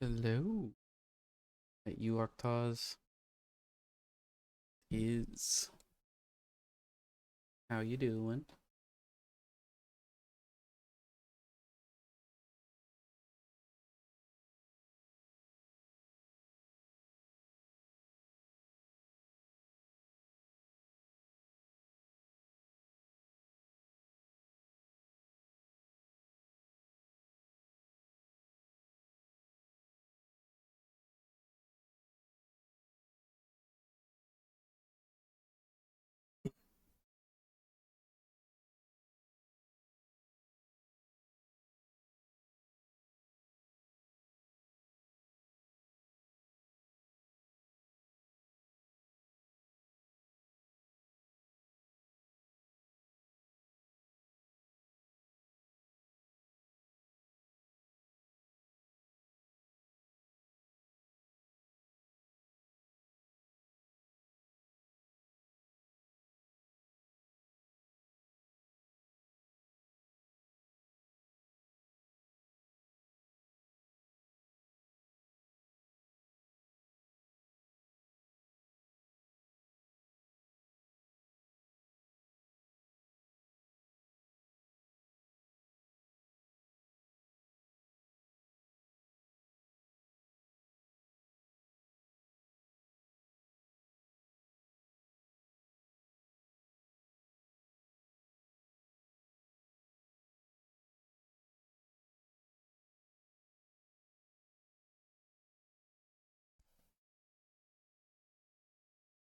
Hello, that you Arctaz is. How you doing?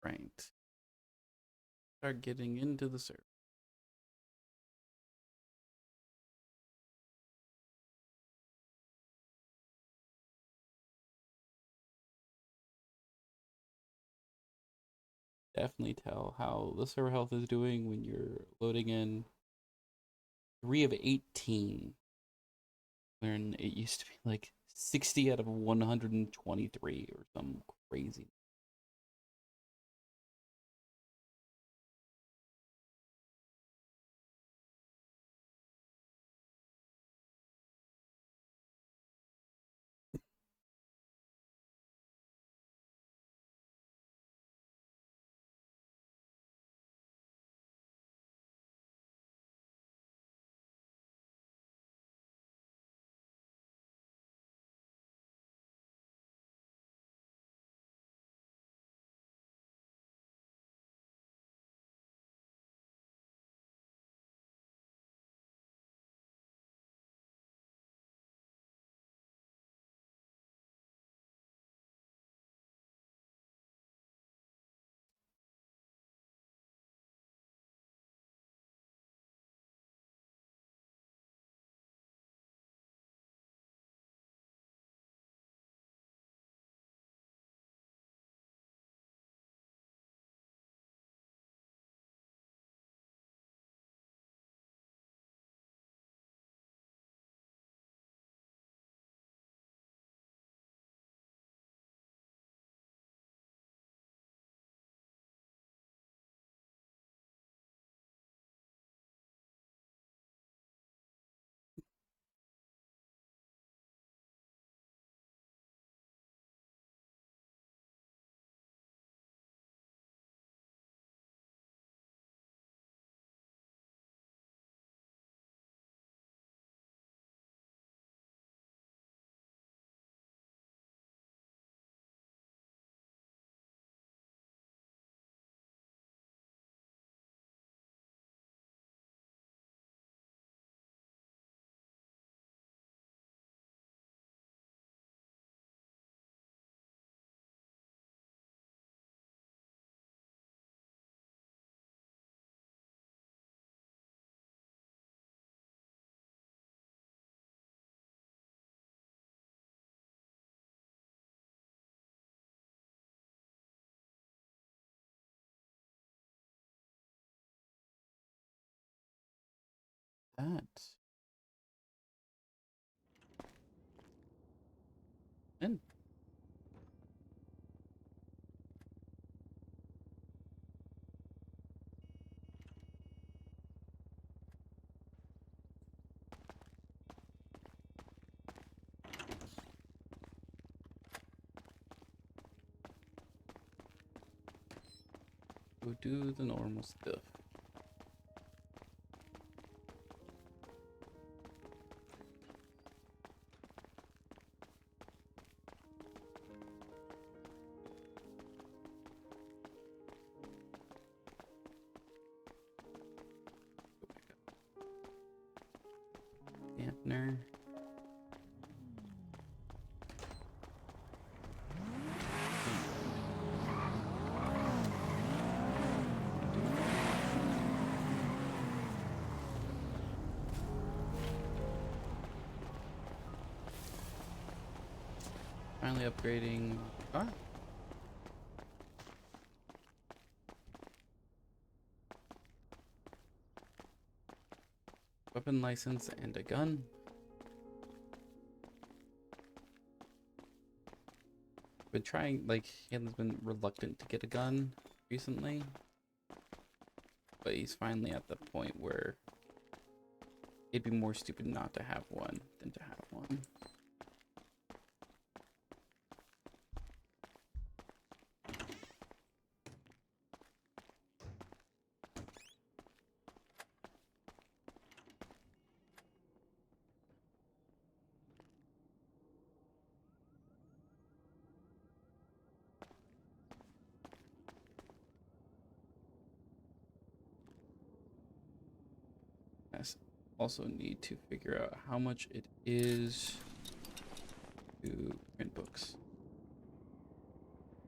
Right. Start getting into the server. Definitely tell how the server health is doing when you're loading in 3 of 18, when it used to be like 60 out of 123 or some crazy. That. And Go do the normal stuff. Dampener. Finally upgrading car. Weapon license and a gun. Been trying, like, Halen's been reluctant to get a gun recently, but he's finally at the point where it'd be more stupid not to have one than to have one. Also need to figure out how much it is to print books.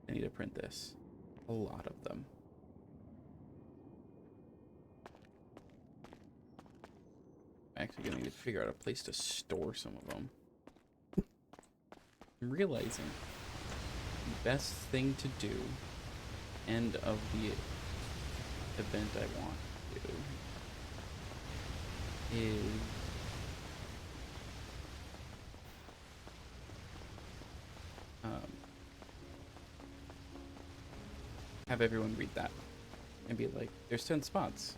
I need to print this. A lot of them. I'm actually gonna need to figure out a place to store some of them. I'm realizing the best thing to do, end of the event I want to do, is have everyone read that and be like, there's 10 spots.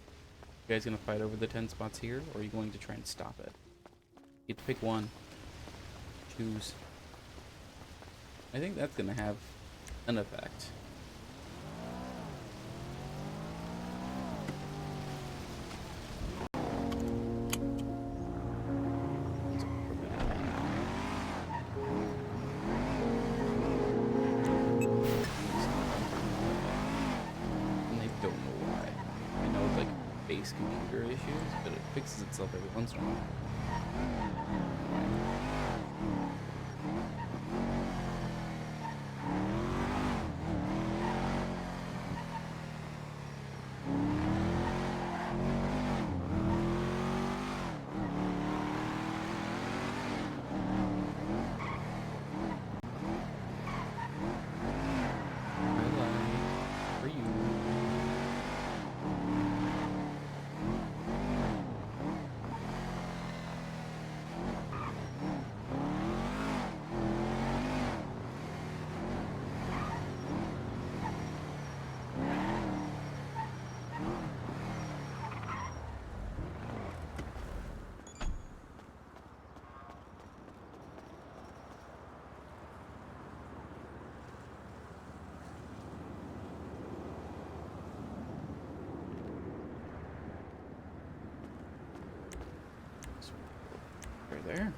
You guys gonna fight over the 10 spots here, or are you going to try and stop it? You get to pick one. Choose. I think that's gonna have an effect. Computer issues, but it fixes itself every once in a while. Right there.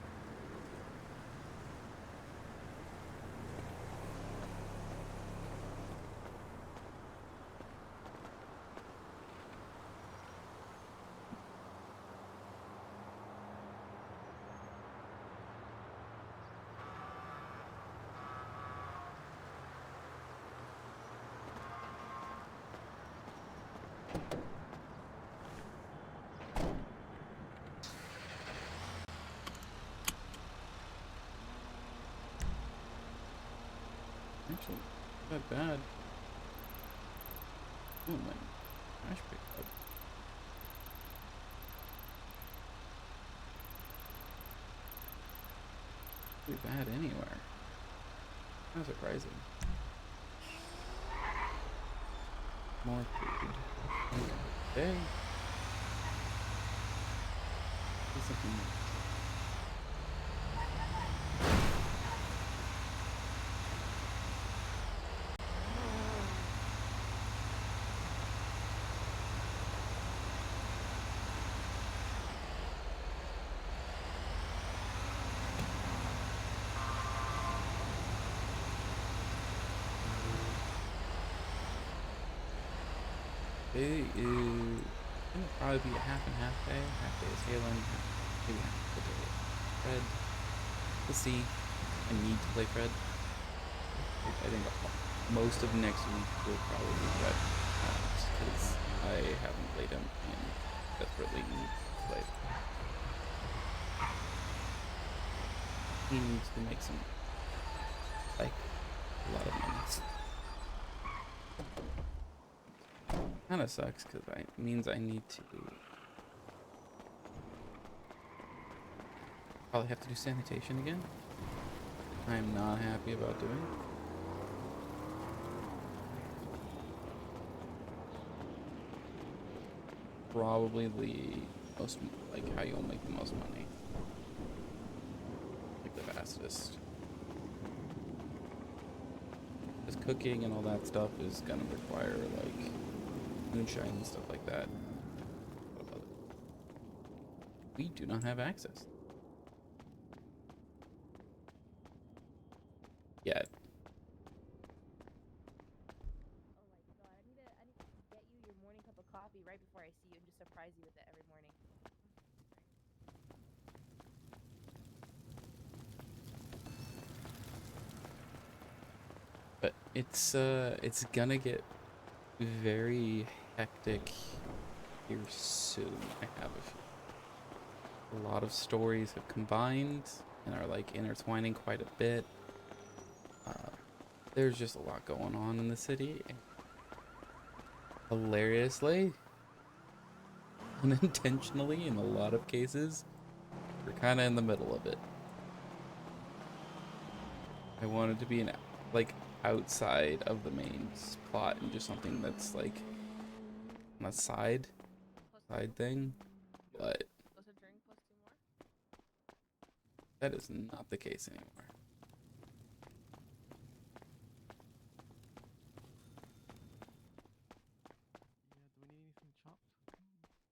Actually, not that bad. Oh, my trash pickup. Pretty bad anywhere. Not surprising. More food. Okay. Do something more. It is gonna probably be a half and half day. Half day is Halen, maybe half the day is Fred. We'll see. I need to play Fred. I think most of next week will probably be Fred, just because I haven't played him and desperately need to play. He needs to make some, like, a lot of money. Kind of sucks because it means I need to probably have to do sanitation again. I am not happy about doing. Probably the most, like, how you'll make the most money, like the fastest. Because cooking and all that stuff is gonna require like moonshine and stuff like that. We do not have access yet. Oh my god, I need to get you your morning cup of coffee right before I see you and just surprise you with it every morning. But it's gonna get very hectic here soon. I have a lot of stories have combined and are like intertwining quite a bit. There's just a lot going on in the city. Hilariously, unintentionally, in a lot of cases, we're kind of in the middle of it. I wanted to be like outside of the main plot and just something that's like on a Plus side two? thing, but Plus a drink, plus two more? that is not the case anymore. Yeah, do we need anything chopped?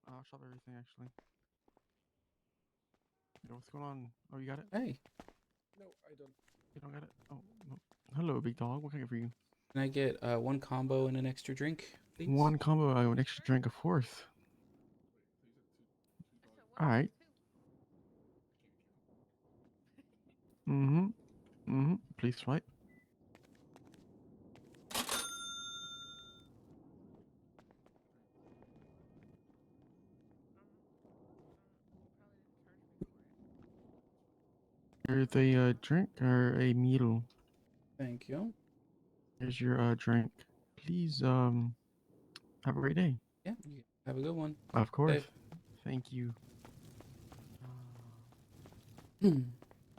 I'll chop everything actually. Yeah, what's going on? Oh, you got it? Hey, You don't got it? Oh, no. Hello, big dog. What can I get for you? can I get one combo and an extra drink, please? One combo, an extra drink, of course. I said All one plus right. two. Mm-hmm. Mm-hmm. Please swipe. You probably didn't charge me for it. Here's a drink or a meal. Thank you. Here's your drink. Please have a great day. Yeah, you have a good one. Of course. Dave. Thank you.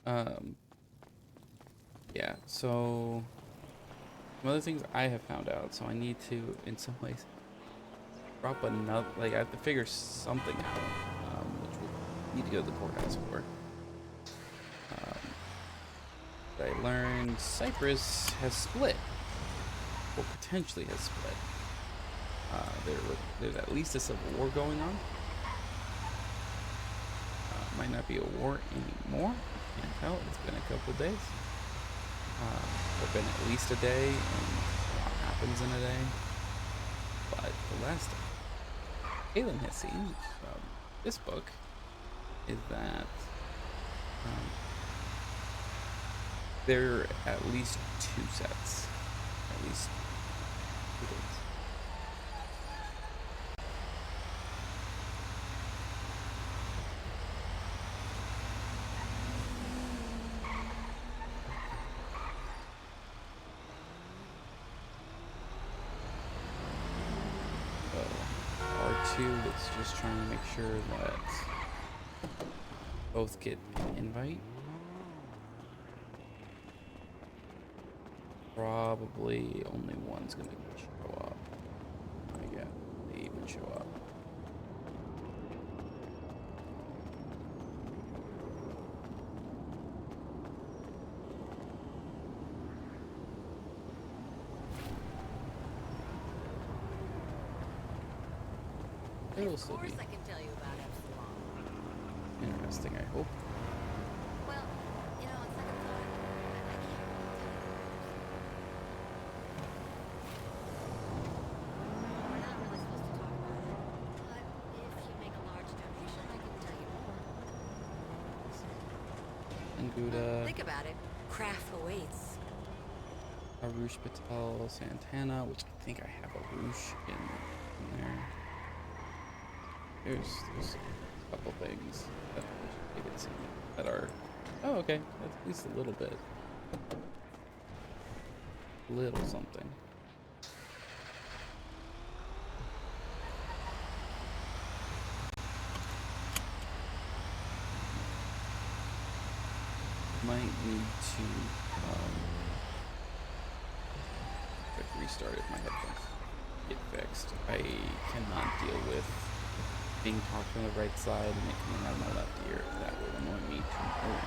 um, yeah, so some other things I have found out, so I need to, in some ways, drop another, like, I have to figure something out, which we need to go to the courthouse for. I learned Cyprus has split, or potentially has split. There's at least a civil war going on. Might not be a war anymore. Can't tell. It's been a couple days. It's been at least a day, and a lot happens in a day. But the last Halen has seen from this book is that there are at least two sets. At least two days. R2 is just trying to make sure that both get an invite. Probably only one's gonna show up. Yeah, they even show up. It'll still be Of course I can tell you about Epsilon. interesting, I hope. Well, you know, on second thought, I can't really tell you. We're not really supposed to Buddha, Think about it. Craft awaits. Arush Patel, Santana, which I think I have Arush in there. There's a couple things that I could see that are, oh, okay, that's at least a little bit. Little something. Might need to quick restart if my headphones get fixed. I cannot deal with being talked from the right side and it coming out of my left ear. That would annoy me to no end.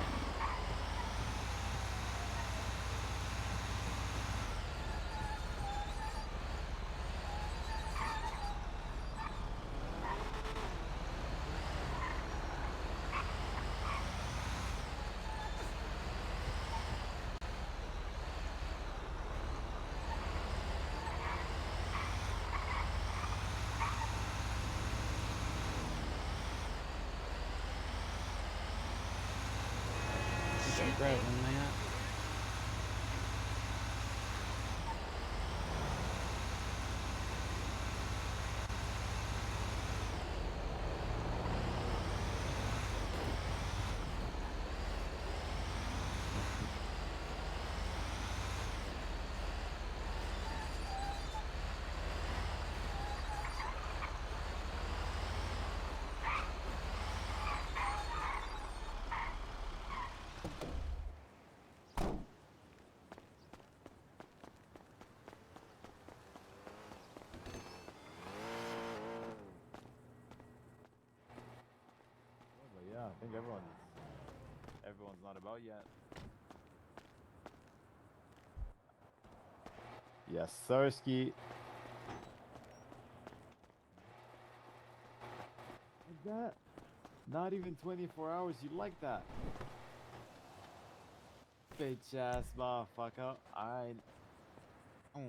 Don't grab on that. But yeah, I think everyone's not about yet. Yes, Sirski. Like that? Not even 24 hours. You like that? Bitch ass motherfucker. I. We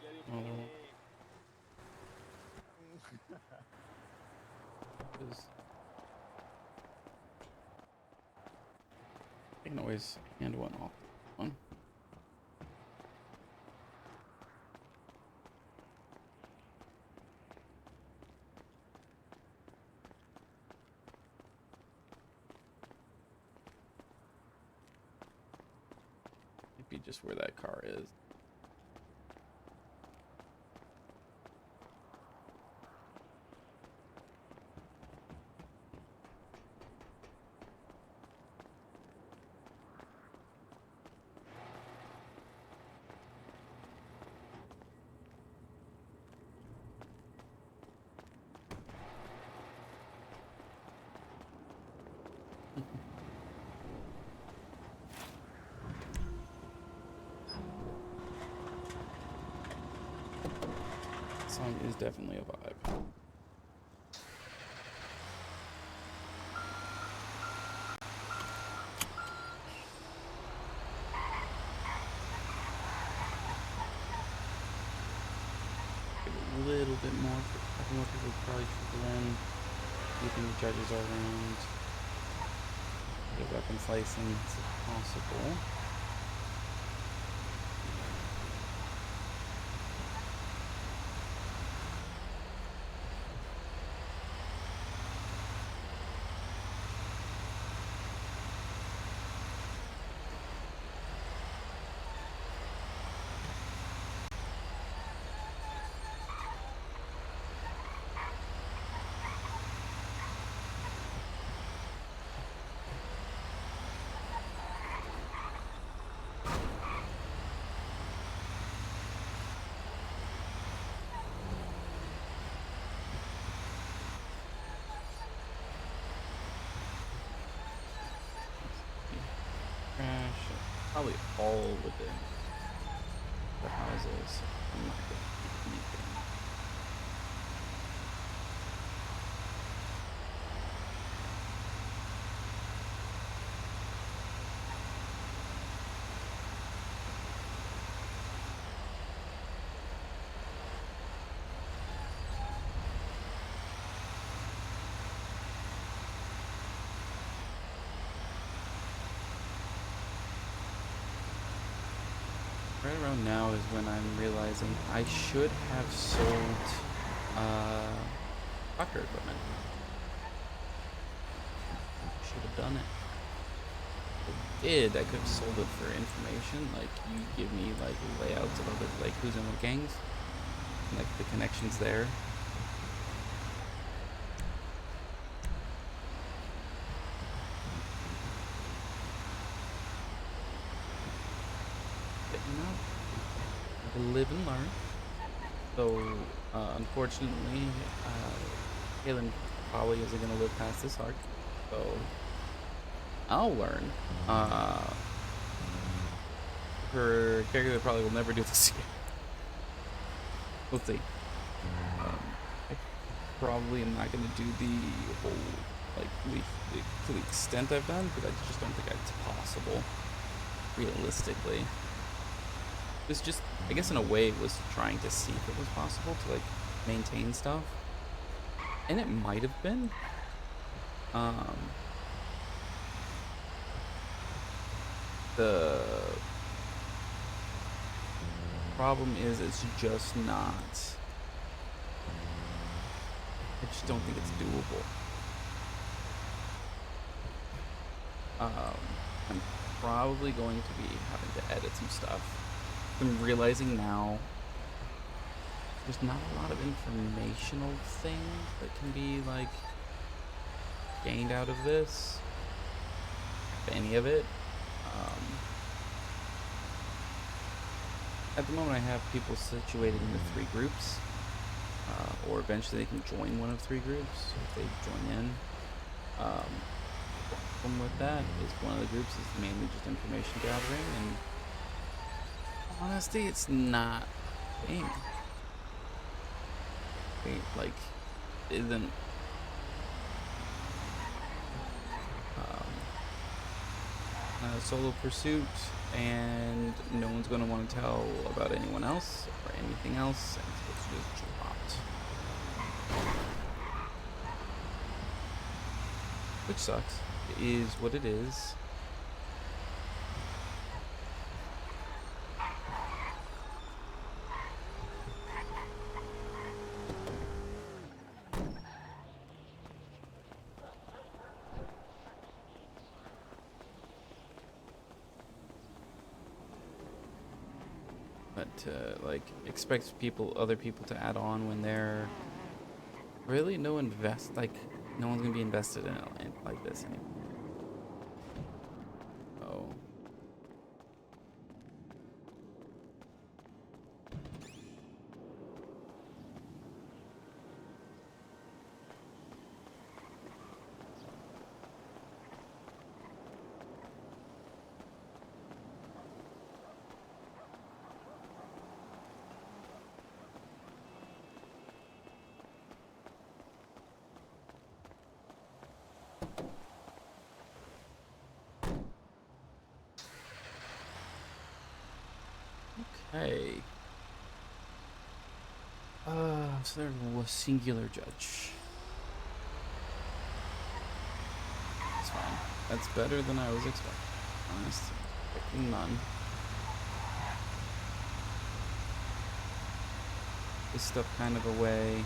getting paid. I can always hand one off. One. Maybe just where that car is. Song is definitely a vibe. Give it a little bit more. A couple more people probably trickle in. Keeping the judges around. Get weapons license if possible. Trash. Probably all within the houses. I'm not gonna keep anything. Right around now is when I'm realizing I should have sold soccer equipment. Should have done it. I could have sold it for information. Like, you give me like layouts of other, like, who's in what gangs, and, like, the connections there. But you know, you live and learn. So unfortunately, Halen probably isn't gonna live past this arc. So I'll learn. Her character probably will never do this again. We'll see. I probably am not gonna do the whole, like, to the extent I've done, because I just don't think it's possible, realistically. It's just, I guess in a way, it was trying to see if it was possible to, like, maintain stuff, and it might have been. The problem is it's just not. I just don't think it's doable. I'm probably going to be having to edit some stuff. I'm realizing now there's not a lot of informational things that can be, like, gained out of this, if any of it. At the moment I have people situated into 3 groups, or eventually they can join one of 3 groups if they join in. Problem with that is one of the groups is mainly just information gathering, and honestly, it's not paying. Like, isn't a solo pursuit, and no one's going to want to tell about anyone else or anything else, and so it's just dropped. Which sucks. It is what it is. But like, expect other people to add on when they're really no one's gonna be invested in it like this anymore. Oh. Okay. So there was a singular judge. That's fine. That's better than I was expecting. Honest. Expecting none. This stuff kind of away.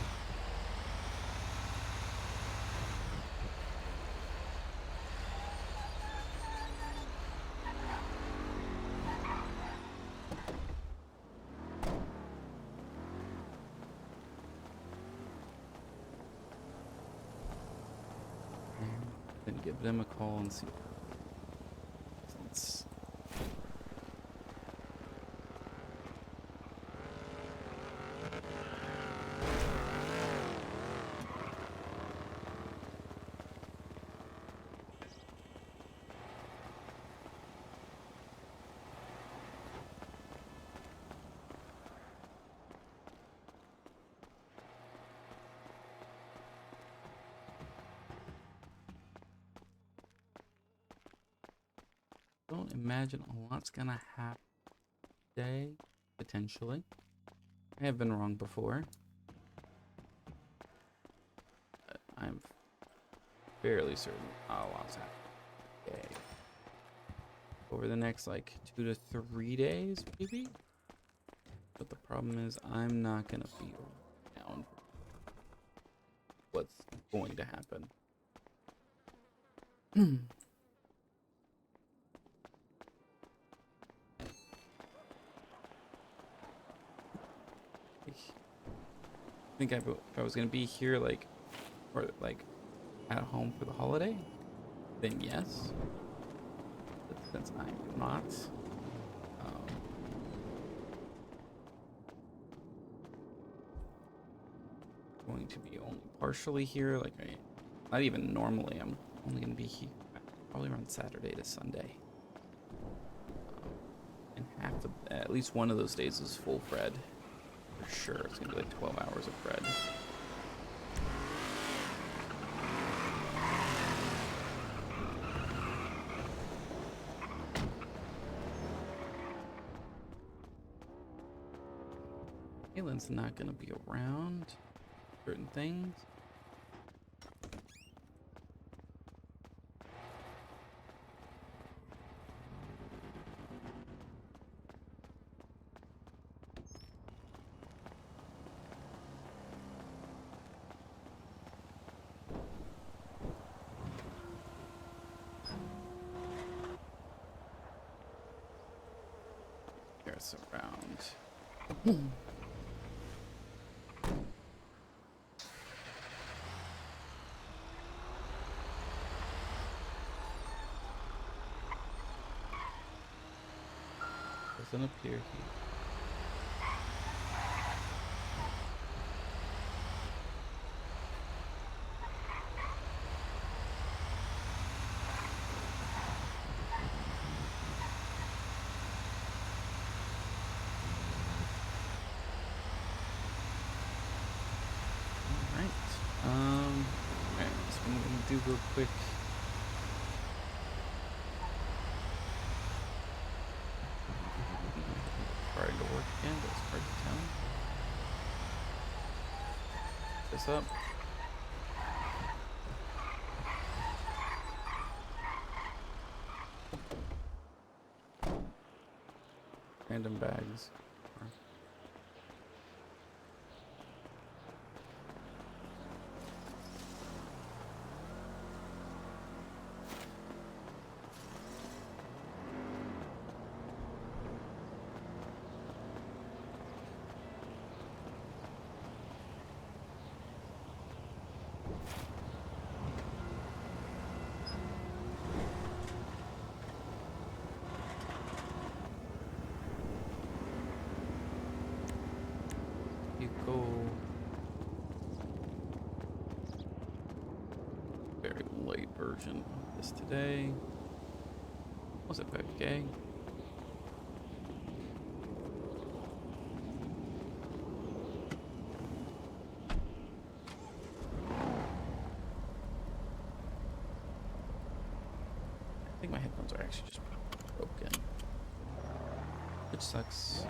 Then give them a call and see. Let's don't imagine a lot's gonna happen today, potentially. I have been wrong before. But I'm fairly certain a lot's happening today. Over the next, like, 2 to 3 days, maybe? Problem is, I'm not gonna be around for what's going to happen. I think if I was gonna be here, like, or like at home for the holiday, then yes. But since I'm not, um, going to be only partially here, like not even normally, I'm only gonna be here probably around Saturday to Sunday. And at least one of those days is full Fred. For sure, it's gonna be like 12 hours of Fred. Halen's not gonna be around certain things. There's around. Doesn't appear here. Alright, so I'm gonna do real quick. Starting to work again, but it's hard to tell. This up. Random bags. Go. Very light version of this today. Was it 5K? I think my headphones are actually just broken, which sucks.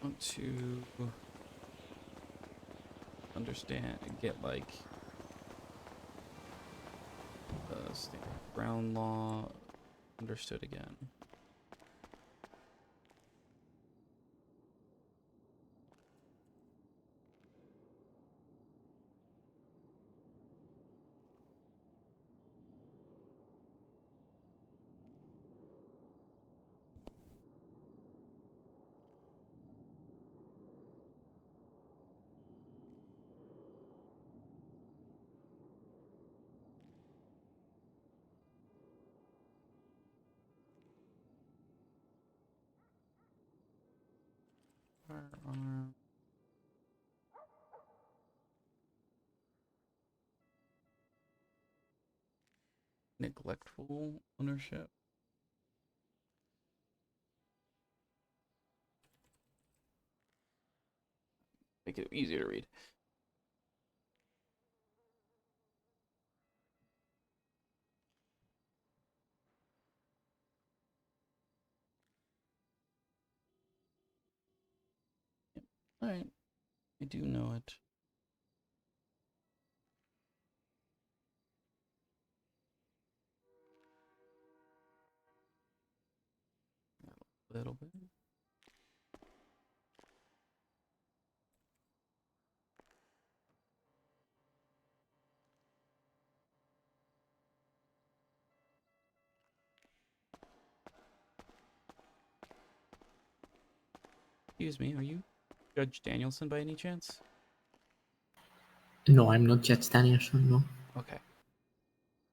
Want to understand and get like the standard ground law understood again. firearm. Neglectful ownership. Make it easier to read. Yep. All right, I do know it. A little bit. Excuse me, are you Judge Danielson by any chance? No, I'm not Judge Danielson. No, Okay.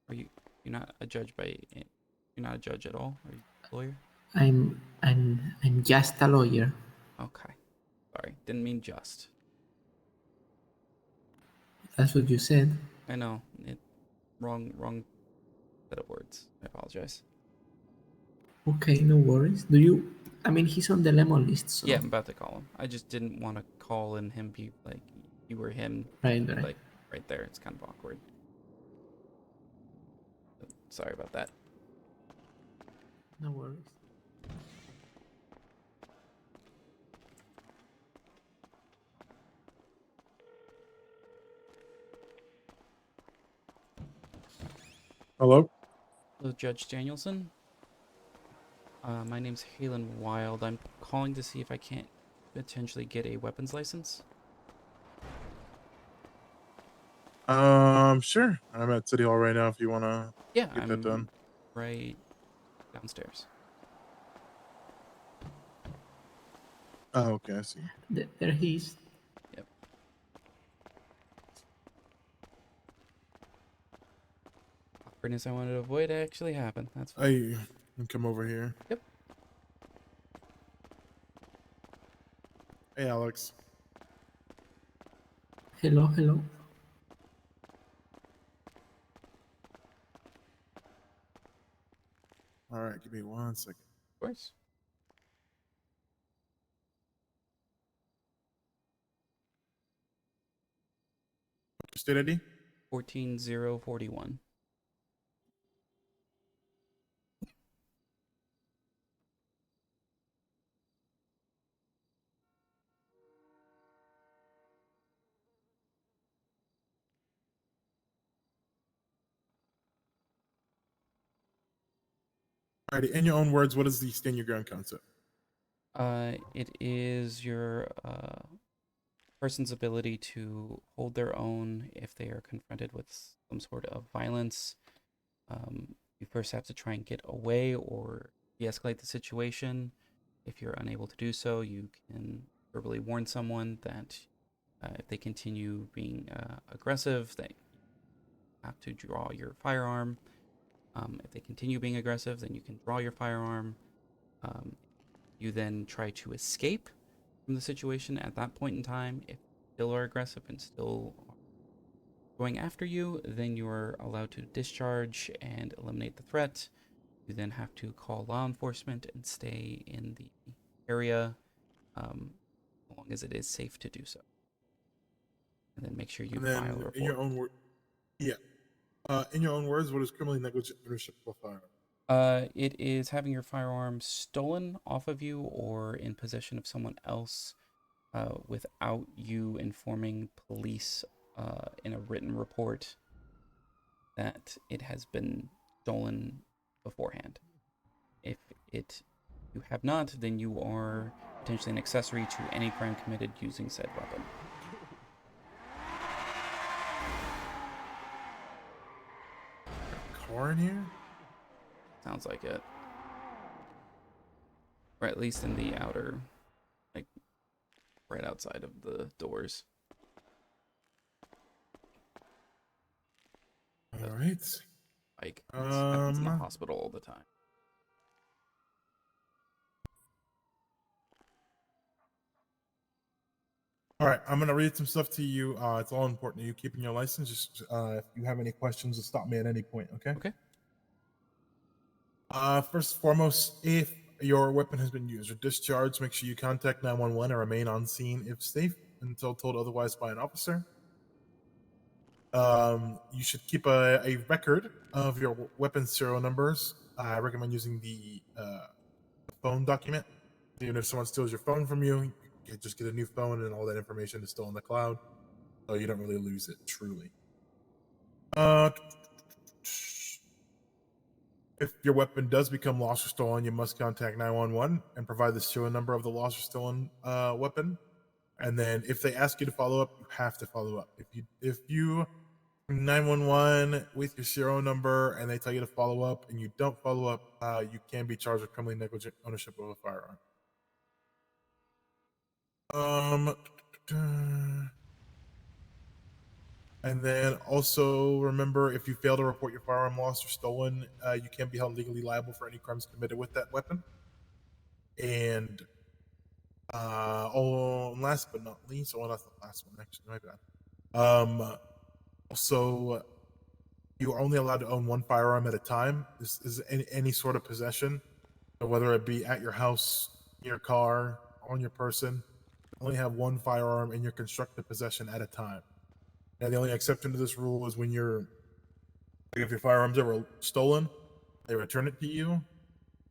Are you're not a judge you're not a judge at all? Are you a lawyer? I'm just a lawyer. Okay. Sorry, didn't mean just. That's what you said. I know. Wrong set of words. I apologize. Okay, no worries. Do you? I mean, he's on the lemon list, so Yeah, I'm about to call him. I just didn't want to call and him be like you were him. right, Be right. like right there. It's kind of awkward. Sorry about that. No worries. Hello? Hello, Judge Danielson. My name's Halen Wyld. I'm calling to see if I can't potentially get a weapons license. Sure. I'm at City Hall right now if you want to Yeah, get that I'm done. right downstairs. Oh, okay, I see. There he is. Yep. Awkwardness I wanted to avoid actually happened. That's fine. I can come over here. Yep. Hey, Alex. Hello, hello. All right, give me 1 second. Of course. State ID? 14041. Alrighty, in your own words, what is the stand your ground concept? It is your person's ability to hold their own if they are confronted with some sort of violence. You first have to try and get away or de-escalate the situation. If you're unable to do so, you can verbally warn someone that if they continue being aggressive, that you have to draw your firearm. If they continue being aggressive, then you can draw your firearm. You then try to escape from the situation at that point in time. If they still are aggressive and still are going after you, then you are allowed to discharge and eliminate the threat. You then have to call law enforcement and stay in the area as long as it is safe to do so. And then make sure you And file a then report. in your own word, yeah. In your own words, what is criminally negligent ownership of a firearm? It is having your firearm stolen off of you or in possession of someone else without you informing police in a written report that it has been stolen beforehand. If you have not, then you are potentially an accessory to any crime committed using said weapon. Car in here? Sounds like it. Or at least in the outer, like, right outside of the doors. All right. Like, this happens in the Um, hospital all the time. All right, I'm gonna read some stuff to you. It's all important to you keeping your license. Just if you have any questions, just stop me at any point. Okay. Okay. First and foremost, if your weapon has been used or discharged, make sure you contact 911 and remain on scene if safe until told otherwise by an officer. You should keep a record of your weapon serial numbers. I recommend using the phone document. Even if someone steals your phone from you, you just get a new phone and all that information is still in the cloud. So you don't really lose it, truly. If your weapon does become lost or stolen, you must contact 911 and provide the serial number of the lost or stolen weapon. And then if they ask you to follow up, you have to follow up. If you 911 with your serial number and they tell you to follow up and you don't follow up, you can be charged with criminally negligent ownership of a firearm. And then also remember, if you fail to report your firearm lost or stolen, you can be held legally liable for any crimes committed with that weapon. And last but not least, well, that's the last one actually. My bad. Also, you are only allowed to own one firearm at a time. This is any sort of possession, whether it be at your house, your car, on your person. Only have one firearm in your constructive possession at a time. Now, the only exception to this rule is when if your firearm's ever stolen, they return it to you,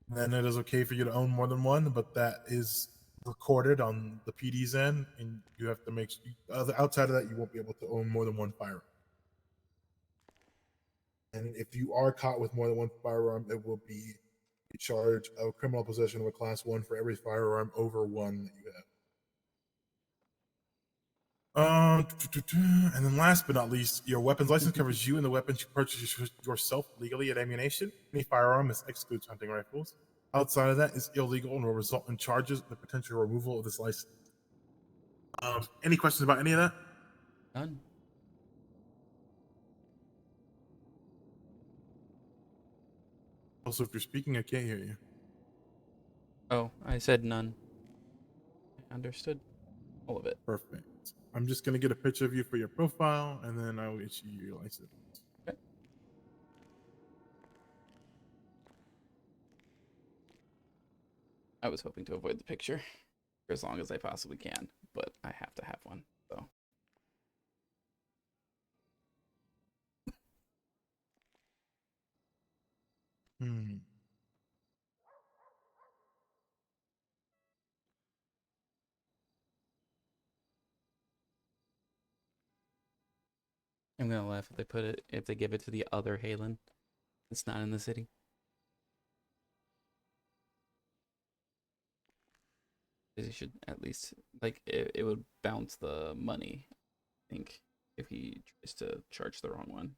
then it is okay for you to own more than one, but that is recorded on the PD's end, and you have to make outside of that, you won't be able to own more than one firearm. And if you are caught with more than one firearm, it will be a charge of criminal possession of a class 1 for every firearm over one that you have. And then last but not least, your weapons license covers you and the weapons you purchase yourself legally at ammunition. Any firearm, this excludes hunting rifles. Outside of that is illegal and will result in charges and the potential removal of this license. Any questions about any of that? None. Also, if you're speaking, I can't hear you. Oh, I said none. I understood all of it. Perfect. I'm just going to get a picture of you for your profile, and then I will issue you your license. Okay. I was hoping to avoid the picture for as long as I possibly can, but I have to have one, so. I'm gonna laugh if they give it to the other Halen. It's not in the city. They should at least, like, it would bounce the money, I think, if he tries to charge the wrong one.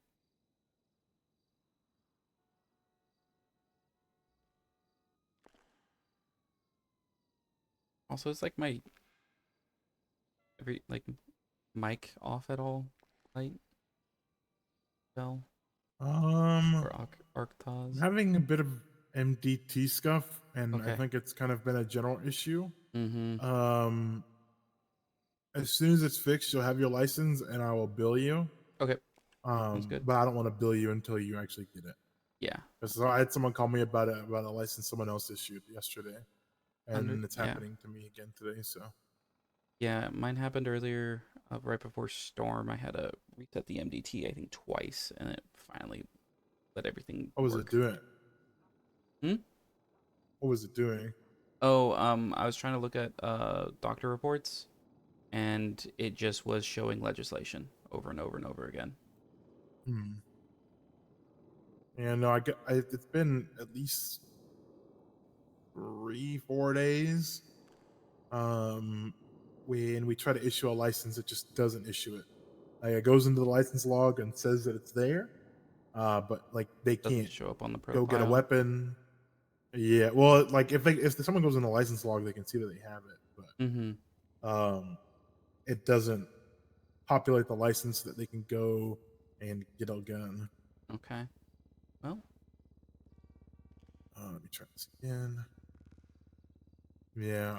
Also, is like my mic off at all? Light bell or I'm Arctaz? having a bit of MDT stuff, and I Okay. think it's kind of been a general issue. Mm-hmm. As soon as it's fixed, you'll have your license, and I will bill you. Okay. Sounds good. But I don't want to bill you until you actually get it. Yeah. So I had someone call me about a license someone else issued yesterday, and it's yeah. happening to me again today. So Yeah, mine happened earlier, right before Storm. I had to reset the MDT, I think, twice, and it finally let everything what was work. it doing? Hmm? What was it doing? Oh, I was trying to look at doctor reports, and it just was showing legislation over and over and over again. Yeah, no, it's been at least 3-4 days. When we try to issue a license, it just doesn't issue it. Like, it goes into the license log and says that it's there, but like they Doesn't can't show up on the profile. go get a weapon. Yeah, well, like if someone goes in the license log, they can see that they have it, but it doesn't populate the license so that they can go and get a gun. Okay. Well, Let me try this again. Yeah.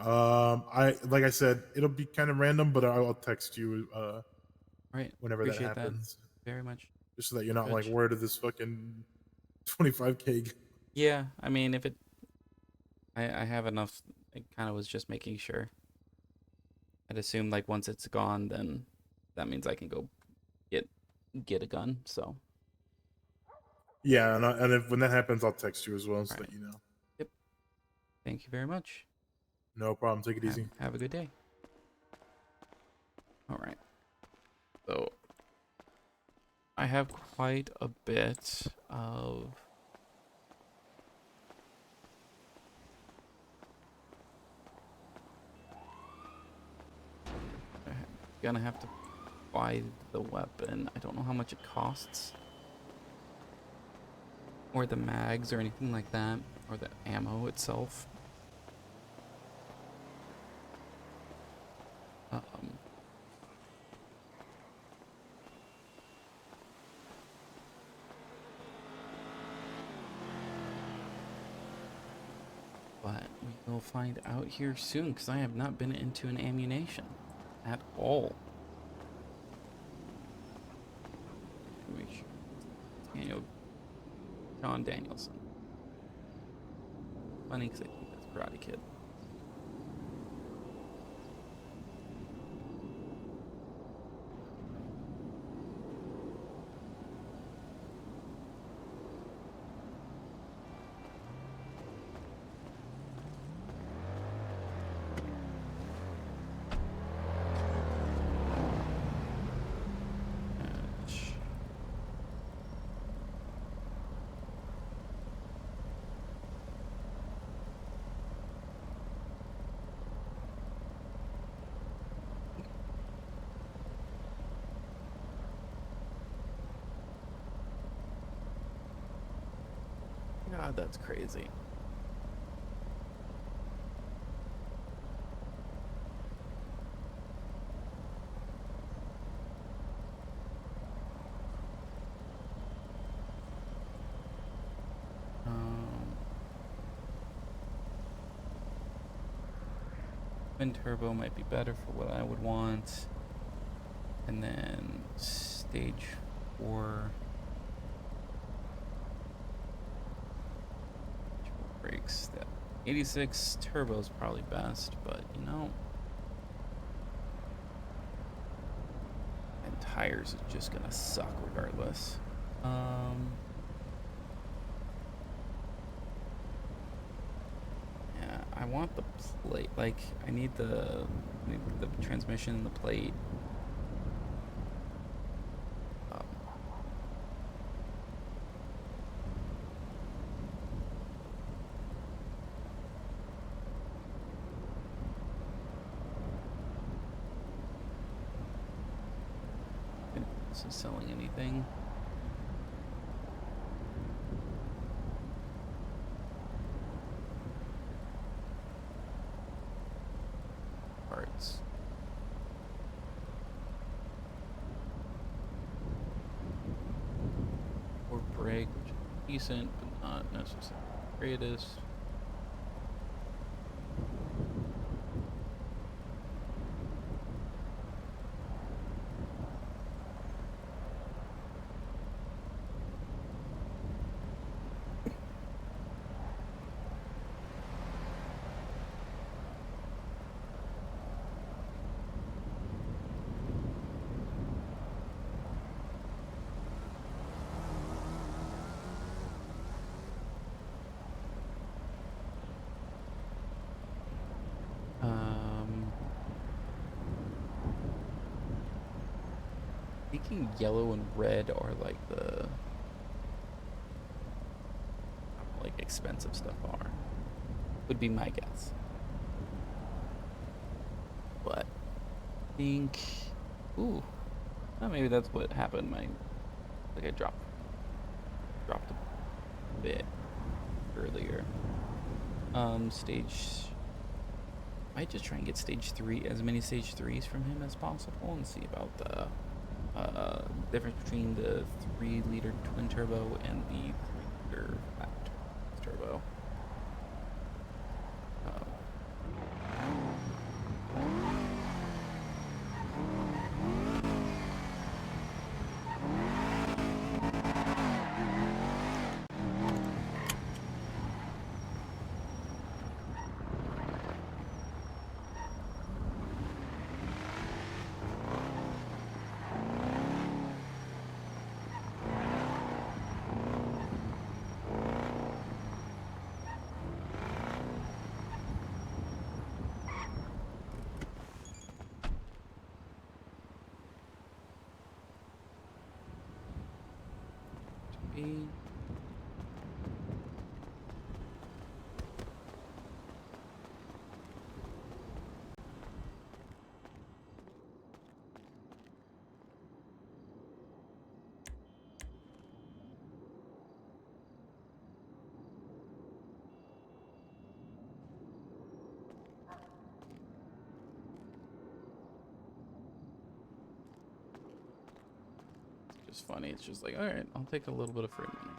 I like I said, it'll be kind of random, but I'll text you All right. whenever that Appreciate that happens, very much. just so that you're not like, Rich. where did this fucking 25K go? Yeah, I mean, if it, I have enough. I kind of was just making sure. I'd assume like once it's gone, then that means I can go get get a gun. So, Yeah, and if when that happens, I'll text you as well so Right. that you know. yep. Thank you very much. No problem. Take it Have, easy. have a good day. All right. So I have quite a bit of gonna have to buy the weapon. I don't know how much it costs. Or the mags or anything like that. Or the ammo itself. But we will find out here soon because I have not been into an ammunition at all. Make sure. Daniel, John Danielson. Funny because I think that's Karate Kid. Match. God, that's crazy. Twin turbo might be better for what I would want. And then stage 4 brakes. That 86 turbo is probably best, but you know, and tires is just gonna suck regardless. Yeah, I want the plate. Like, I need the transmission and the plate. Um, This is selling anything. Parts. Or brake, which is decent, but not necessarily the greatest. Thinking yellow and red are like the like expensive stuff are. Would be my guess. But I think, ooh, well, maybe that's what happened. Like I dropped a bit earlier. Stage. Might just try and get stage 3, as many stage 3s from him as possible, and see about the difference between the 3-liter twin turbo and the 3-liter flat turbo. see. It's just funny. It's just like, all right, I'll take a little bit of free money.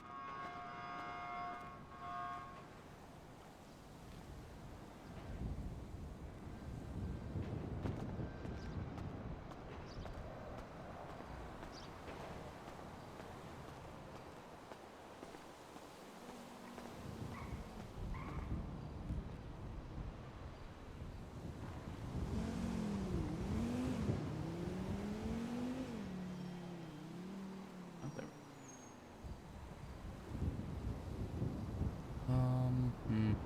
Oh, there we go.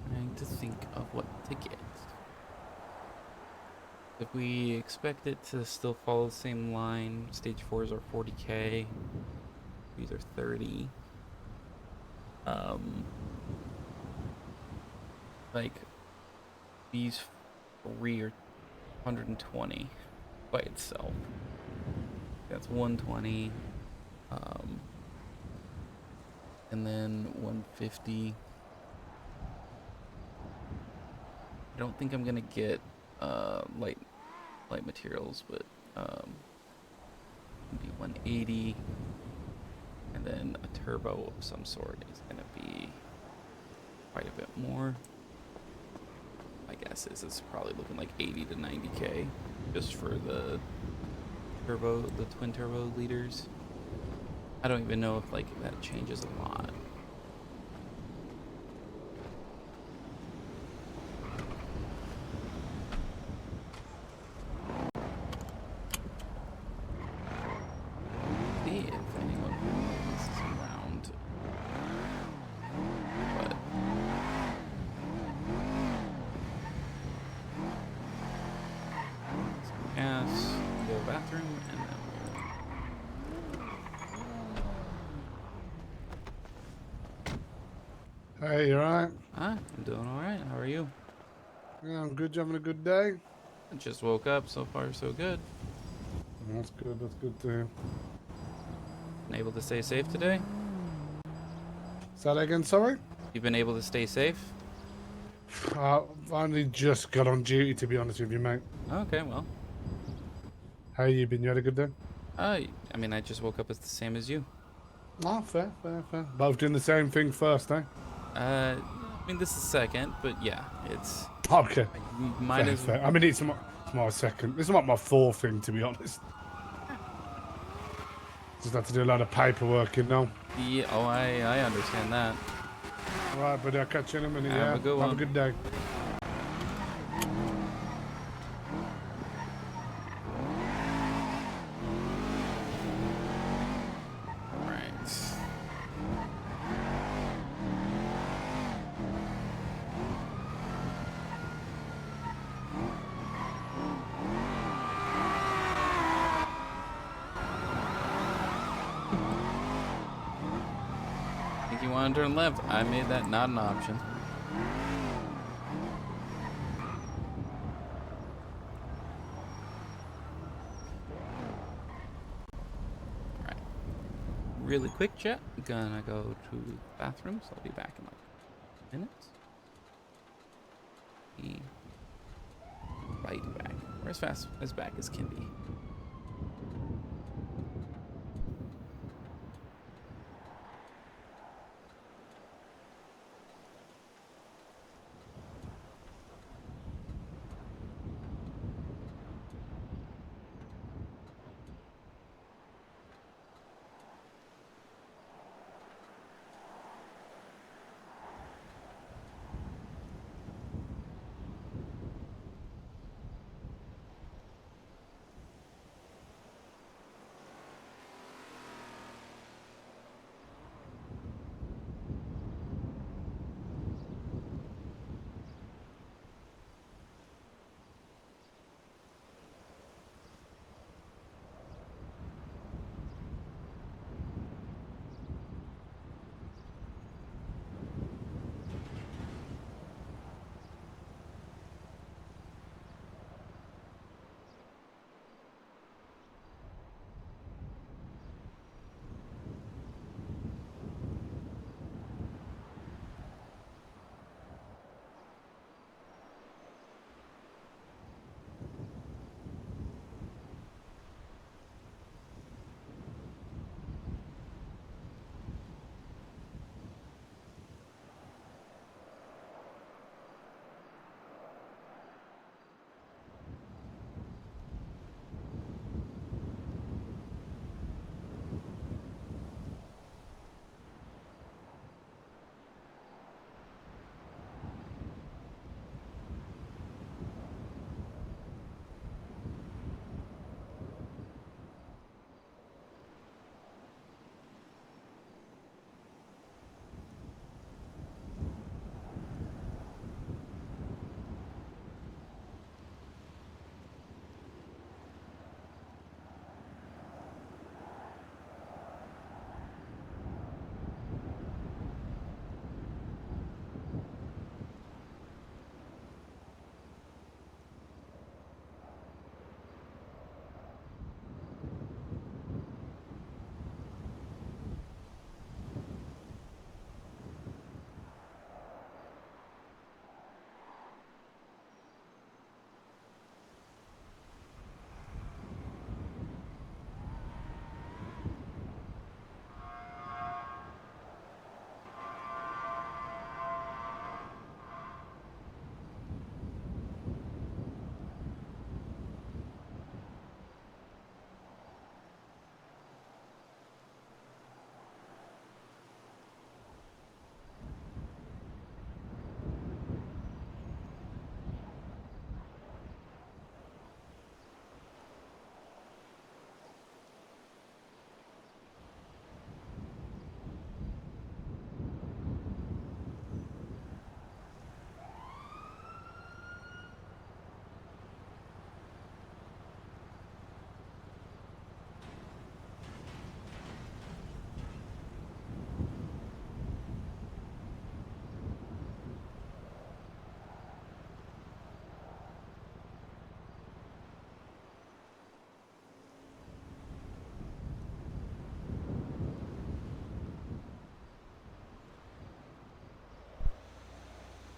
Trying to think of what to get. If we expect it to still follow the same line, stage 4s are 40k, these are 30. Like these 3 are 120 by itself. That's 120. And then 150. I don't think I'm gonna get light materials, but maybe 180, and then a turbo of some sort is gonna be quite a bit more. My guess is it's probably looking like 80 to 90k just for the twin turbo liters. I don't even know if like that changes a lot. See if anyone is around. But some gas, go to the bathroom, and then Hey, you alright? I'm doing alright. How are you? Yeah, I'm good. You having a good day? I just woke up. So far, so good. That's good. That's good to hear. Been able to stay safe today? Say that again, sorry? You've been able to stay safe? I've only just got on duty, to be honest with you, mate. Okay, well. How you been? You had a good day? I mean, I just woke up as the same as you. Oh, fair. Both doing the same thing first, eh? I mean, this is second, but yeah, it's... Okay. Might Fair, as fair. I mean, it's my second. This is not my fourth thing, to be honest. Just had to do a lot of paperwork, you know. Yeah, oh, I understand that. Alright, buddy, I'll catch you in a minute, Have yeah? a good Have one. a good day. Right. Think you want to turn left? I made that not an option. Alright. Really quick chat. Gonna go to the bathroom, so I'll be back in like minutes. Be right back. Or as fast as back as can be.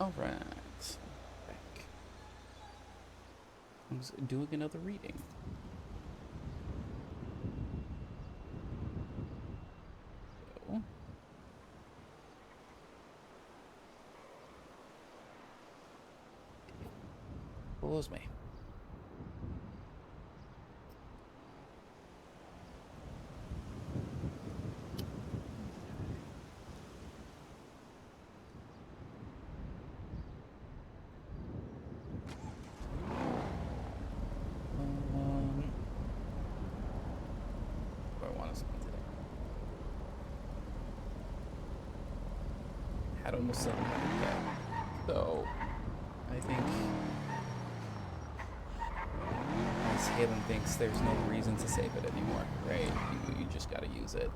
All right. Back. I was doing another reading. So. Follows me. What do I want to spend today? Had almost 700k. So, I think, as Halen thinks, there's no reason to save it anymore, right? You just gotta use it.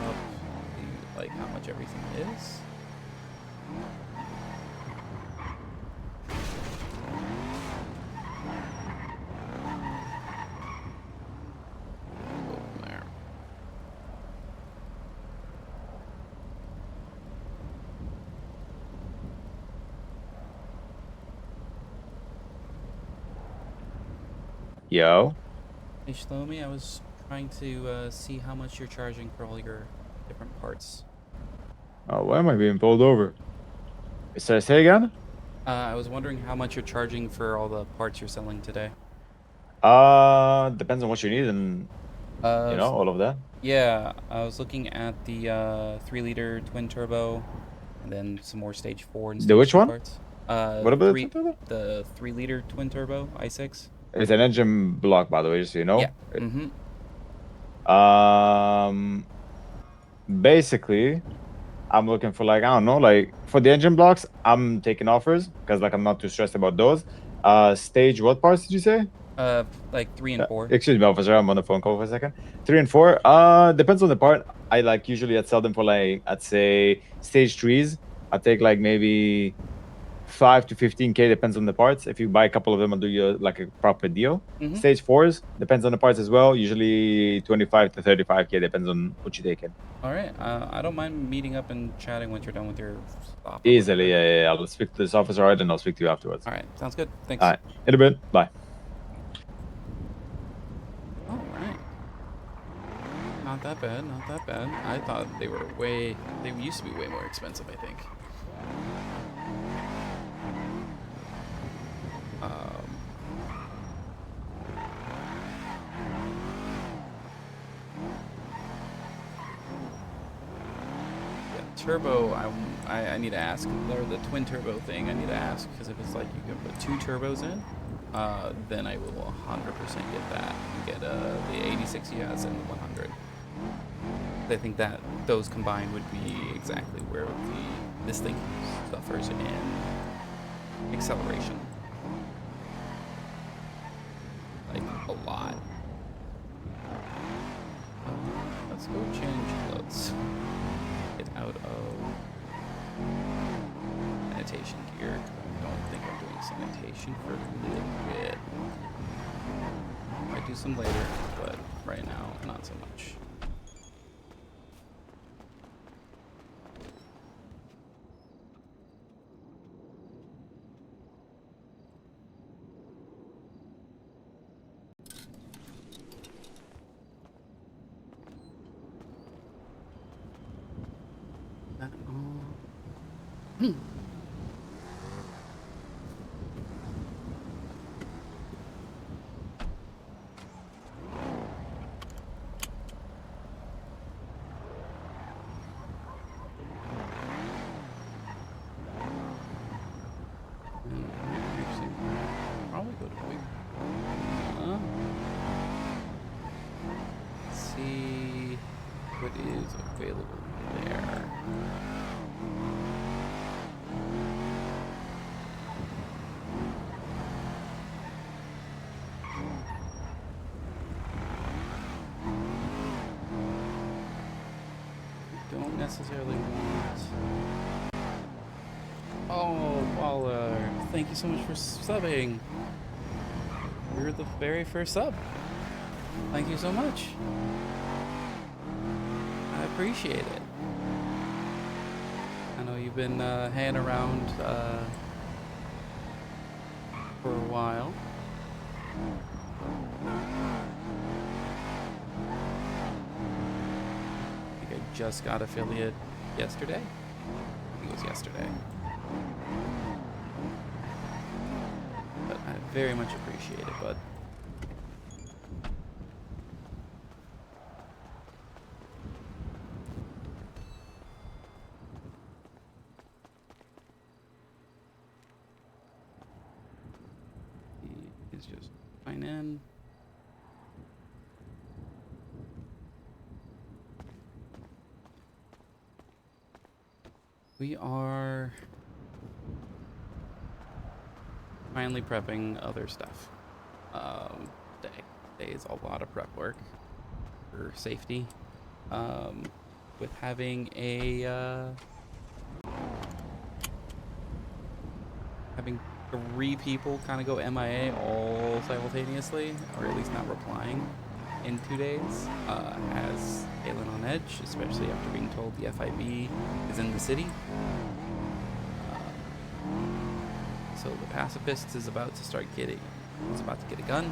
Up like how much everything is. Go from there. Yo. Hey Shlomi, I was trying to see how much you're charging for all your different parts. Oh, why am I being pulled over? Say again? I was wondering how much you're charging for all the parts you're selling today. Depends on what you need and all of that. Yeah, I was looking at the 3-liter twin turbo, and then some more stage 4 and The stage which 2 one? parts. What about The 3-liter twin turbo i6. It's an engine block, by the way, just so you know. Yeah. Mm-hmm. Basically, I'm looking for like, I don't know, like for the engine blocks, I'm taking offers because like I'm not too stressed about those. Stage what parts did you say? Like 3 and 4. Excuse me, officer, I'm on the phone call for a second. 3 and 4. Depends on the part. I like usually I'd sell them for like I'd say stage 3s. I take like maybe 5 to 15k, depends on the parts. If you buy a couple of them, I'll do you like a proper deal. Mhm. Stage 4s depends on the parts as well. Usually 25 to 35k, depends on what you take in. All right. I don't mind meeting up and chatting once you're done with your stop. or Easily, whatever. yeah. I'll speak to this officer, right, and I'll speak to you afterwards. All right. Sounds good. Thanks. All right, in a bit. Bye. All right. Not that bad. Not that bad. I thought they were way. They used to be way more expensive, I think. Turbo, I need to ask, or the twin turbo thing, I need to ask, because if it's like you can put 2 turbos in, then I will 100% get that, and get the 86 he has and the 100. I think that those combined would be exactly where this thing suffers in acceleration. Like, a lot. Let's go change clothes. Get out of sanitation gear. I don't think I'm doing sanitation for a little bit. I do some later, but right now, not so much. Probably go to Wyld. Let's see what is available there. necessarily want. Oh, Waller, thank you so much for subbing. You're the very first sub. Thank you so much. I appreciate it. I know you've been hanging around for a while. I think I just got affiliate yesterday. I think it was yesterday. But I very much appreciate it, bud. He is just fine in. We are finally prepping other stuff. Today is a lot of prep work for safety. With having a having 3 people kind of go MIA all simultaneously, or at least not replying in 2 days, has Halen on edge, especially after being told the FIB is in the city. So the pacifist is about to start getting, is about to get a gun,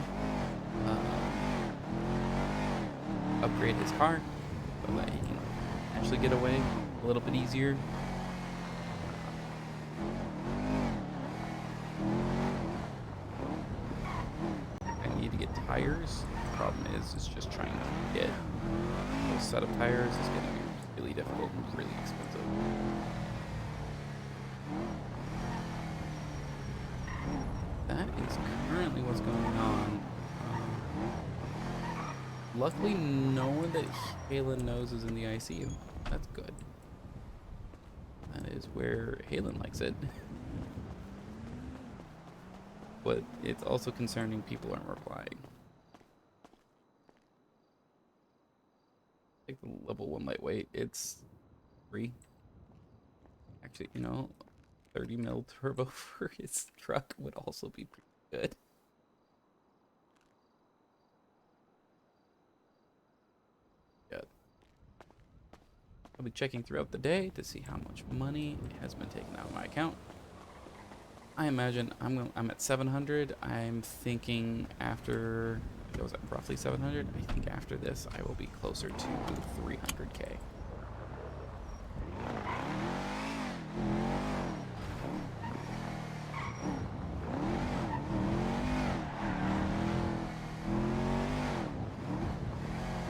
upgrade his car so that he can actually get away a little bit easier. I need to get tires. The problem is just trying to get a set of tires is going to be really difficult and really expensive. That is currently what's going on. Luckily, no one that Halen knows is in the ICU. That's good. That is where Halen likes it. But it's also concerning people aren't replying. Like the level 1 lightweight, it's free. Actually, you know, 30 mil turbo for his truck would also be pretty good. Yeah. I'll be checking throughout the day to see how much money has been taken out of my account. I imagine I'm at 700. I'm thinking after it was at roughly 700. I think after this I will be closer to 300K.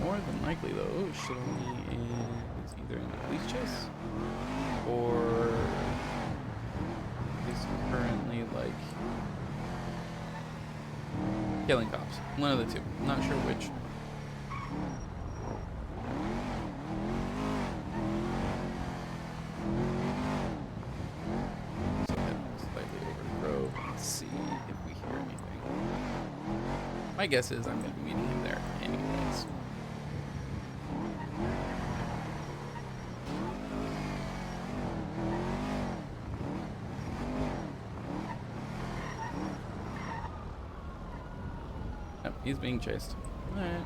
More than likely though, Shiloni is either in the police chase or is currently like killing cops. One of the two. I'm not sure which. So head slightly over the road and see if we hear anything. My guess is I'm going to be meeting him there anyways. Yep, he's being chased. Alright.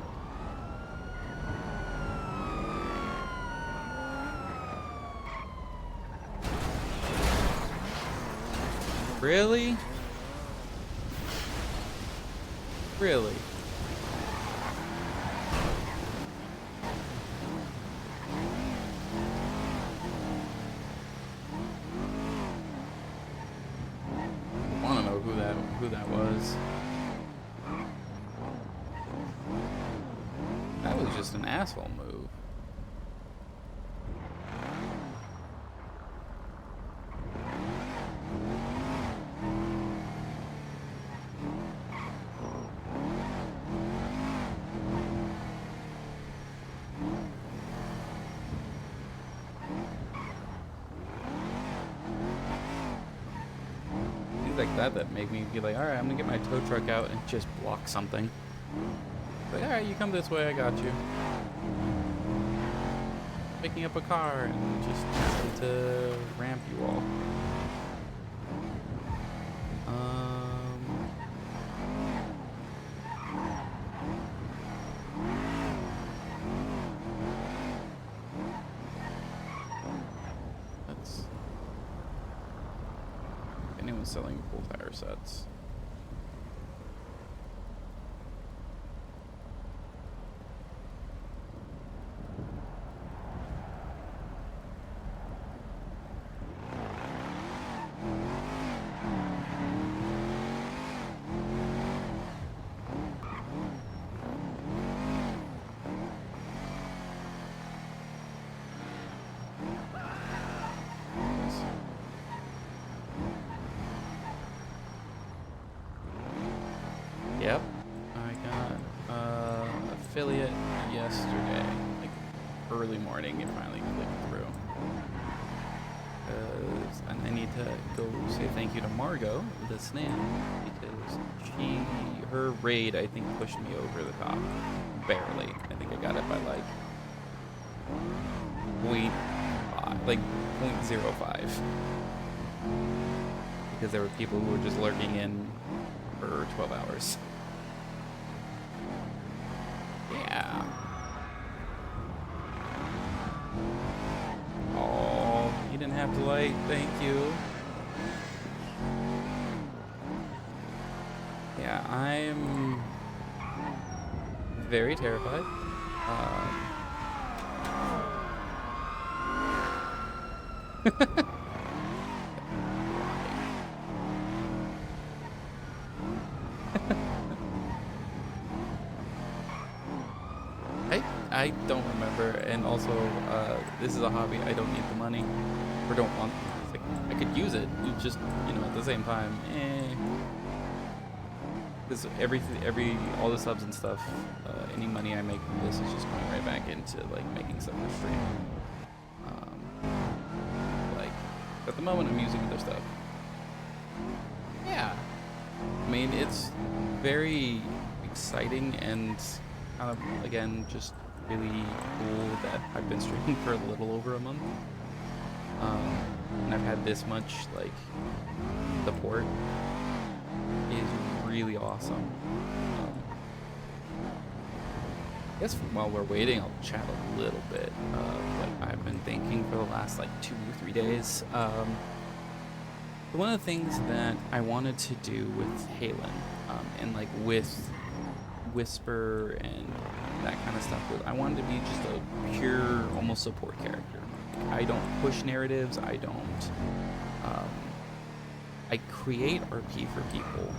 Really? Really? I want to know who that was. That was just an asshole move. Things like that make me be like, alright, I'm gonna get my tow truck out and just block something. Like, alright, you come this way, I got you. picking up a car and just happened to ramp you all. That's anyone's selling full tire sets. Yep, I got affiliate yesterday, like early morning. It finally clicked through. And I need to go say thank you to Margot, the Snan, because her raid I think pushed me over the top, barely. I think I got it by like 0.05, because there were people who were just lurking in for 12 hours. Yeah. Oh, you didn't have to light. Thank you. Yeah, I'm very terrified. I don't remember, and also this is a hobby. I don't need the money, or don't want. Like, I could use it. You just, at the same time, because all the subs and stuff, any money I make from this is just going right back into like making stuff for stream. Like at the moment, I'm using other stuff. Yeah, I mean it's very exciting and kind of again just really cool that I've been streaming for a little over a month, and I've had this much like support is really awesome. I guess while we're waiting, I'll chat a little bit of what I've been thinking for the last like 2 or 3 days. One of the things that I wanted to do with Halen, and like with Whisper and that kind of stuff, I wanted to be just a pure, almost support character. I don't push narratives. I don't. I create RP for people,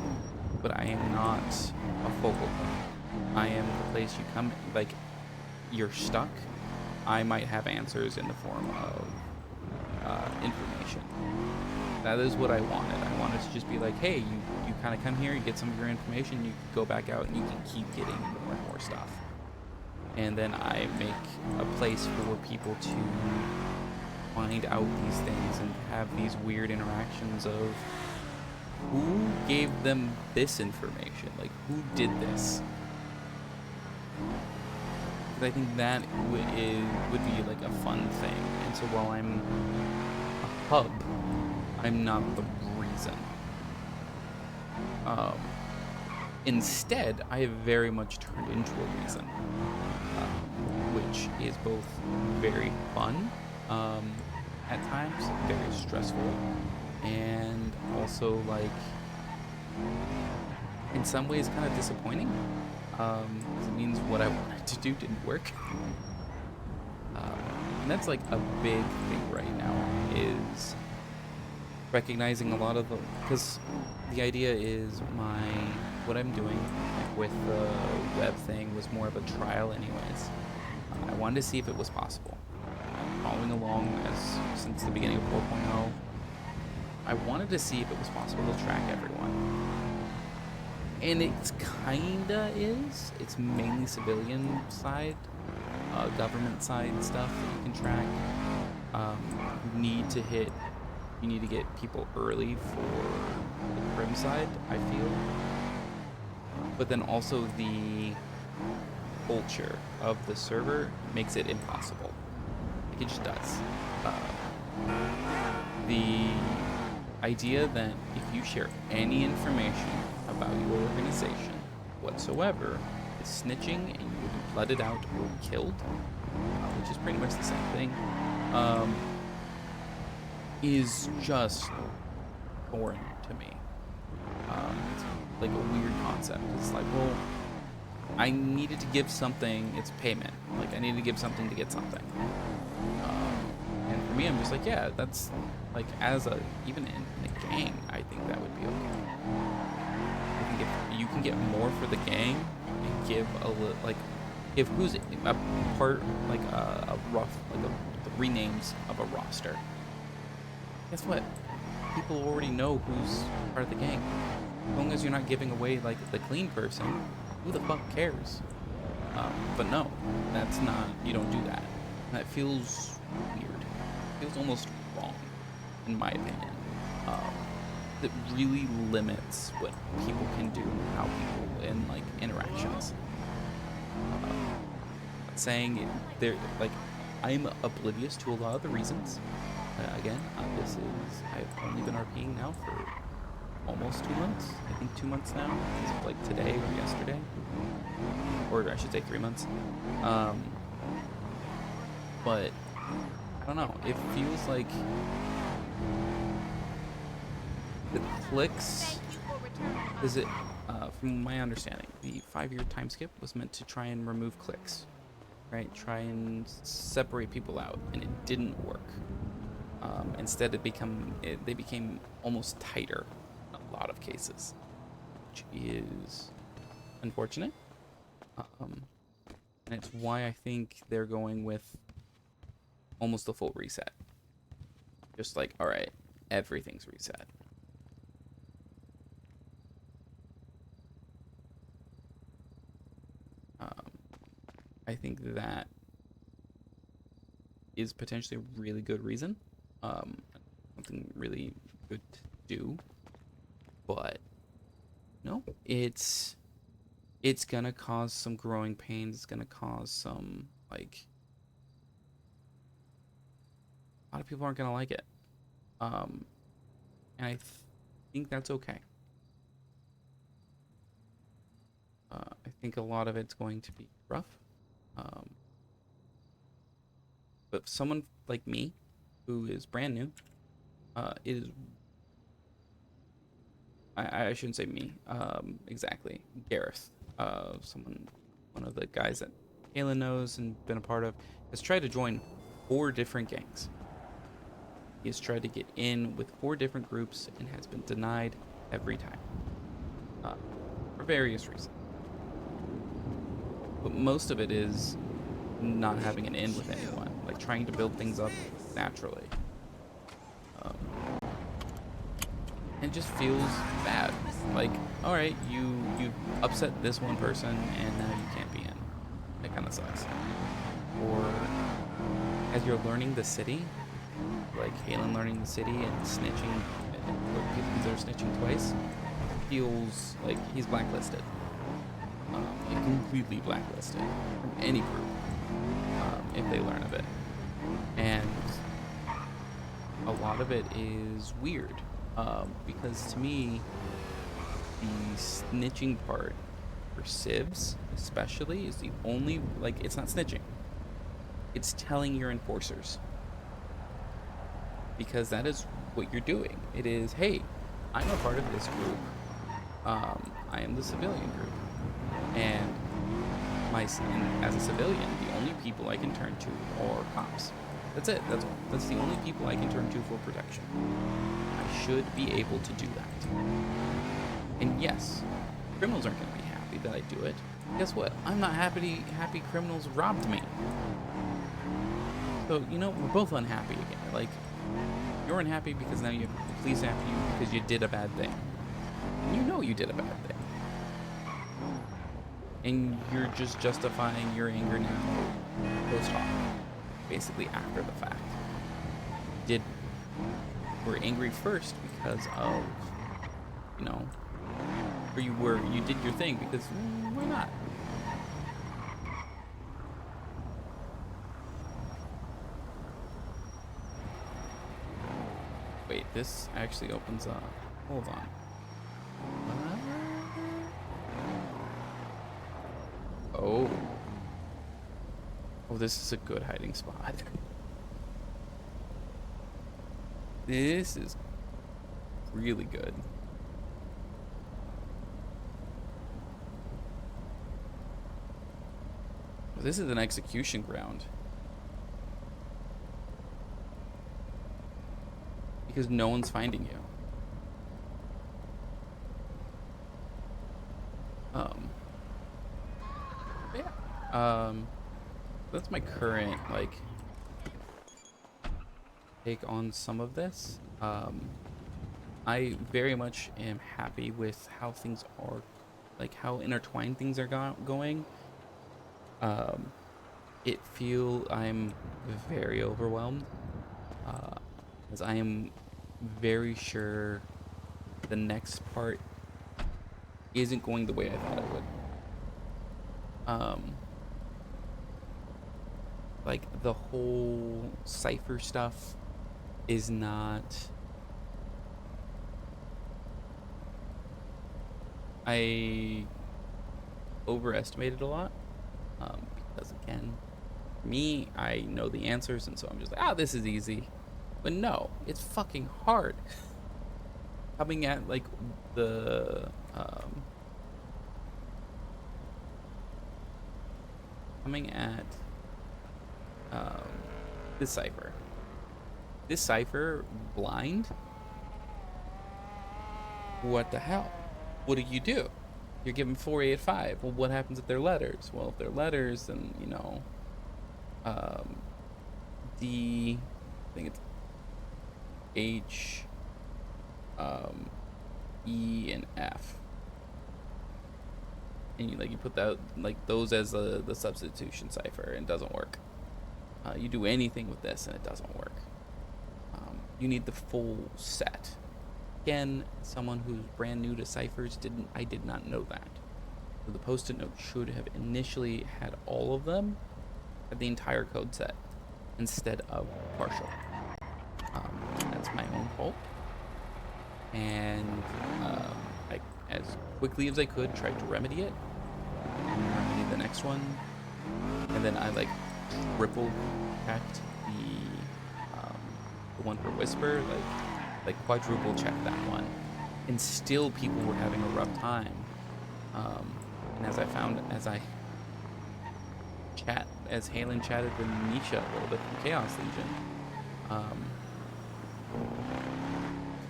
but I am not a focal point. I am the place you come. Like, you're stuck. I might have answers in the form of information. That is what I wanted. I wanted to just be like, hey, you kind of come here, you get some of your information, you go back out, and you can keep getting more and more stuff. And then I make a place for people to find out these things and have these weird interactions of who gave them this information, like who did this. Because I think that would be like a fun thing. And so while I'm a hub, I'm not the reason. Instead, I have very much turned into a reason, which is both very fun at times, very stressful, and also like in some ways kind of disappointing. Because it means what I wanted to do didn't work. And that's like a big thing right now, is recognizing a lot of the, because the idea is what I'm doing like with the web thing was more of a trial anyways. I wanted to see if it was possible. Following along since the beginning of 4.0, I wanted to see if it was possible to track everyone. And it's kinda is. It's mainly civilian side, government side stuff that you can track. You need to get people early for the Crim side, I feel. But then also the culture of the server makes it impossible. Like, it just does. The idea that if you share any information about your organization whatsoever is snitching and you will be blooded out or killed, which is pretty much the same thing, is just foreign to me. It's like a weird concept. It's like, well, I needed to give something, it's payment. Like, I needed to give something to get something. And for me, I'm just like, yeah, that's, like, even in a gang, I think that would be okay. You can get more for the gang and give a little, like, if who's a part, like, a rough, like, the renames of a roster. Guess what? People already know who's part of the gang. As long as you're not giving away, like, the clean person, who the fuck cares? But no, that's not, you don't do that. That feels weird. It feels almost wrong, in my opinion. That really limits what people can do, how people, in, like, interactions. Saying they're, like, I'm oblivious to a lot of the reasons. Again, I've only been RPing now for almost 2 months. I think 2 months now, as of like today or yesterday, or I should say 3 months. But I don't know. It feels like the clicks. Is it? From my understanding, the 5-year time skip was meant to try and remove clicks, right? Try and separate people out, and it didn't work. Instead, they became almost tighter in a lot of cases, which is unfortunate. And it's why I think they're going with almost a full reset. Just like, all right, everything's reset. I think that is potentially a really good reason. Something really good to do. But no, it's gonna cause some growing pains. It's gonna cause some, like, a lot of people aren't gonna like it. And I think that's okay. I think a lot of it's going to be rough. But someone like me, who is brand new, it is. I shouldn't say me. Exactly, Gareth. One of the guys that Halen knows and been a part of, has tried to join 4 different gangs. He has tried to get in with 4 different groups and has been denied every time, for various reasons. But most of it is not having an in with anyone, like trying to build things up naturally. It just feels bad. Like, all right, you upset this one person and now you can't be in. That kind of sucks. Or as you're learning the city, like Halen learning the city and snitching, or people that are snitching twice, feels like he's blacklisted. Like completely blacklisted from any group, if they learn of it. And a lot of it is weird, because to me, the snitching part for civs especially is the only, like, it's not snitching, it's telling your enforcers, because that is what you're doing. It is, hey, I'm a part of this group, I am the civilian group, and as a civilian, the only people I can turn to are cops. That's it. That's the only people I can turn to for protection. I should be able to do that. And yes, criminals aren't going to be happy that I do it. Guess what? I'm not happy criminals robbed me. So, you know, we're both unhappy again. Like, you're unhappy because now you have the police after you because you did a bad thing. And you know you did a bad thing. And you're just justifying your anger now post hoc, basically after the fact. We're angry first because of, you know, or you did your thing because why not? wait, this actually opens up. Hold on. Oh. Oh, this is a good hiding spot. This is really good. This is an execution ground. Because no one's finding you. Yeah. That's my current, like, take on some of this. I very much am happy with how things are, like how intertwined things are going. I'm very overwhelmed, as I am very sure the next part isn't going the way I thought it would. Like the whole cipher stuff is not. I overestimated a lot, because again, me, I know the answers, and so I'm just like, ah, this is easy. But no, it's fucking hard. Coming at like the this cipher blind. What the hell? What do? You're given 485. Well, what happens if they're letters? Well, if they're letters, then you know, D, I think it's H, E, and F. And you put that like those as the substitution cipher, and it doesn't work. You do anything with this, and it doesn't work. You need the full set. Again, someone who's brand new to ciphers I did not know that. So the post-it note should have initially had all of them, had the entire code set, instead of partial. That's my own fault. And I, as quickly as I could, tried to remedy it. Remedy the next one, and then I like triple checked the one for Whisper, like quadruple checked that one, and still people were having a rough time. And as Halen chatted with Nisha a little bit from Chaos Legion,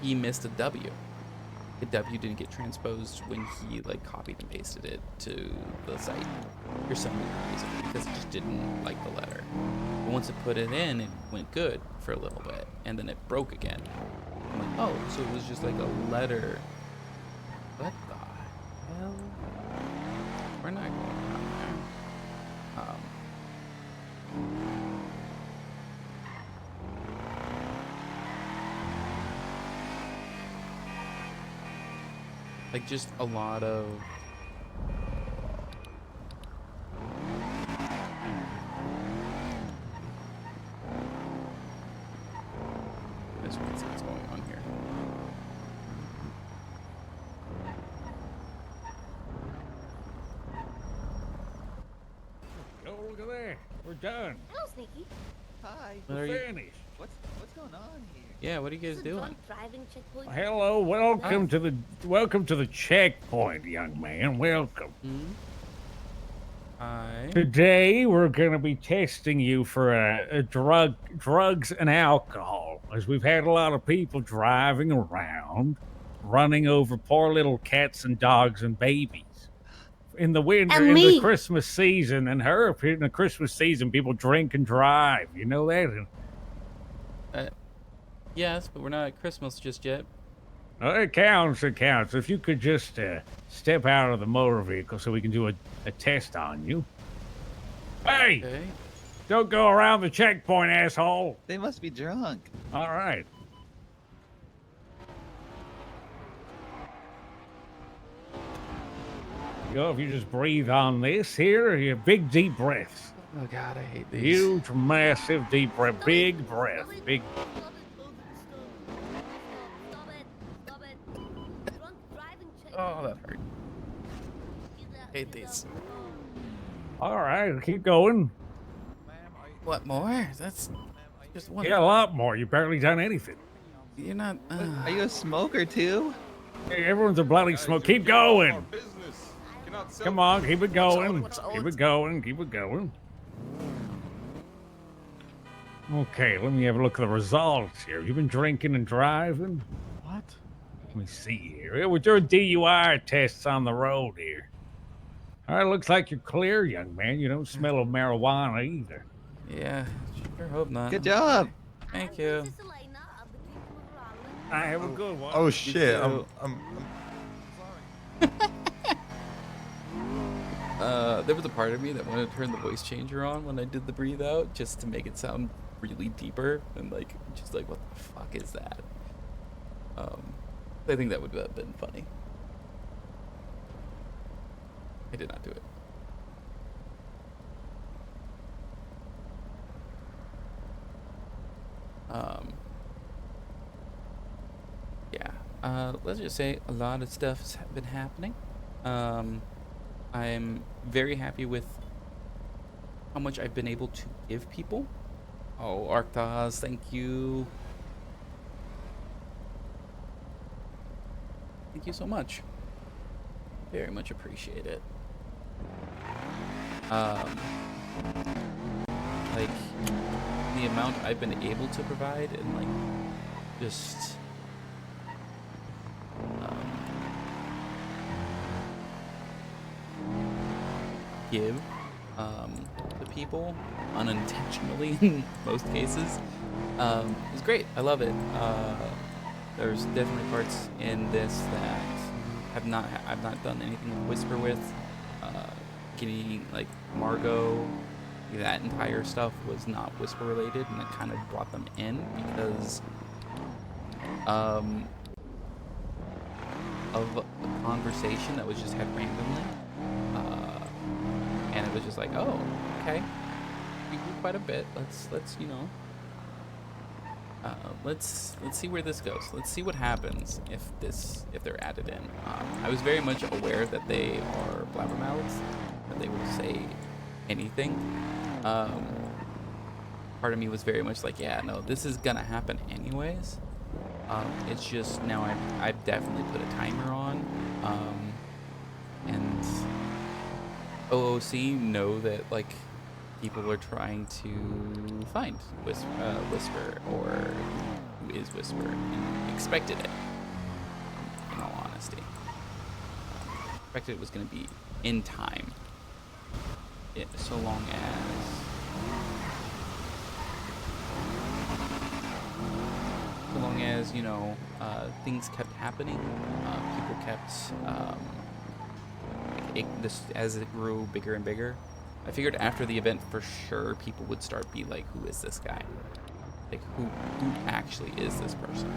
he missed a W. The W didn't get transposed when he like copied and pasted it to the site for some reason, because it just didn't like the letter. But once it put it in, it went good for a little bit, and then it broke again. I'm like, oh, so it was just like a letter. What the hell? We're not going down there. Like just a lot of let's see what's going on here. Oh, look at there. We're done. Hello, Sneaky. Hi. We're finished. What's going on here? Yeah, what are you guys doing? Driving checkpoint. Hello, welcome to the checkpoint, young man. Welcome. Hi. Today we're gonna be testing you for drugs and alcohol, as we've had a lot of people driving around, running over poor little cats and dogs and babies. In the winter, And in me. the Christmas season, in the Christmas season, people drink and drive. You know that? Yes, but we're not at Christmas just yet. It counts. If you could just step out of the motor vehicle so we can do a test on you. Hey! Okay. Don't go around the checkpoint, asshole! They must be drunk. All right. If you just breathe on this here, you big deep breaths. Oh god, I hate these. Huge, massive, deep breath. Big breath. Big. Oh, that hurt. Hate these. All right, keep going. What more? That's just one. Yeah, a lot more. You barely done anything. You're not. Are you a smoker too? Hey, everyone's a bloody smoke. Keep going. Come on, keep it going. Keep it going. Keep it going. Okay, let me have a look at the results here. You've been drinking and driving? What? Let me see here. We're doing DUI tests on the road here. All right, looks like you're clear, young man. You don't smell of marijuana either. Yeah, sure hope not. Good job. Thank you. I have a good one. Oh shit! too. There was a part of me that wanted to turn the voice changer on when I did the breathe out, just to make it sound really deeper and like, just like, what the fuck is that? I think that would have been funny. I did not do it. Yeah. Let's just say a lot of stuff has been happening. I'm very happy with how much I've been able to give people. Oh, Arctos, thank you. Thank you so much. Very much appreciate it. Like, the amount I've been able to provide and, like, just... give to people unintentionally in most cases is great. I love it. There's definitely parts in this that I've not done anything to whisper with. Getting like Margot, that entire stuff was not whisper related, and it kind of brought them in because of a conversation that was just had randomly. And it was just like, oh, okay, we grew quite a bit. Let's you know, let's see where this goes. Let's see what happens if they're added in. I was very much aware that they are blabbermouths, that they will say anything. Part of me was very much like, yeah, no, this is gonna happen anyways. It's just now I've definitely put a timer on, and OOC know that like people are trying to find Whisper or who is Whisper, and expected it. In all honesty, expected it was going to be in time. So long as you know, things kept happening. People kept. As it grew bigger and bigger, I figured after the event for sure people would start be like, who is this guy? Like who actually is this person?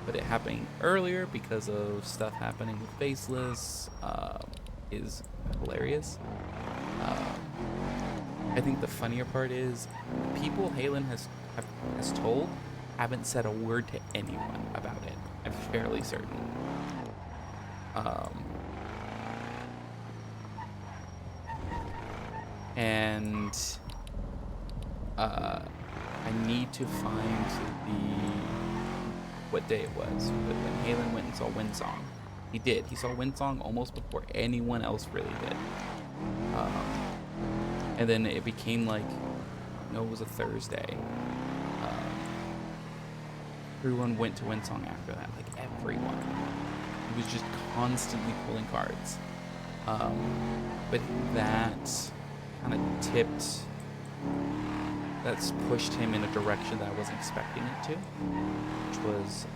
But it happening earlier because of stuff happening with Faceless is hilarious. I think the funnier part is people Halen has told haven't said a word to anyone about it. I'm fairly certain. And I need to find what day it was, but when Halen went and saw Windsong, he did. He saw Windsong almost before anyone else really did. And then it became like, no, it was a Thursday. Everyone went to Windsong after that, like everyone. He was just constantly pulling cards. But that kind of tipped, that's pushed him in a direction that I wasn't expecting it to, which was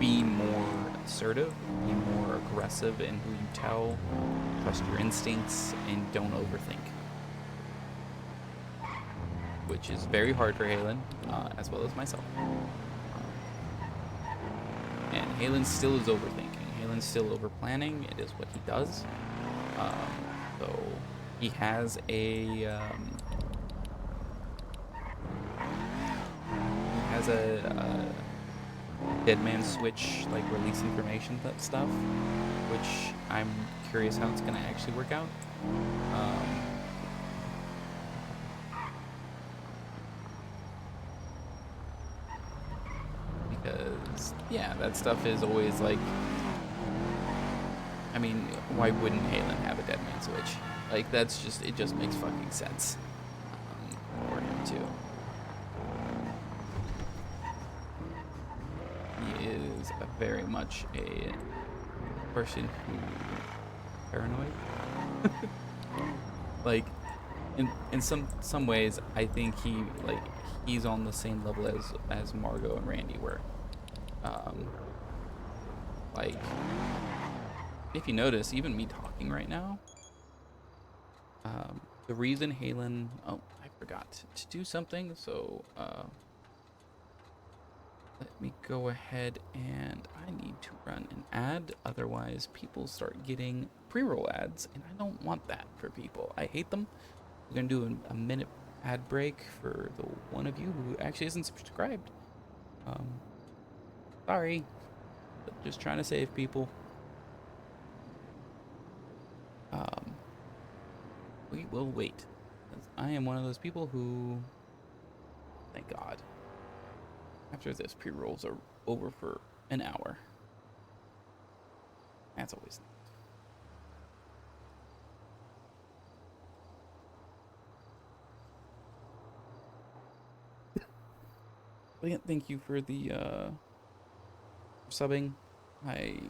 be more assertive, be more aggressive in who you tell, trust your instincts, and don't overthink. Which is very hard for Halen, as well as myself. And Halen still is overthinking. Halen's still over planning. It is what he does. So he has dead man switch, like release information stuff, which I'm curious how it's gonna actually work out. Because yeah, that stuff is always like, I mean, why wouldn't Halen have a dead man switch? Like that's just, it just makes fucking sense for him too. He is very much a person who paranoid. Like in some ways, I think he's on the same level as Margot and Randy were. Like if you notice, even me talking right now, the reason Halen, oh, I forgot to do something, so let me go ahead and I need to run an ad, otherwise people start getting pre-roll ads, and I don't want that for people. I hate them. We're gonna do a minute ad break for the one of you who actually isn't subscribed. Sorry, but just trying to save people. We will wait. I am one of those people who, thank God, after this, pre-rolls are over for an hour. That's always nice. Thank you for the subbing. I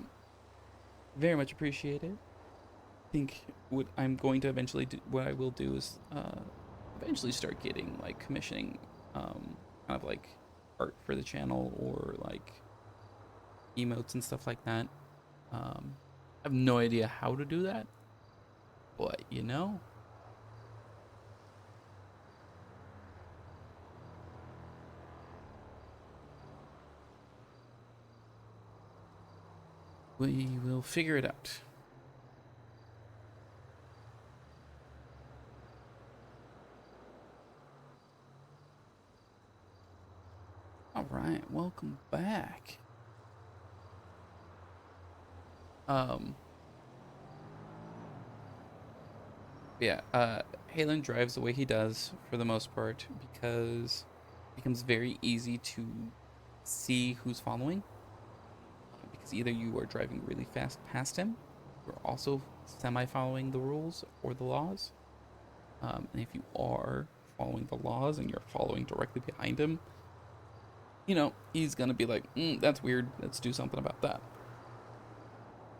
very much appreciate it. I think what I'm going to eventually do, what I will do is eventually start getting like commissioning kind of like art for the channel, or like emotes and stuff like that. I have no idea how to do that, but you know, we will figure it out. All right, welcome back. Yeah, Halen drives the way he does for the most part because it becomes very easy to see who's following. Because either you are driving really fast past him, you're also semi-following the rules or the laws. And if you are following the laws and you're following directly behind him, you know, he's gonna be like, that's weird, let's do something about that.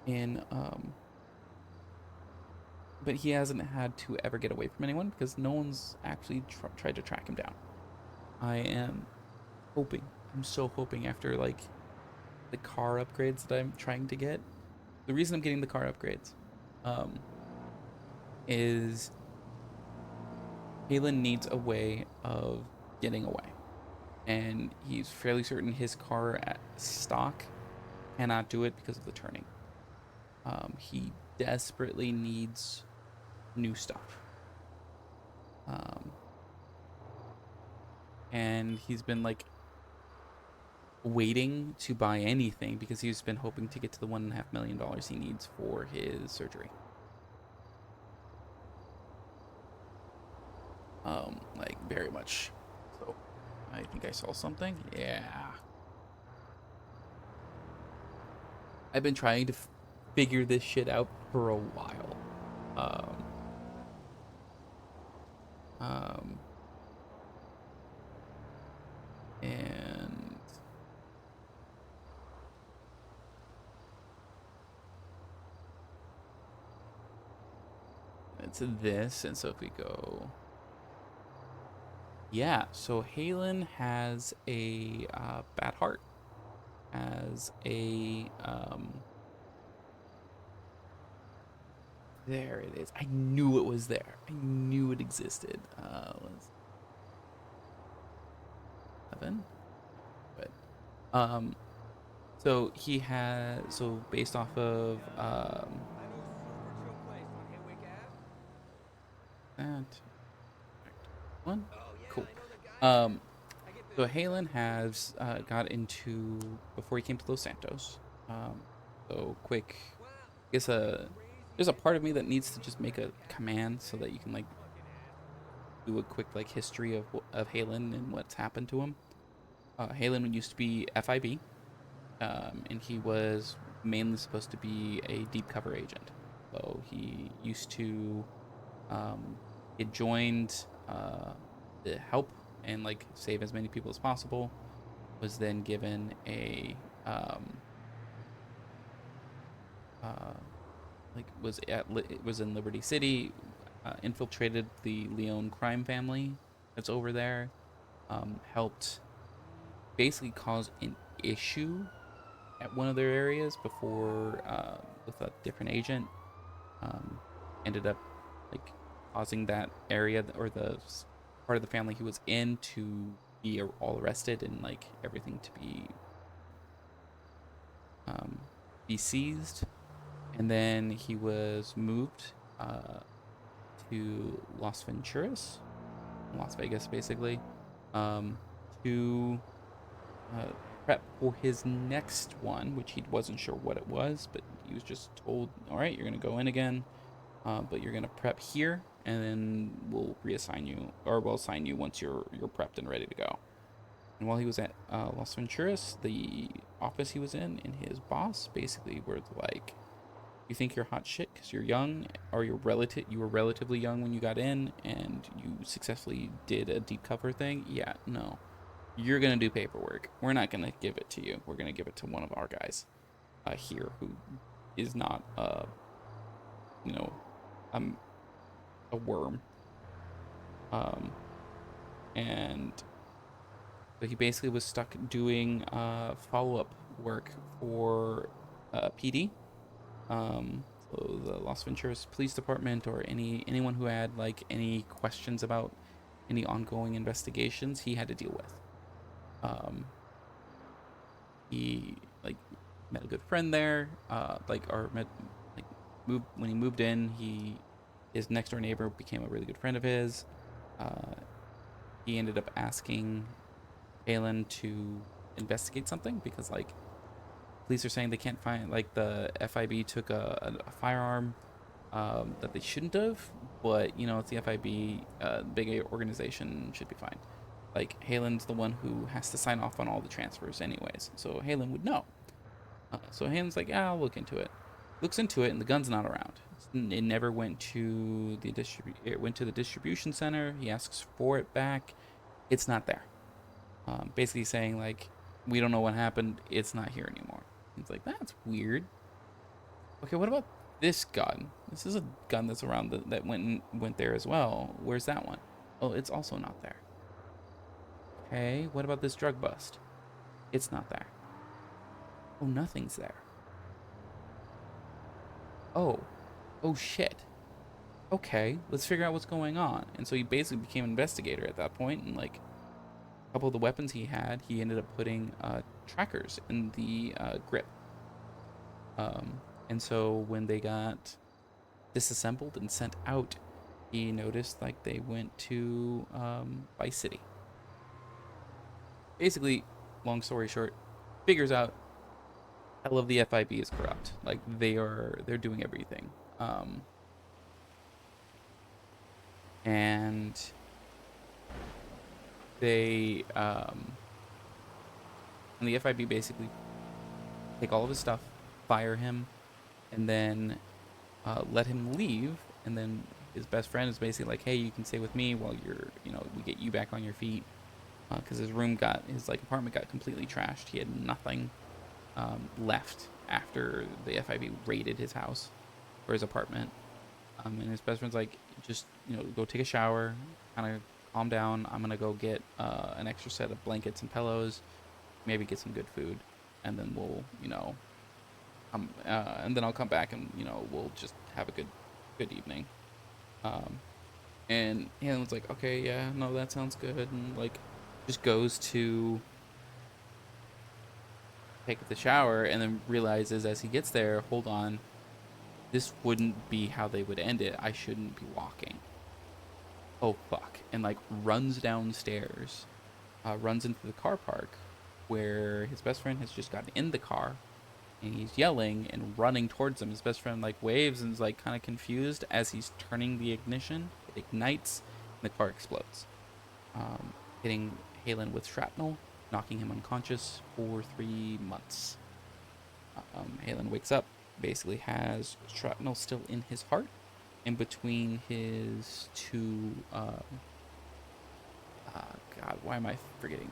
And but he hasn't had to ever get away from anyone because no one's actually tried to track him down. I am hoping, I'm so hoping, after like the car upgrades that I'm trying to get. The reason I'm getting the car upgrades is Halen needs a way of getting away. And he's fairly certain his car at stock cannot do it because of the turning. He desperately needs new stuff. And he's been like waiting to buy anything because he's been hoping to get to the $1.5 million he needs for his surgery. Like very much. So I think I saw something. Yeah. I've been trying to figure this shit out for a while. And it's this, and so if we go, yeah, so Halen has a bad heart, has a there it is. I knew it was there. I knew it existed. Let's 11. But so he has, so based off of that one, cool. So Halen has got into before he came to Los Santos. So quick, I guess there's a part of me that needs to just make a command so that you can like do a quick like history of Halen and what's happened to him. Halen used to be FIB, and he was mainly supposed to be a deep cover agent. So he used to it joined to help and like save as many people as possible. Was then given a like was in Liberty City, infiltrated the Leone crime family that's over there, helped basically cause an issue at one of their areas before with a different agent. Ended up like causing that area or the part of the family he was in to be all arrested and like everything to be seized. And then he was moved to Las Venturas, Las Vegas, basically, to prep for his next one, which he wasn't sure what it was, but he was just told, all right, you're going to go in again, but you're going to prep here, and then we'll reassign you, or we'll assign you once you're prepped and ready to go. And while he was at Las Venturas, the office he was in, and his boss basically were like, you think you're hot shit because you're young, or you were relatively young when you got in, and you successfully did a deep cover thing? Yeah, no. You're going to do paperwork. We're not going to give it to you. We're going to give it to one of our guys here who is not, you know, a worm. And so he basically was stuck doing follow-up work for PD. So the Las Venturas Police Department, or anyone who had like any questions about any ongoing investigations, he had to deal with. He like met a good friend there, when he moved in, his next door neighbor became a really good friend of his. He ended up asking Halen to investigate something because like police are saying they can't find, like, the FIB took a firearm that they shouldn't have, but you know, it's the FIB, big organization, should be fine. Like, Halen's the one who has to sign off on all the transfers anyways, so Halen would know. So Halen's like, yeah, I'll look into it. Looks into it, and the gun's not around. It never went to the distribution center. He asks for it back. It's not there. Basically saying like, we don't know what happened. It's not here anymore. It's like, that's weird. Okay, what about this gun? This is a gun that's around that went there as well. Where's that one? Oh, it's also not there. Okay, what about this drug bust? It's not there. Oh, nothing's there. Oh shit. Okay, let's figure out what's going on. And so he basically became an investigator at that point, and like a couple of the weapons he had, he ended up putting trackers in the grip. And so when they got disassembled and sent out, he noticed like they went to Vice City. Basically, long story short, figures out hell of the FIB is corrupt. Like, they're doing everything. And they and the FIB basically take all of his stuff, fire him, and then let him leave. And then his best friend is basically like, hey, you can stay with me while we get you back on your feet, because his apartment got completely trashed. He had nothing left after the FIB raided his house or his apartment. And his best friend's like, just go take a shower, kind of calm down. I'm gonna go get an extra set of blankets and pillows, maybe get some good food, and then we'll and then I'll come back and we'll just have a good evening. And Halen's like, okay, yeah, no, that sounds good, and like just goes to take the shower, and then realizes as he gets there, hold on, this wouldn't be how they would end it. I shouldn't be walking. Oh fuck. And like runs downstairs runs into the car park where his best friend has just gotten in the car and he's yelling and running towards him. His best friend like waves and is like kind of confused as he's turning the ignition. It ignites and the car explodes, hitting Halen with shrapnel, knocking him unconscious for 3 months. Halen wakes up, basically has shrapnel still in his heart, in between his two, God, why am I forgetting?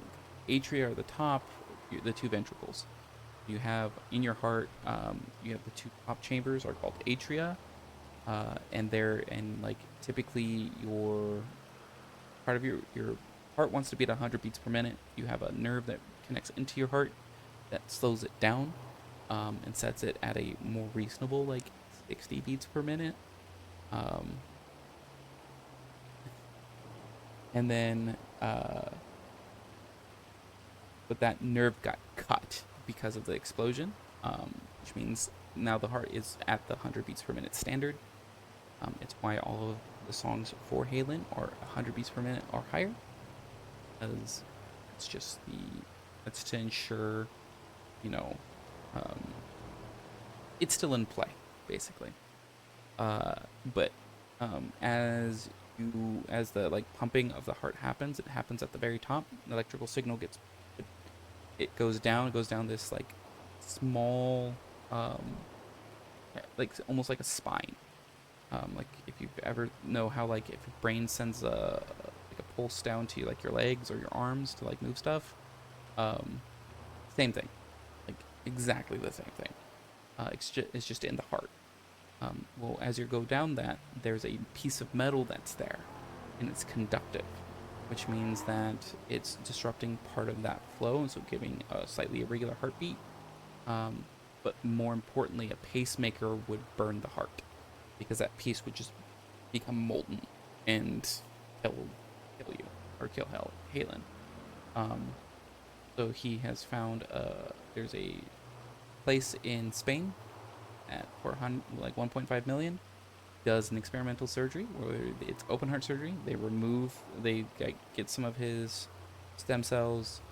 Atria are the top, the two ventricles. You have in your heart, you have the two top chambers are called atria, and like typically your part of your heart wants to beat 100 beats per minute. You have a nerve that connects into your heart that slows it down, and sets it at a more reasonable like 60 beats per minute. And then, but that nerve got cut because of the explosion, which means now the heart is at the 100 beats per minute standard. It's why all of the songs for Halen are 100 beats per minute or higher, because that's to ensure, you know, it's still in play, basically. But as the like pumping of the heart happens, it happens at the very top. The electrical signal it goes down this like small, like almost like a spine. Like if you ever know how like if your brain sends a pulse down to like your legs or your arms to like move stuff, same thing, like exactly the same thing. It's just in the heart. Well, as you go down that, there's a piece of metal that's there, and it's conductive, which means that it's disrupting part of that flow, and so giving a slightly irregular heartbeat. But more importantly, a pacemaker would burn the heart, because that piece would just become molten and kill you, or kill Halen. So he has found there's a place in Spain for like 1.5 million, does an experimental surgery where it's open heart surgery. They get some of his stem cells,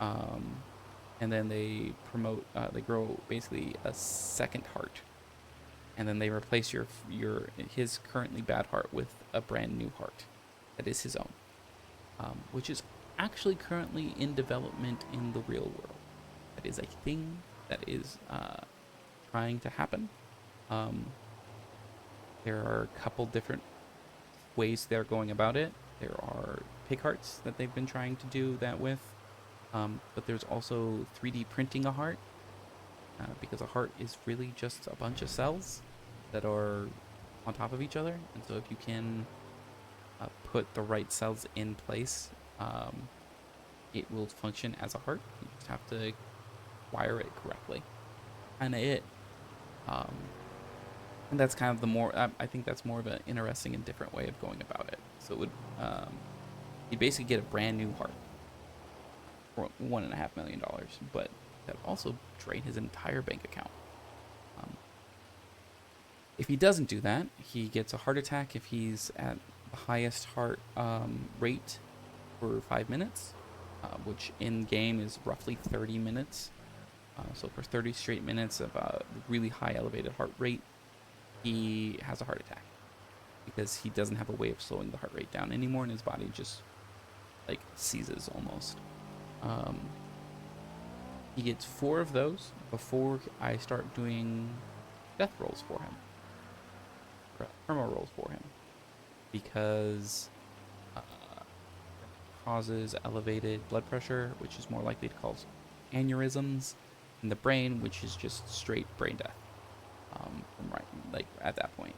and then they they grow basically a second heart, and then they replace his currently bad heart with a brand new heart that is his own, which is actually currently in development in the real world. That is a thing that is trying to happen. There are a couple different ways they're going about it. There are pig hearts that they've been trying to do that with, but there's also 3D printing a heart, because a heart is really just a bunch of cells that are on top of each other, and so if you can put the right cells in place, it will function as a heart. You just have to wire it correctly. Kinda it. And that's kind of the more, I think that's more of an interesting and different way of going about it. So it would, you basically get a brand new heart for $1.5 million, but that would also drain his entire bank account. If he doesn't do that, he gets a heart attack if he's at the highest heart rate for 5 minutes, which in game is roughly 30 minutes. So for 30 straight minutes of a really high elevated heart rate, he has a heart attack because he doesn't have a way of slowing the heart rate down anymore, and his body just like seizes almost. He gets 4 of those before I start doing death rolls for him, perma rolls for him, because causes elevated blood pressure, which is more likely to cause aneurysms in the brain, which is just straight brain death. Like at that point,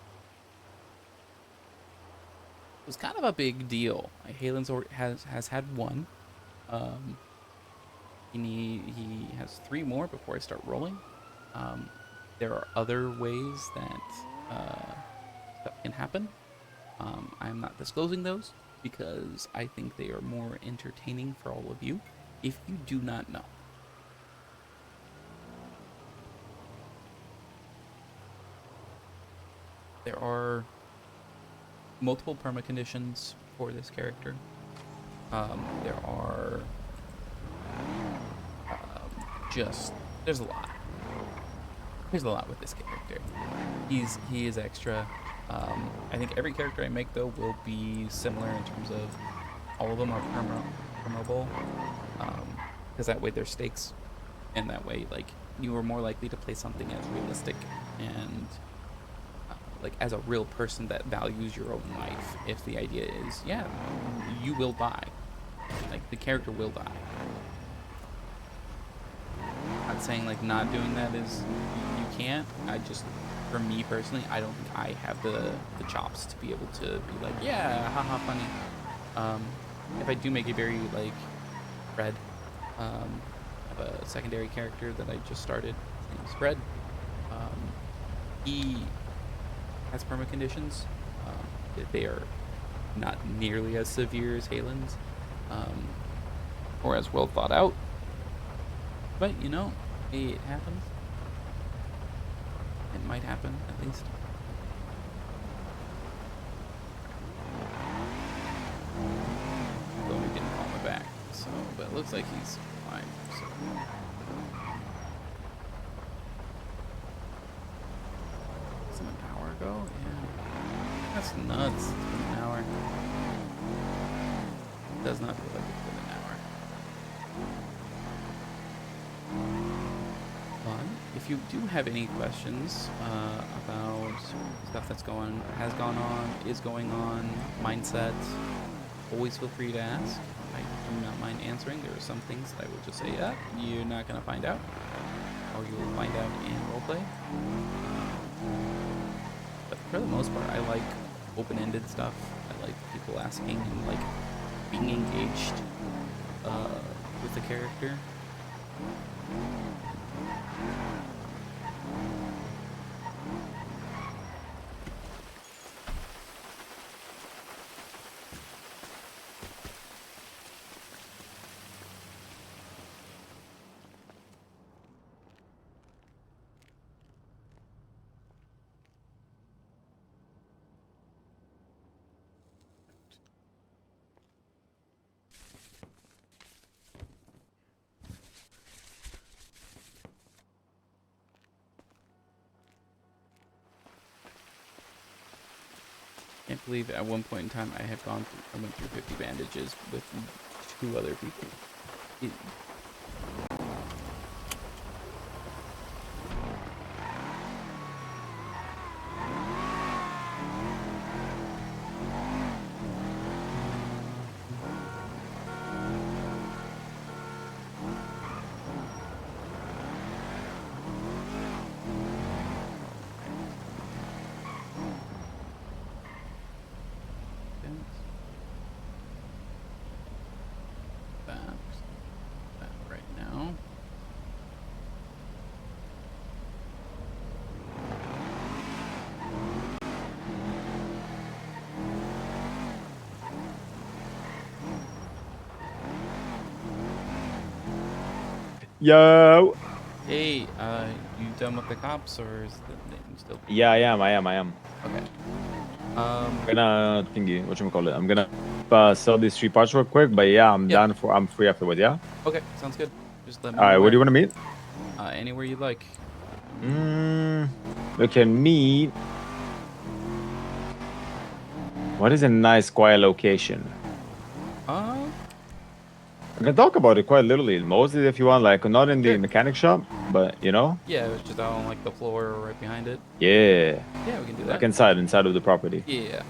it was kind of a big deal. Halen's has had one. He has 3 more before I start rolling. There are other ways that stuff can happen. I'm not disclosing those because I think they are more entertaining for all of you if you do not know. There are multiple perma conditions for this character. There are just there's a lot. There's a lot with this character. He is extra. I think every character I make though will be similar in terms of all of them are permeable, because that way there's stakes, and that way like you are more likely to play something as realistic and like as a real person that values your own life. If the idea is, yeah, you will die, like the character will die. Not saying like not doing that is you can't. I just, for me personally, I don't think I have the chops to be able to be like, yeah, haha, funny. If I do make a very like Fred, I have a secondary character that I just started. His name is Fred. He has perma conditions. They are not nearly as severe as Halen's, or as well thought out. But you know, it happens. It might happen, at least. Though he didn't call me back, so but it looks like he's fine. So. Is it an hour ago? Yeah. That's nuts. It's been an hour. It does not feel like it's been an hour. But if you do have any questions about stuff that's has gone on, is going on, mindset, always feel free to ask. I do not mind answering. There are some things that I will just say, yeah, you're not going to find out, or you will find out in roleplay. But for the most part, I like open-ended stuff. I like people asking and like being engaged with the character. Can't believe at one point in time I went through 50 bandages with 2 other people. That right now. Yo. Hey, you done with the cops, or is the name still? Yeah, I am. Okay. I'm gonna thingy, whatchamacallit. I'm gonna sell these 3 parts real quick, but yeah, I'm free afterwards, yeah? Okay, sounds good. Just let me Alright, know where do you wanna meet? Anywhere you like. We can meet. What is a nice quiet location? I can talk about it quite literally. Mostly if you want, like, not in the mechanic shop, but you know? Yeah, it was just out on like the floor right behind it. Yeah. Yeah, we can do that. Like inside of the property. Yeah.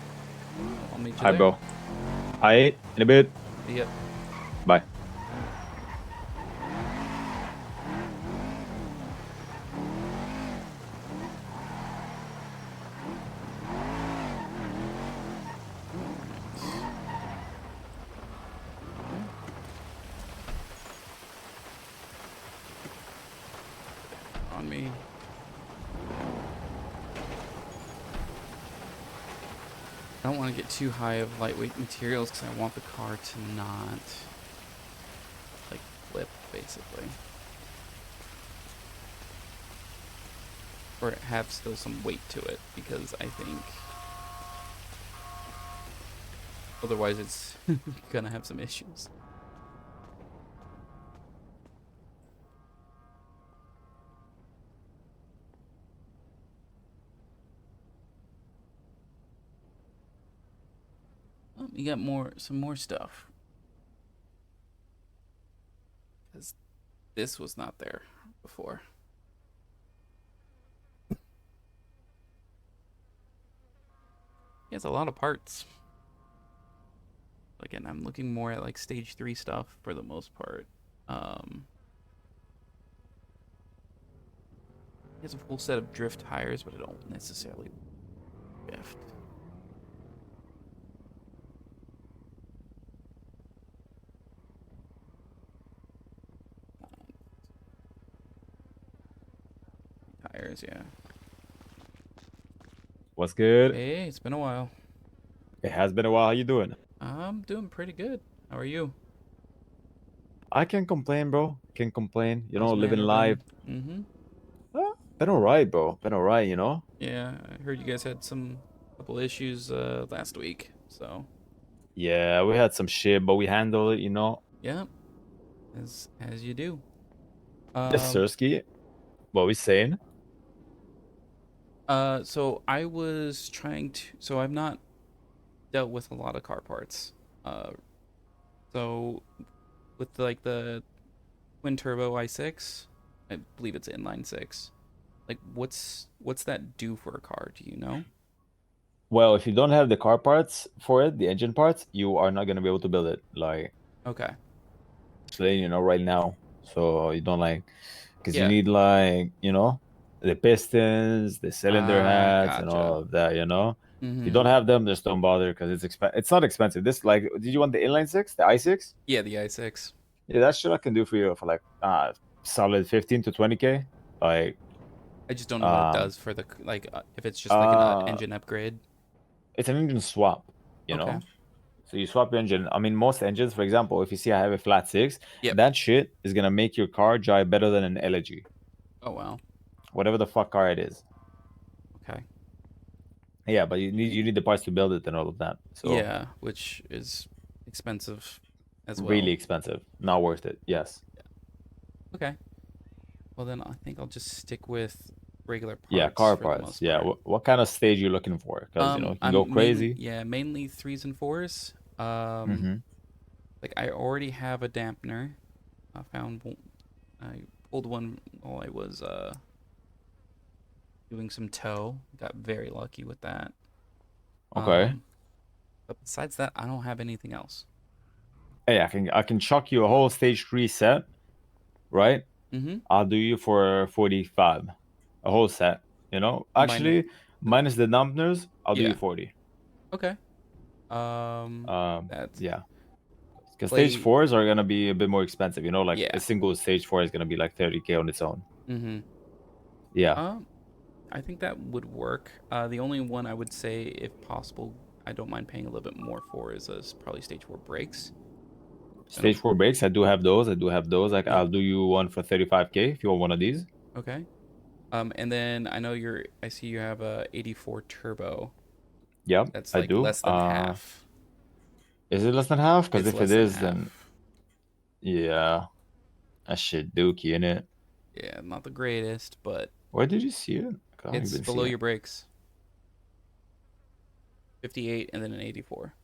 I'll meet you Hi, there. bro. Hi, in a bit. Yeah. Bye. On me. I don't want to get too high of lightweight materials because I want the car to not like flip, basically, or have still some weight to it, because I think otherwise it's gonna have some issues. Oh, you got some more stuff. Because this was not there before. He has a lot of parts. Again, I'm looking more at like stage 3 stuff for the most part. He has a full set of drift tires, but I don't necessarily drift. Tires, yeah. What's good? Hey, it's been a while. It has been a while. How you doing? I'm doing pretty good. How are you? I can't complain, bro. Can't complain. You know, How's living Manor life. been? Been alright, bro. Been alright, you know? Yeah, I heard you guys had some couple issues last week, so Yeah, we had some shit, but we handled it, you know? yeah, as you do. Yes, Sirski. What we saying? So I was trying to. So I've not dealt with a lot of car parts. So with like the twin turbo i6, I believe it's inline six. Like, what's that do for a car? Do you know? Well, if you don't have the car parts for it, the engine parts, you are not gonna be able to build it. Like, Okay. just letting you know right now. So you don't like, because you Yeah. need like, you know, the pistons, the cylinder hats, and Gotcha. all of that. You know, if you Mm-hmm. don't have them, just don't bother because it's not expensive. This like, did you want the inline six, the i6? Yeah, the i6. Yeah, that shit I can do for you for like solid 15 to 20K. Like, I just don't know what it does for the if it's just like an uh, engine upgrade. it's an engine swap. You Okay. know. So you swap your engine. I mean, most engines, for example, if you see I have a flat six, Yep. that shit is gonna make your car drive better than an Elegy. Oh wow. Whatever the fuck car it is. Okay. Yeah, but you need the parts to build it and all of that. So Yeah, which is expensive as well. really expensive. Not worth it. Yes. Okay. Well then I think I'll just stick with regular parts. Yeah, car for the parts. most Yeah. part. What kind of stage you looking for? Because you know, you can go crazy. Mainly 3s and 4s. Mm-hmm. Like I already have a dampener. I pulled one while I was doing some tow. Got very lucky with that. Okay. But besides that, I don't have anything else. Hey, I can chuck you a whole stage 3 set, right? Mm-hmm. I'll do you for 45, a whole set. You know, actually, minus the dampeners, I'll do you 40. Okay. That's yeah. Because stage 4s are gonna be a bit more expensive. You know, like a single stage 4 is gonna be like 30K on its own. Mm-hmm. Yeah. I think that would work. The only one I would say, if possible, I don't mind paying a little bit more for is probably stage 4 brakes. Stage 4 brakes, I do have those. Like I'll do you one for 35K if you want one of these. Okay. And then I know I see you have a 84 turbo. Yep, that's I like do. less than half. Is it less than half? Because if it is, half. then yeah, that shit dookie, innit? Yeah, not the greatest, but where did you see it? It's below your brakes. 58 and then an 84.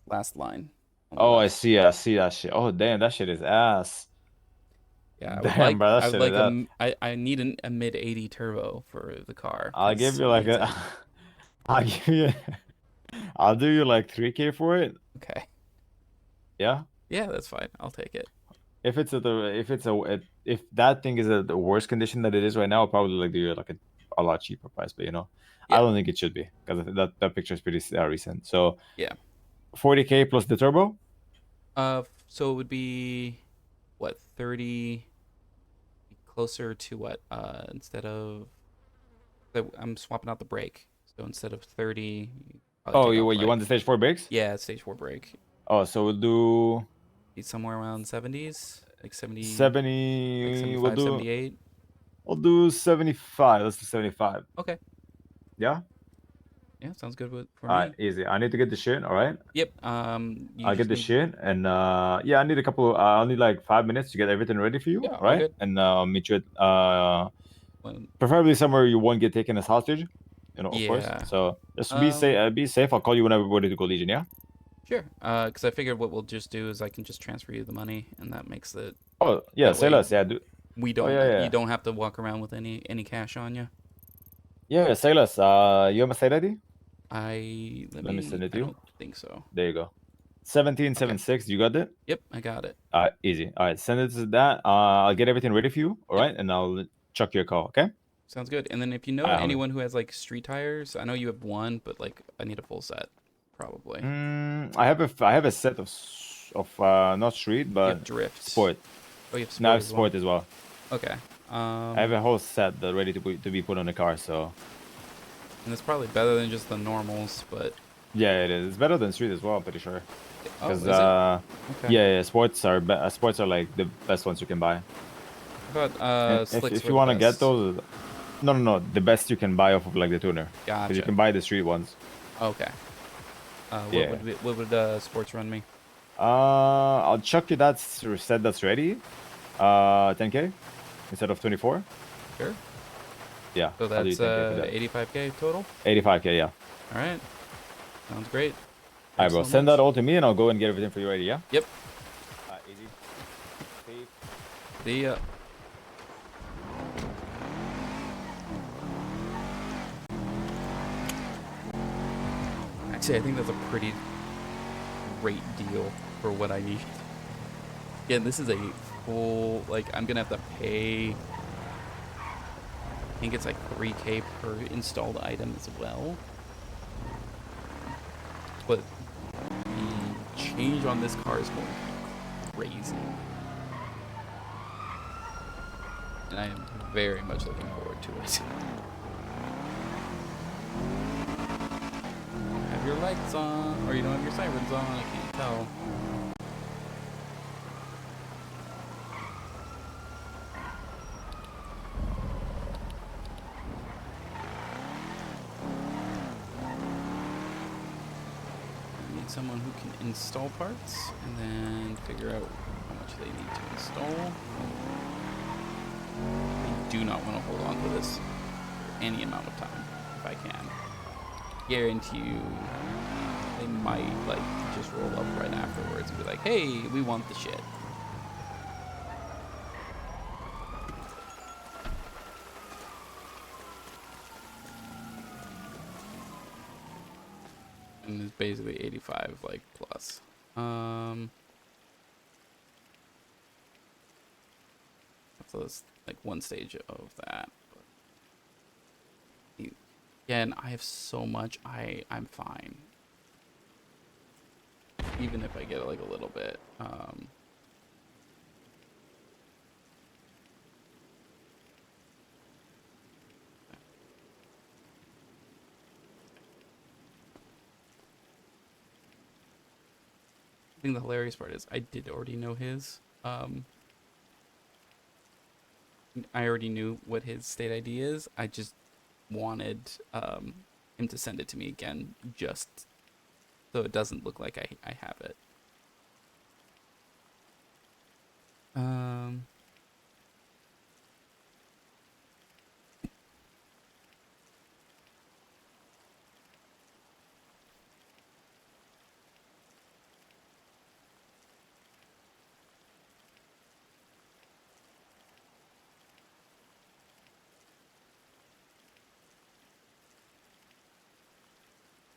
Last line. Oh, I see that shit. Oh, damn, that shit is ass. Yeah, damn, bro, that I would shit like is I need a mid 80 turbo for the car. I'll give you like I'll give you I'll do you like 3K for it. Okay. Yeah? Yeah, that's fine. I'll take it. If that thing is at the worst condition that it is right now, I'll probably like do you like a lot cheaper price, but you know, I don't think it should be because that picture is pretty recent. So yeah, 40K plus the turbo. So it would be what 30, closer to what? Instead of I'm swapping out the brake, so instead of 30. Oh, you want the stage 4 brakes? Yeah, stage 4 brake. Oh, so we'll do. Be somewhere around 70s, like 70. 70. Like 75, we'll do, 78. We'll do 75. Let's do 75. Okay. Yeah. Yeah, sounds good for all me. Right, easy. I need to get the shit. All right. Yep. I'll get the shit, and yeah, I need a couple. I'll need like 5 minutes to get everything ready for you. Yeah, right. And meet you at preferably somewhere you won't get taken as hostage. you know, of course. Yeah. So just be safe. Be safe. I'll call you whenever we're ready to go Legion. Yeah. Sure. Because I figured what we'll just do is I can just transfer you the money, and that makes it. Oh yeah, That say way less. Yeah. we Oh don't. yeah, You yeah. don't have to walk around with any cash on you. Yeah, say less. You have my site ID? Let me send it to I you. don't think so. There you go. Okay. 1776. You got it? Yep, I got it. Easy. All right, send it to that. I'll get everything ready for you. All Yep. right, and I'll chuck you a call. Okay. Sounds good. And then if you know Homie. anyone who has like street tires, I know you have one, but like I need a full set, probably. I have a set of not street You but have drift. sport. Oh, you have No, I sport have as well. sport as well. Okay. I have a whole set that ready to be put on the car. So. And it's probably better than just the normals, but. Yeah, it is. It's better than street as well. I'm pretty sure. Oh, Because is it? Okay. yeah, sports are like the best ones you can buy. How about slicks if you want to get those, no, the best you can buy off of like the tuner. Gotcha. Because you can buy the street ones. Okay. Yeah. What would sports run me? I'll chuck you that set that's ready. 10K instead of 24. Sure. Yeah. So I'll do that's 85K total. 85K, yeah. All right. Sounds great. All right, bro. Send that all to me, and I'll go and get everything for you ready. Yeah. Yep. Easy. Safe. See ya. Actually, I think that's a pretty great deal for what I need. Again, this is a full, like, I'm gonna have to pay, I think it's like 3K per installed item as well. But the change on this car is going to be crazy. And I am very much looking forward to it. Have your lights on, or you don't have your sirens on, I can't tell. I need someone who can install parts, and then figure out how much they need to install. I do not want to hold on to this for any amount of time, if I can. Guarantee you, they might like just roll up right afterwards and be like, "Hey, we want the shit." And it's basically 85 like plus. So it's like one stage of that. But again, I have so much. I'm fine. Even if I get like a little bit. I think the hilarious part is I did already know his. I already knew what his state ID is. I just wanted him to send it to me again, just so it doesn't look like I have it.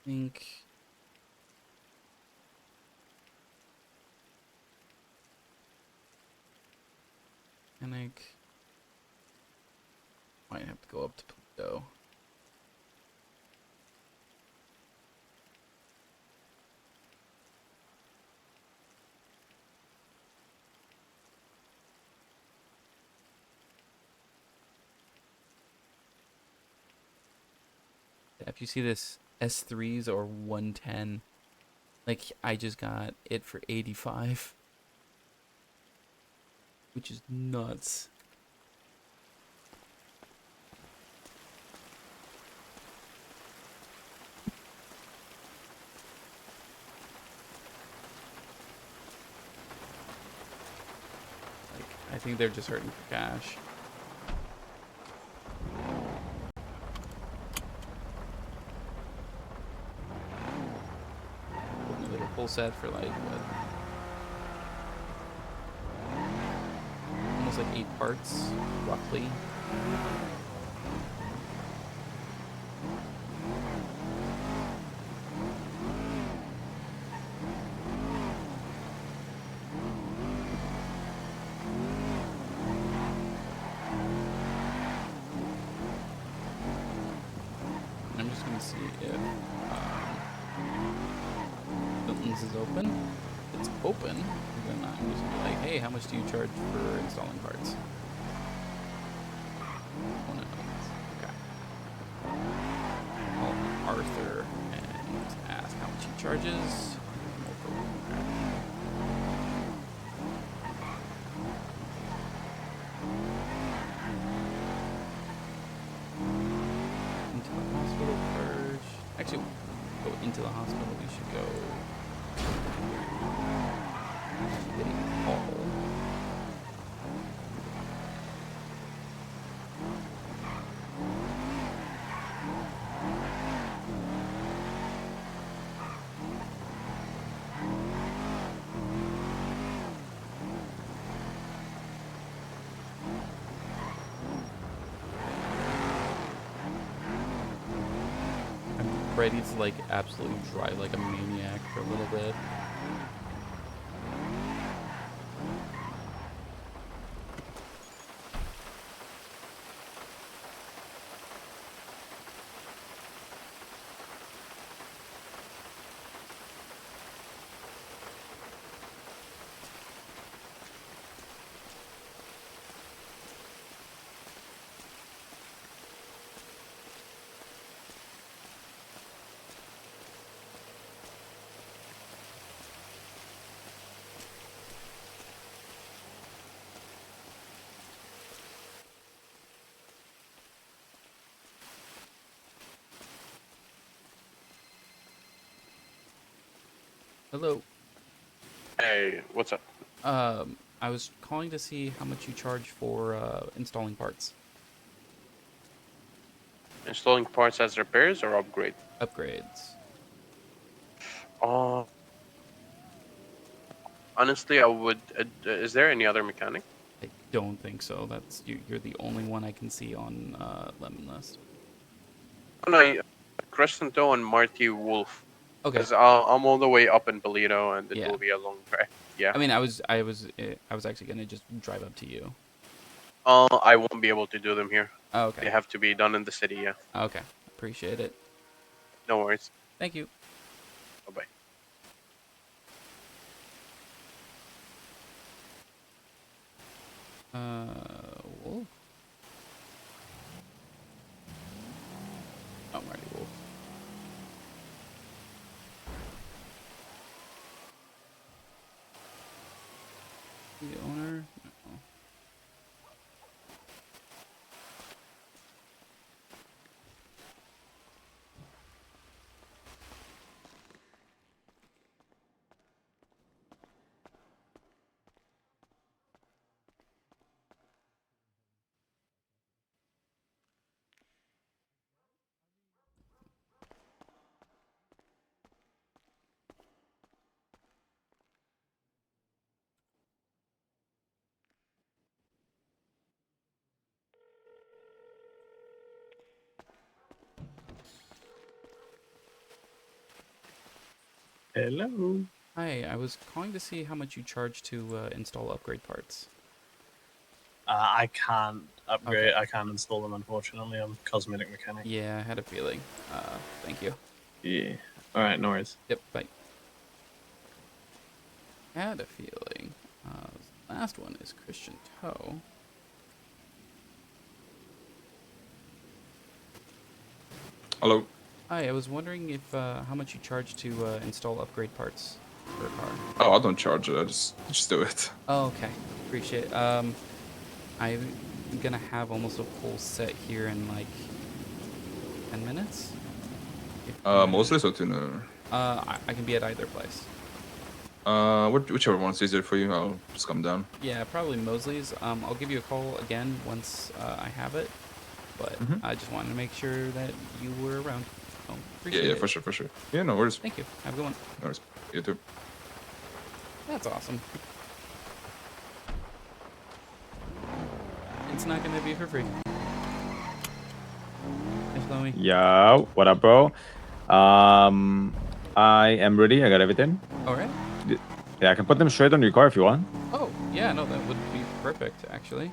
Think mechanic might have to go up to Pluto. If you see this S3s or 110, like I just got it for 85, which is nuts. Like I think they're just hurting for cash. full set for like what? Almost like 8 parts, roughly. I'm just gonna see if Milton's is open. If it's open, then I'm just gonna be like, hey, how much do you charge for installing parts? Oh no, okay. Call Arthur and ask how much he charges. Into the hospital first. Actually, go into the hospital. We should go. Getting call. I'm ready to like absolutely drive like a maniac for a little bit. Hello. Hey, what's up? I was calling to see how much you charge for installing parts. Installing parts as repairs or upgrade? Upgrades. Honestly, I would. Is there any other mechanic? I don't think so. That's you're the only one I can see on Lemon List. Oh, no, Crescento and Marty Wolf. Okay. Because I'm all the way up in Toledo, and it Yeah. will be a long drive. Yeah. I mean, I was actually gonna just drive up to you. I won't be able to do them here. Oh, okay. They have to be done in the city. Yeah. Okay. Appreciate it. No worries. Thank you. Bye bye. Wolf. Oh, Marty Wolf. The owner? No. Hello. Hi, I was calling to see how much you charge to install upgrade parts. I can't upgrade. Okay. I can't install them, unfortunately. I'm a cosmetic mechanic. Yeah, I had a feeling. Thank you. Yeah. All right, no worries. Yep, bye. Had a feeling. Last one is Christian Toe. Hello. Hi, I was wondering if how much you charge to install upgrade parts for a car. Oh, I don't charge it. I just do it. Oh, okay. Appreciate it. I'm gonna have almost a full set here in like 10 minutes. Mostly so tuner. I can be at either place. Whichever one's easier for you, I'll just come down. Yeah, probably Mosley's. I'll give you a call again once I have it. But I just wanted to make sure that you were around. Oh, Yeah, appreciate yeah, it. for sure, for sure. Yeah, no worries. Thank you. Have a good one. No worries. You too. That's awesome. It's not gonna be for free. Hey, Chloe. Yo, what up, bro? I am ready. I got everything. All right. Yeah, I can put them straight on your car if you want. Oh, yeah, no, that would be perfect, actually.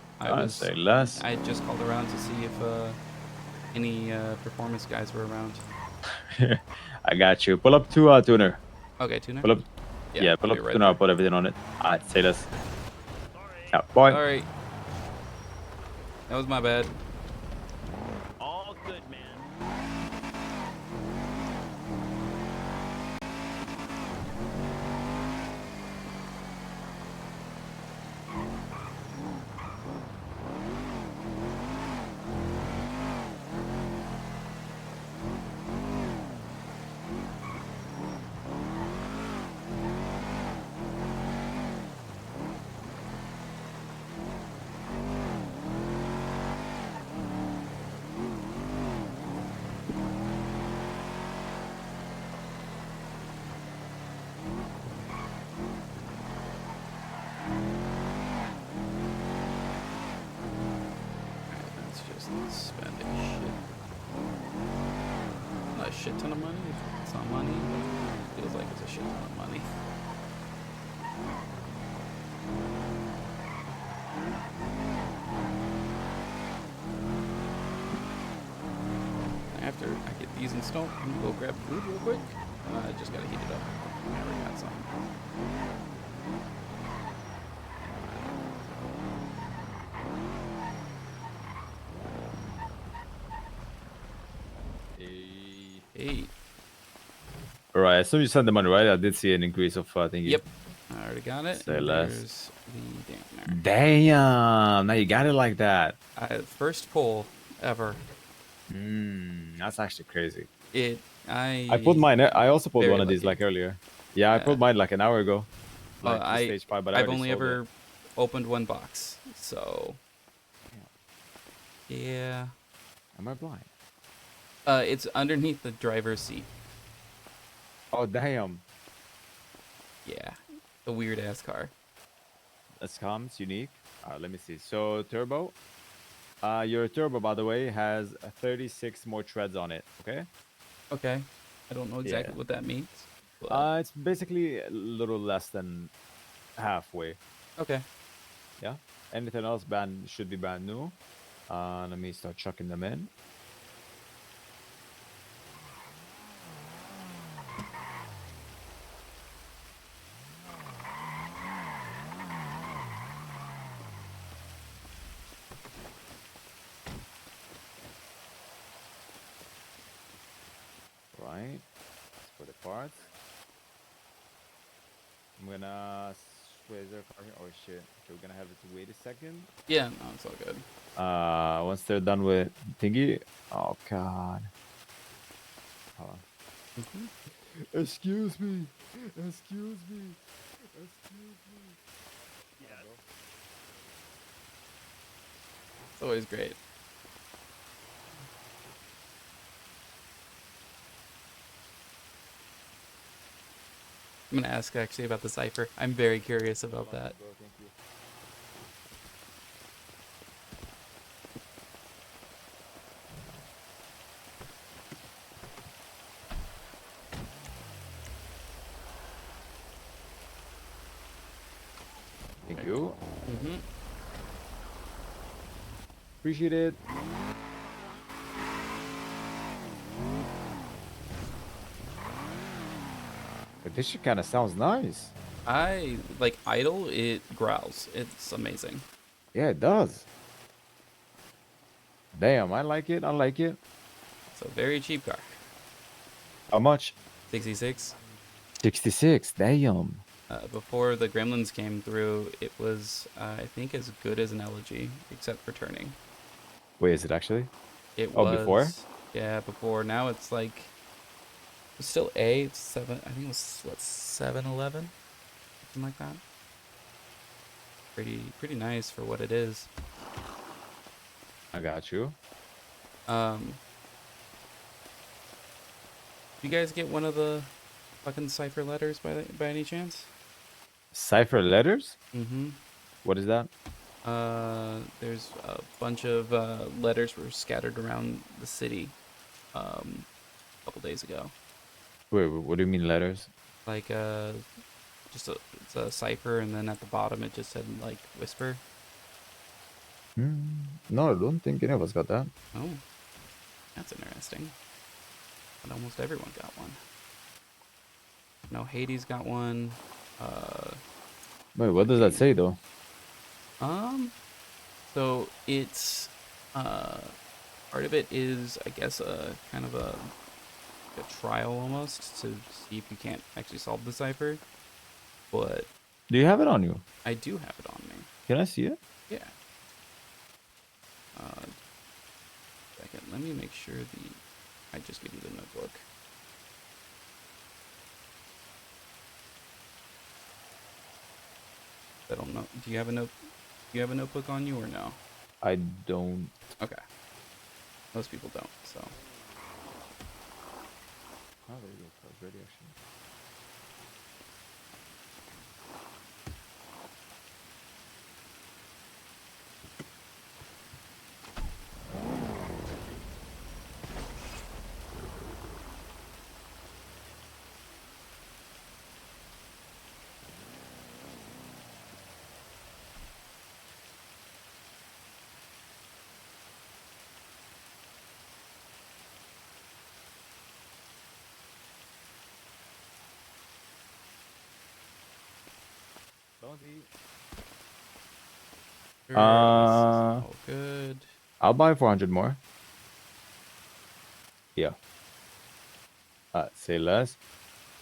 Say less. I just called around to see if any performance guys were around. I got you. Pull up to tuner. Okay, tuner? Pull up. Yeah, Yeah, I'll pull be up right tuner. I'll put everything on it. Alright, say less. Yeah, boy. Sorry. That was my bad. All good, man. Let's just spend not a shit ton of money. It's not money, but it feels like it's a shit ton of money. After I get these installed, I'm gonna go grab food real quick. I just gotta heat it up. I already got some. Hey. All right. So you sent the money, right? I did see an increase of thingy. Yep. I already got it. Say and less. There's the dampener. Damn. Now you got it like that. First pull ever. That's actually crazy. I pulled mine. I also pulled very one of these lucky. like earlier. Yeah, I pulled mine like an hour ago. Well, Like the stage 5, but I've already only sold ever it. opened one box, so yeah. Am I blind? It's underneath the driver's seat. Oh damn. Yeah, a weird ass car. That's calm. It's unique. Let me see. So turbo. Your turbo, by the way, has 36 more treads on it. Okay. Okay. I don't know exactly Yeah. what that means. But... It's basically a little less than halfway. Okay. Yeah. Anything else should be brand new. Let me start chucking them in. Right. Let's put the parts. I'm gonna switch their car here. Oh shit. Okay, we're gonna have to wait a second. Yeah, no, it's all good. Once they're done with thingy. Oh god. Hold on. Excuse me. Excuse me. Excuse me. Yeah. It's always great. I'm gonna ask actually about the cipher. I'm very curious about that. Bro, thank you. Thank you. Appreciate it. But this shit kind of sounds nice. I like idle. It growls. It's amazing. Yeah, it does. Damn, I like it. I like it. It's a very cheap car. How much? 66. 66. Damn. Before the Gremlins came through, it was I think as good as an LG, except for turning. Wait, is it actually? It Oh, was. before? Yeah, before. Now it's like. It's still A. It's 7. I think it was what 711, something like that. Pretty nice for what it is. I got you. You guys get one of the fucking cipher letters by any chance? Cipher letters? Mm-hmm. What is that? There's a bunch of letters were scattered around the city a couple days ago. Wait, what do you mean letters? Like just it's a cipher, and then at the bottom it just said like whisper. No, I don't think any of us got that. Oh, that's interesting. But almost everyone got one. No, Hades got one. Wait, what does that say though? So it's part of it is, I guess, a kind of a trial almost to see if you can't actually solve the cipher. But Do you have it on you? I do have it on me. Can I see it? Yeah. Second, let me make sure I just give you the notebook. I don't know. Do you have a notebook on you or no? I don't. Okay. Most people don't, so. Oh, there you go. That was ready actually. Sure, this is all good. I'll buy 400 more. Yeah. Say less.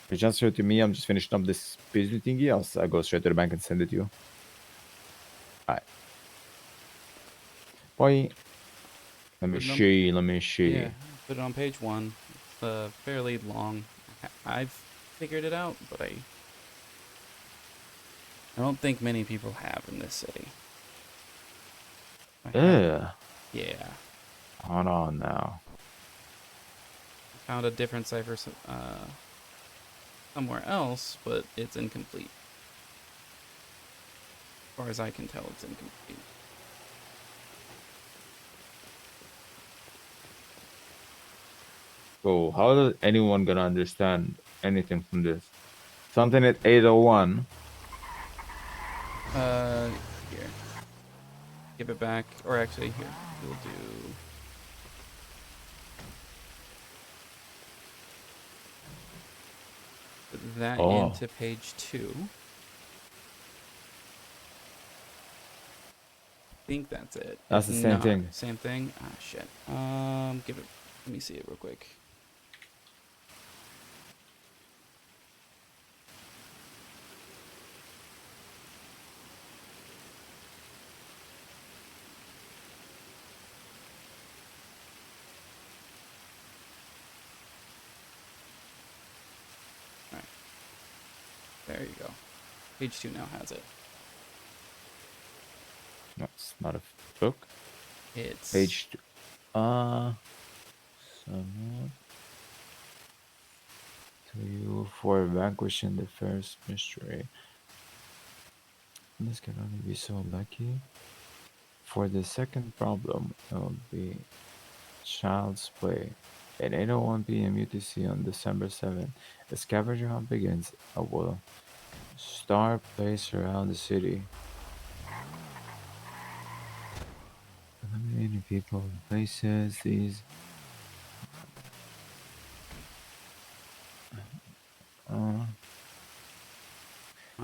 If you transfer it to me, I'm just finishing up this business thingy. I'll go straight to the bank and send it to you. Alright. Boy. Let me see. Let me see. Yeah, put it on page 1. It's fairly long. I've figured it out, but I don't think many people have in this city. Yeah. Yeah. Hold on now. Found a different cipher somewhere else, but it's incomplete. As far as I can tell, it's incomplete. So how is anyone gonna understand anything from this? Something at 801. Here. Give it back, or actually here, we'll do. Put that into page 2. I think that's it. That's the same thing. Same thing? Ah, shit. Let me see it real quick. Alright. There you go. Page 2 now has it. No, it's not a book. It's page 2. So you for vanquishing the first mystery. This can only be so lucky. For the second problem, it will be Child's Play at 8:01 p.m. UTC on December 7th. The scavenger hunt begins. I will start place around the city. Eliminating people and places. These.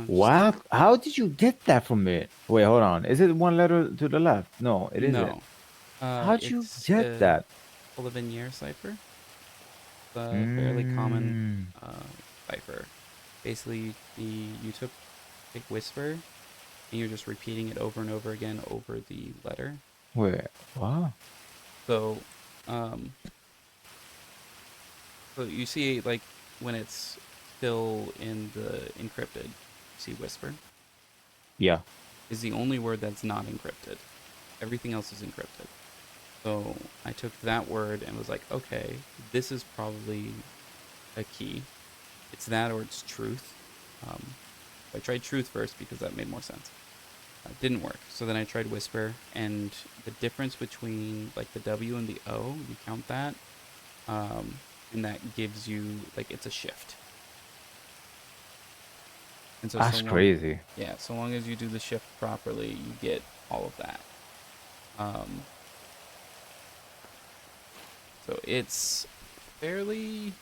Wow! How did you get that from it? Wait, hold on. Is it one letter to the left? No, it isn't. No. How'd you get that? Olivinier cipher. It's a fairly common cipher. Basically, you take whisper, and you're just repeating it over and over again over the letter. Wait, what? So, so you see, like, when it's still in the encrypted, see whisper? Yeah. Is the only word that's not encrypted. Everything else is encrypted. So I took that word and was like, okay, this is probably a key. It's that or it's truth. I tried truth first because that made more sense. It didn't work. So then I tried whisper, and the difference between like the W and the O, you count that, and that gives you like it's a shift. And so That's crazy. Yeah, so long as you do the shift properly, you get all of that. So it's fairly,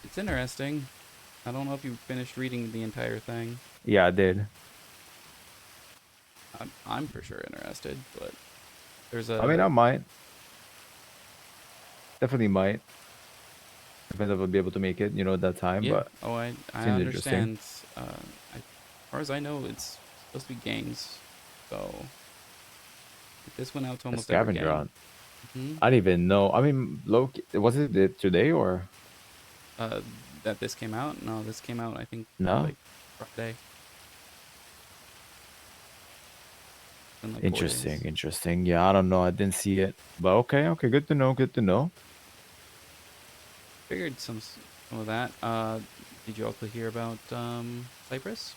it's interesting. I don't know if you finished reading the entire thing. Yeah, I did. I'm for sure interested, but there's a. I mean, I might. Definitely might. Depends if I'll be able to make it, at that time. Yeah. But Oh, I seems interesting. understand. As far as I know, it's supposed to be gangs. So this went out to A almost every scavenger gang. hunt. Mhm. I don't even know. I mean, Loki, was it today or? That this came out? No, this came out, I think, No? like Friday. In like 4 Interesting, days. interesting. Yeah, I don't know. I didn't see it. But okay, good to know. Good to know. Figured some of that. Did you also hear about Cyprus?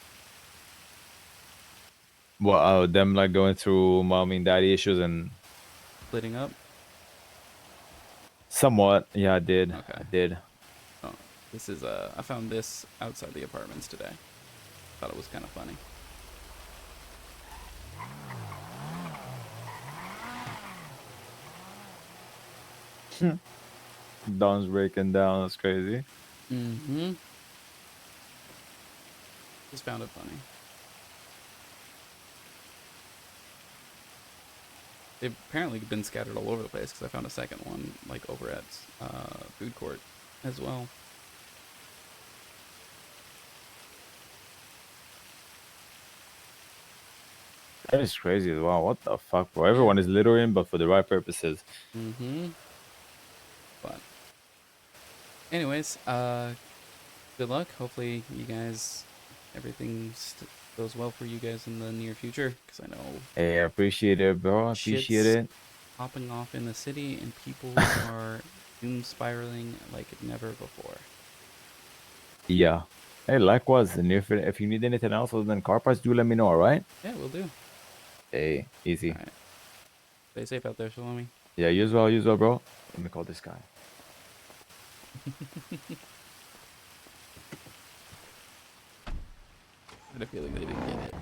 Well, them like going through mommy and daddy issues and Splitting up? somewhat. Yeah, I did. Okay. I did. Oh, this is I found this outside the apartments today. Thought it was kind of funny. Dawn's breaking down. That's crazy. Mm-hmm. Just found it funny. They've apparently been scattered all over the place because I found a second one like over at food court as well. That is crazy as well. What the fuck, bro? Everyone is littering, but for the right purposes. Mm-hmm. But anyways, good luck. Hopefully you guys, everything goes well for you guys in the near future. Because I know Hey, I appreciate it, bro. I appreciate shit's it. popping off in the city and people are doom spiraling like never before. Yeah. Hey, likewise. And if you need anything else other than car parts, do let me know, alright? Yeah, we'll do. Hey, easy. All right. Stay safe out there, Shalomi. Yeah, you as well, bro. Let me call this guy. I had a feeling they didn't get it.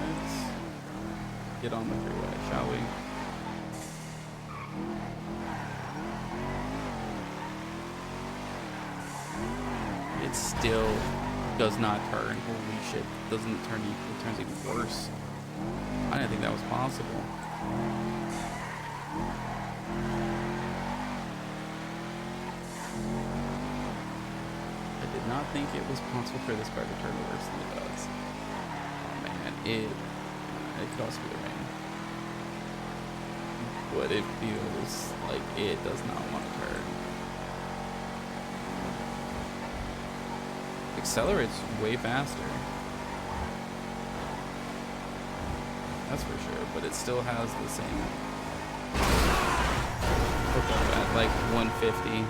Let's get on the freeway, shall we? It still does not turn. Holy shit. Doesn't turn, it turns even worse. I didn't think that was possible. I did not think it was possible for this car to turn worse than it does. Oh man, it could also be the rain. But it feels like it does not want to turn. Accelerates way faster. That's for sure, but it still has the same hookup at like 150.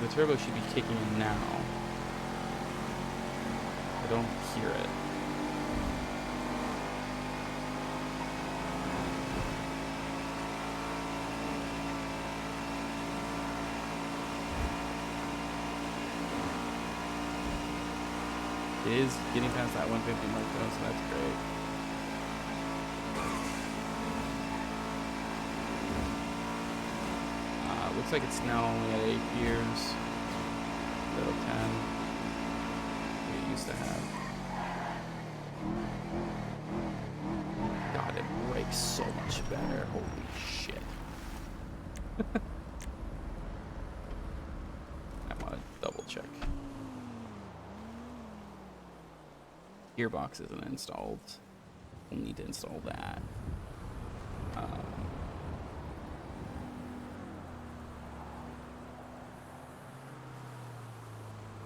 The turbo should be kicking in now. I don't hear it. It is getting past that 150 mark though, so that's great. Looks like it's now only at 8 gears. Instead of 10. It used to have. God, it brakes so much better. Holy shit. check. Gearbox isn't installed. We'll need to install that.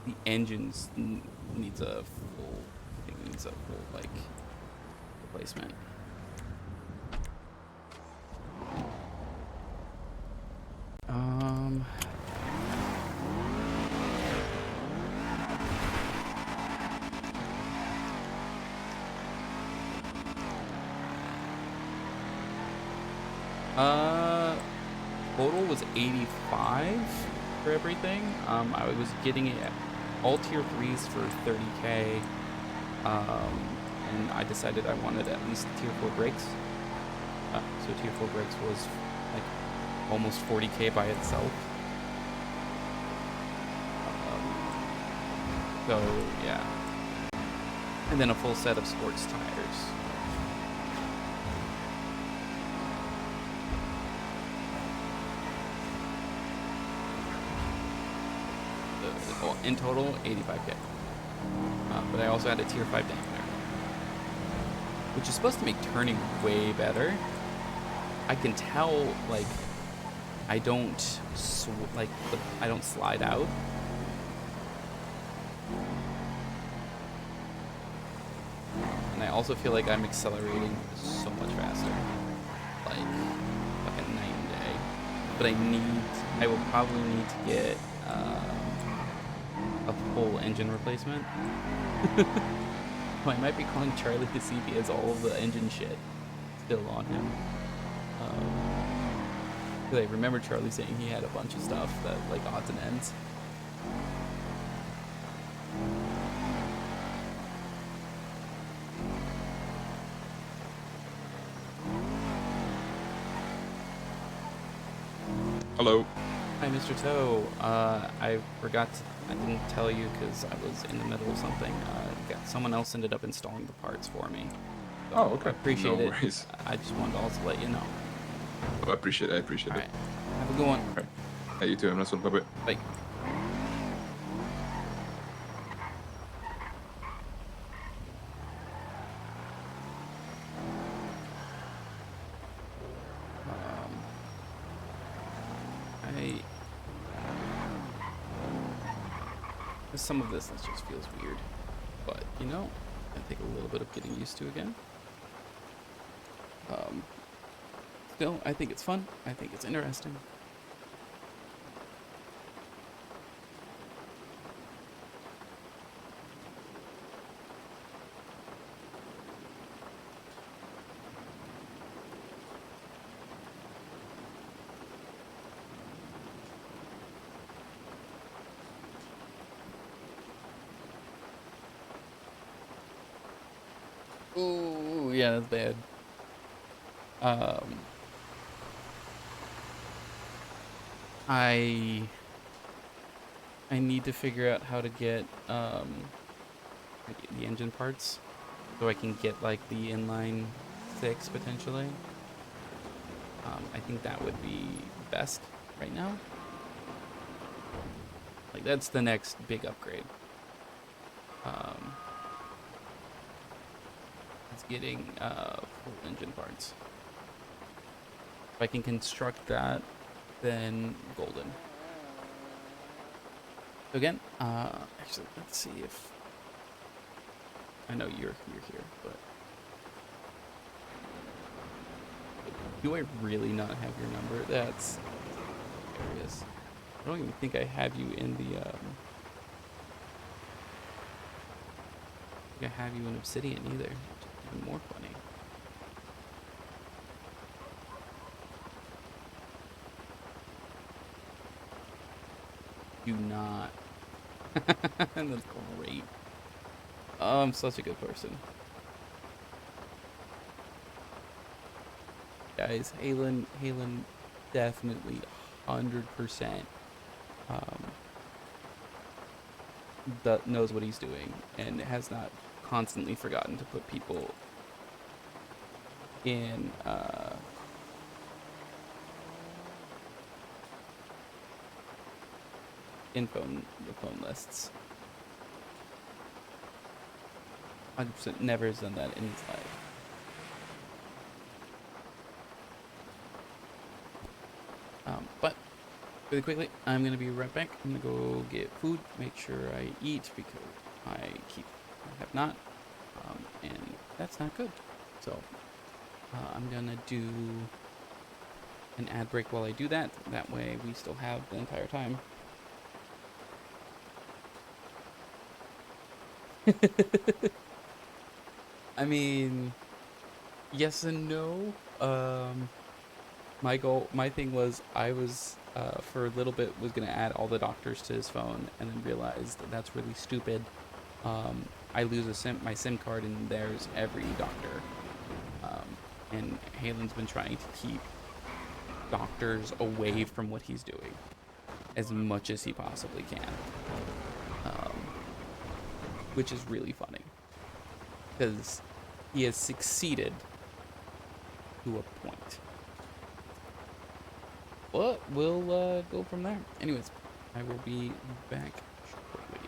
The engines needs a full, I think it needs a full like replacement. Total was 85 for everything. I was getting it at all tier 3s for 30k. And I decided I wanted at least tier 4 brakes. So tier 4 brakes was like almost 40k by itself. So yeah. And then a full set of sports tires. In total, 85k. But I also had a tier 5 dampener, which is supposed to make turning way better. I can tell, like, I don't I don't slide out. And I also feel like I'm accelerating so much faster, like a night and day. But I will probably need to get a full engine replacement. I might be calling Charlie to see if he has all of the engine shit still on him. Cause I remember Charlie saying he had a bunch of stuff that like odds and ends. Hello. Hi, Mr. Toe. I didn't tell you because I was in the middle of something. Someone else ended up installing the parts for me. So Oh, okay. I appreciate No it. worries. I just wanted to also let you know. Oh, I appreciate it. All right. Have a good one. All right. Hey, you too. Have a nice one. Bye-bye. Bye. Some of this just feels weird, but you know, I think a little bit of getting used to again. Still, I think it's fun. I think it's interesting. Ooh, yeah, that's bad. I need to figure out how to get like the engine parts so I can get like the inline 6 potentially. I think that would be best right now. Like that's the next big upgrade. It's getting full engine parts. If I can construct that, then golden. So again, actually, let's see if I know you're here, but do I really not have your number? That's hilarious. I don't even think I have you in the. I think I have you in Obsidian either. Which is even more funny. Do not. That's great. Oh, I'm such a good person. Guys, Halen definitely 100% knows what he's doing and has not constantly forgotten to put people in info in the phone lists. 100% never has done that in his life. But really quickly, I'm gonna be right back. I'm gonna go get food, make sure I eat because I have not, and that's not good. So I'm gonna do an ad break while I do that. That way we still have the entire time. I mean, yes and no. My thing was I was for a little bit was gonna add all the doctors to his phone, and then realized that's really stupid. I lose my SIM card, and there's every doctor. And Halen's been trying to keep doctors away from what he's doing as much as he possibly can, which is really funny because he has succeeded to a point. But we'll go from there. Anyways, I will be back shortly.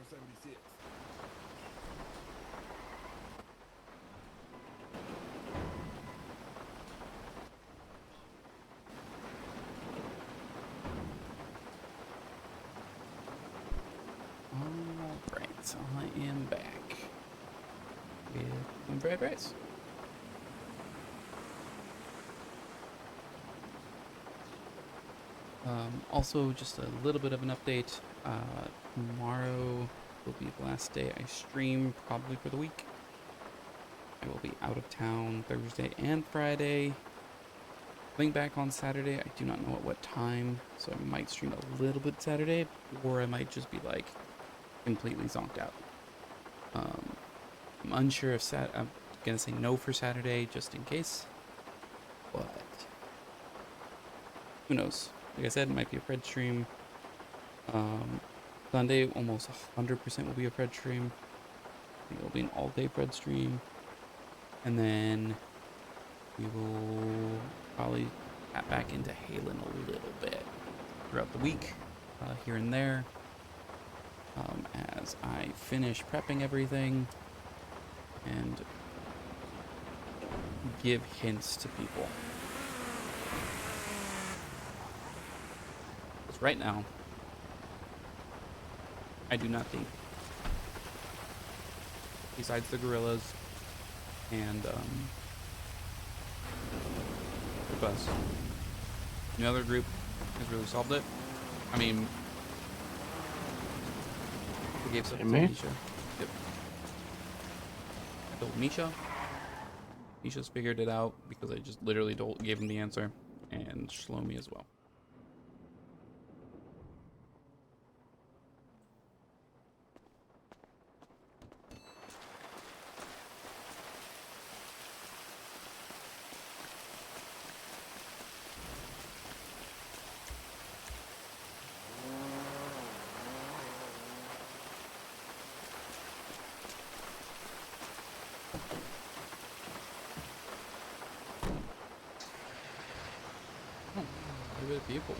76. Alright, so I am back with some fried rice. Also, just a little bit of an update. Tomorrow will be the last day I stream, probably for the week. I will be out of town Thursday and Friday. Coming back on Saturday, I do not know at what time, so I might stream a little bit Saturday, or I might just be like completely zonked out. I'm unsure if I'm gonna say no for Saturday just in case, but who knows? Like I said, it might be a Fred stream. Sunday, almost 100% will be a Fred stream. I think it'll be an all-day Fred stream. And then we will probably tap back into Halen a little bit throughout the week, here and there. As I finish prepping everything and give hints to people. Because right now, I do not think, besides the gorillas and the bus, no other group has really solved it. I mean, we gave stuff to Misha. Yep. I told Misha. Misha's figured it out because I just literally gave him the answer, and Shlomi as well. Quite a bit of people.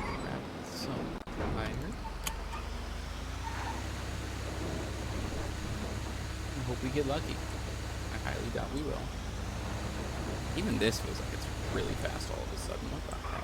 Grab some fire. I hope we get lucky. I highly doubt we will. Even this feels like it's really fast all of a sudden. What the hell?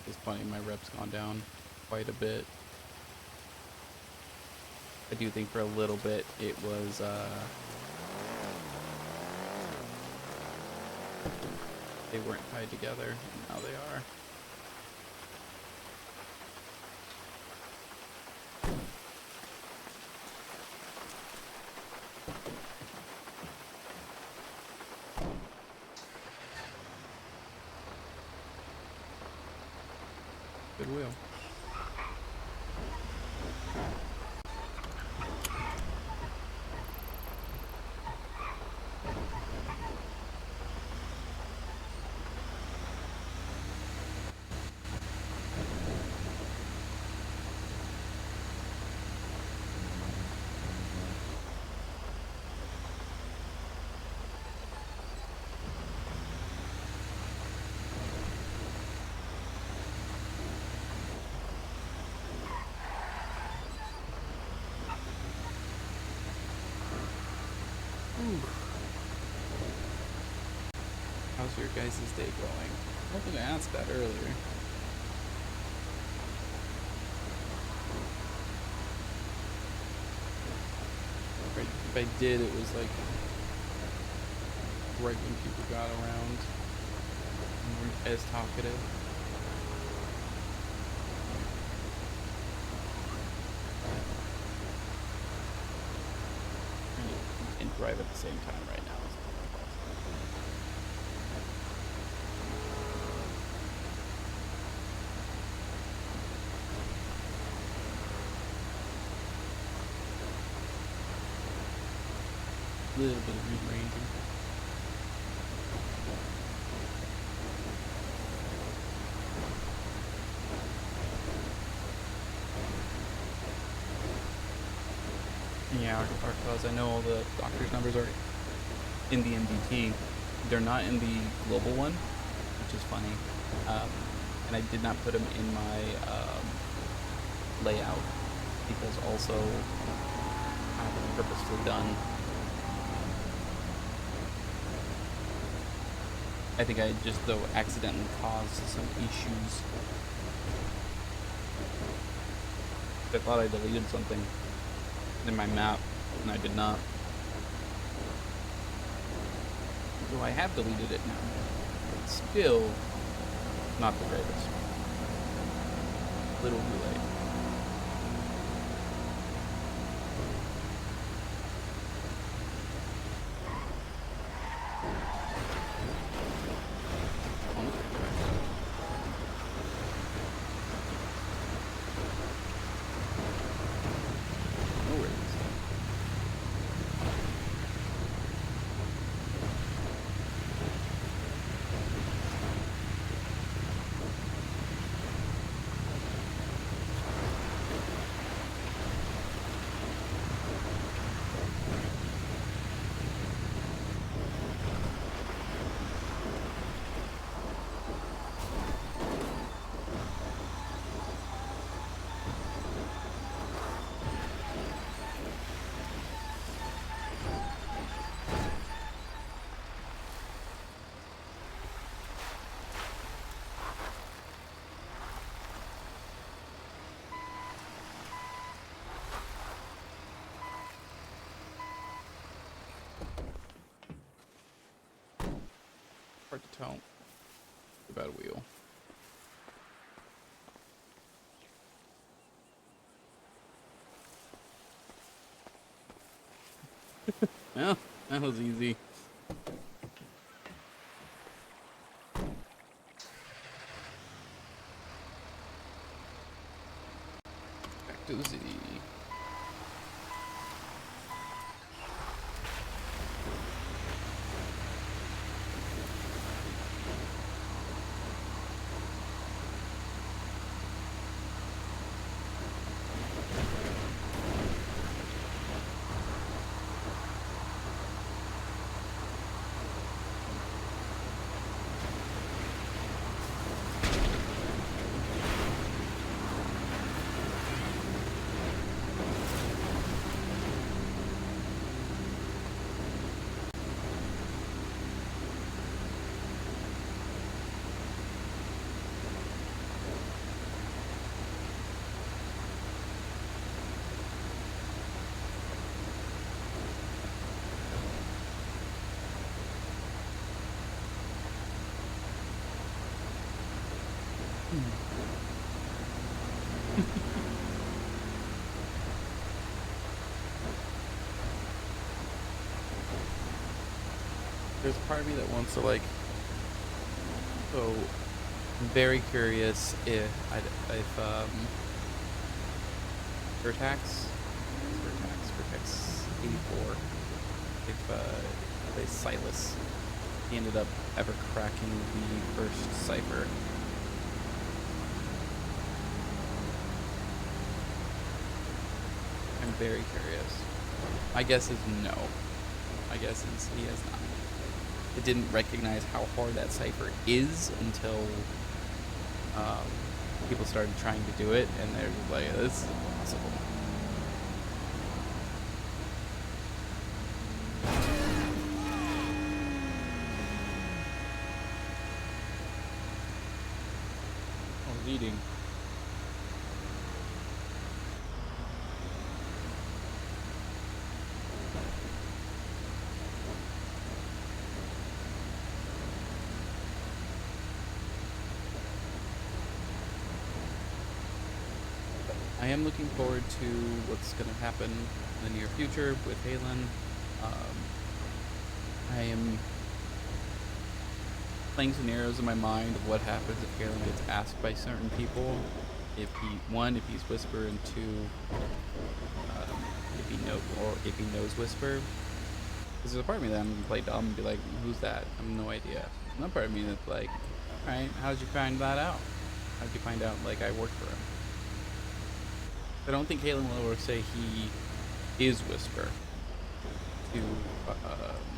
It's funny, my rep's gone down quite a bit. I do think for a little bit it was they weren't tied together, and now they are. Goodwill. How's your guys' day going? I don't think I asked that earlier. If I did, it was like right when people got around and weren't as talkative. at the same time right now. A little bit of rearranging. Yeah, our cause, I know all the doctor's numbers are in the MDT. They're not in the global one, which is funny. And I did not put them in my layout because also I have it purposefully done. I think I just, though, accidentally caused some issues. I thought I deleted something in my map, and I did not. So I have deleted it now. It's still not the greatest. Little too late. Hard to tell about a wheel. Well, that was easy. Back to the city. There's a part of me that wants to, like, so I'm very curious if Vertex 84, if Silas, he ended up ever cracking the first cipher. I'm very curious. My guess is no. My guess is he has not. It didn't recognize how hard that cipher is until people started trying to do it, and they're just like, this is impossible. Oh, eating. I am looking forward to what's going to happen in the near future with Halen. am playing scenarios in my mind of what happens if Halen gets asked by certain people. If he's Whisper, and two, if he knows Whisper. Because there's a part of me that I'm gonna play dumb and be like, who's that? I have no idea. Another part of me that's like, alright, how did you find that out? How did you find out, like, I worked for him? I don't think Halen will ever say he is Whisper to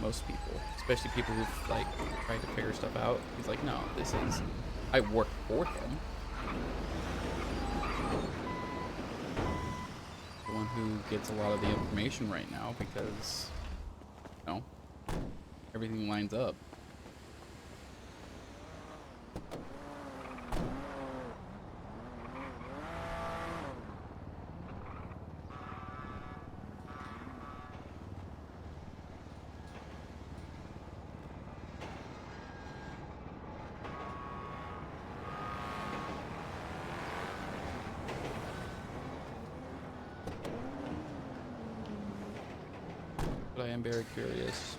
most people, especially people who've, like, tried to figure stuff out. He's like, no, I work for him. The one who gets a lot of the information right now because, you know, everything lines up. But I am very curious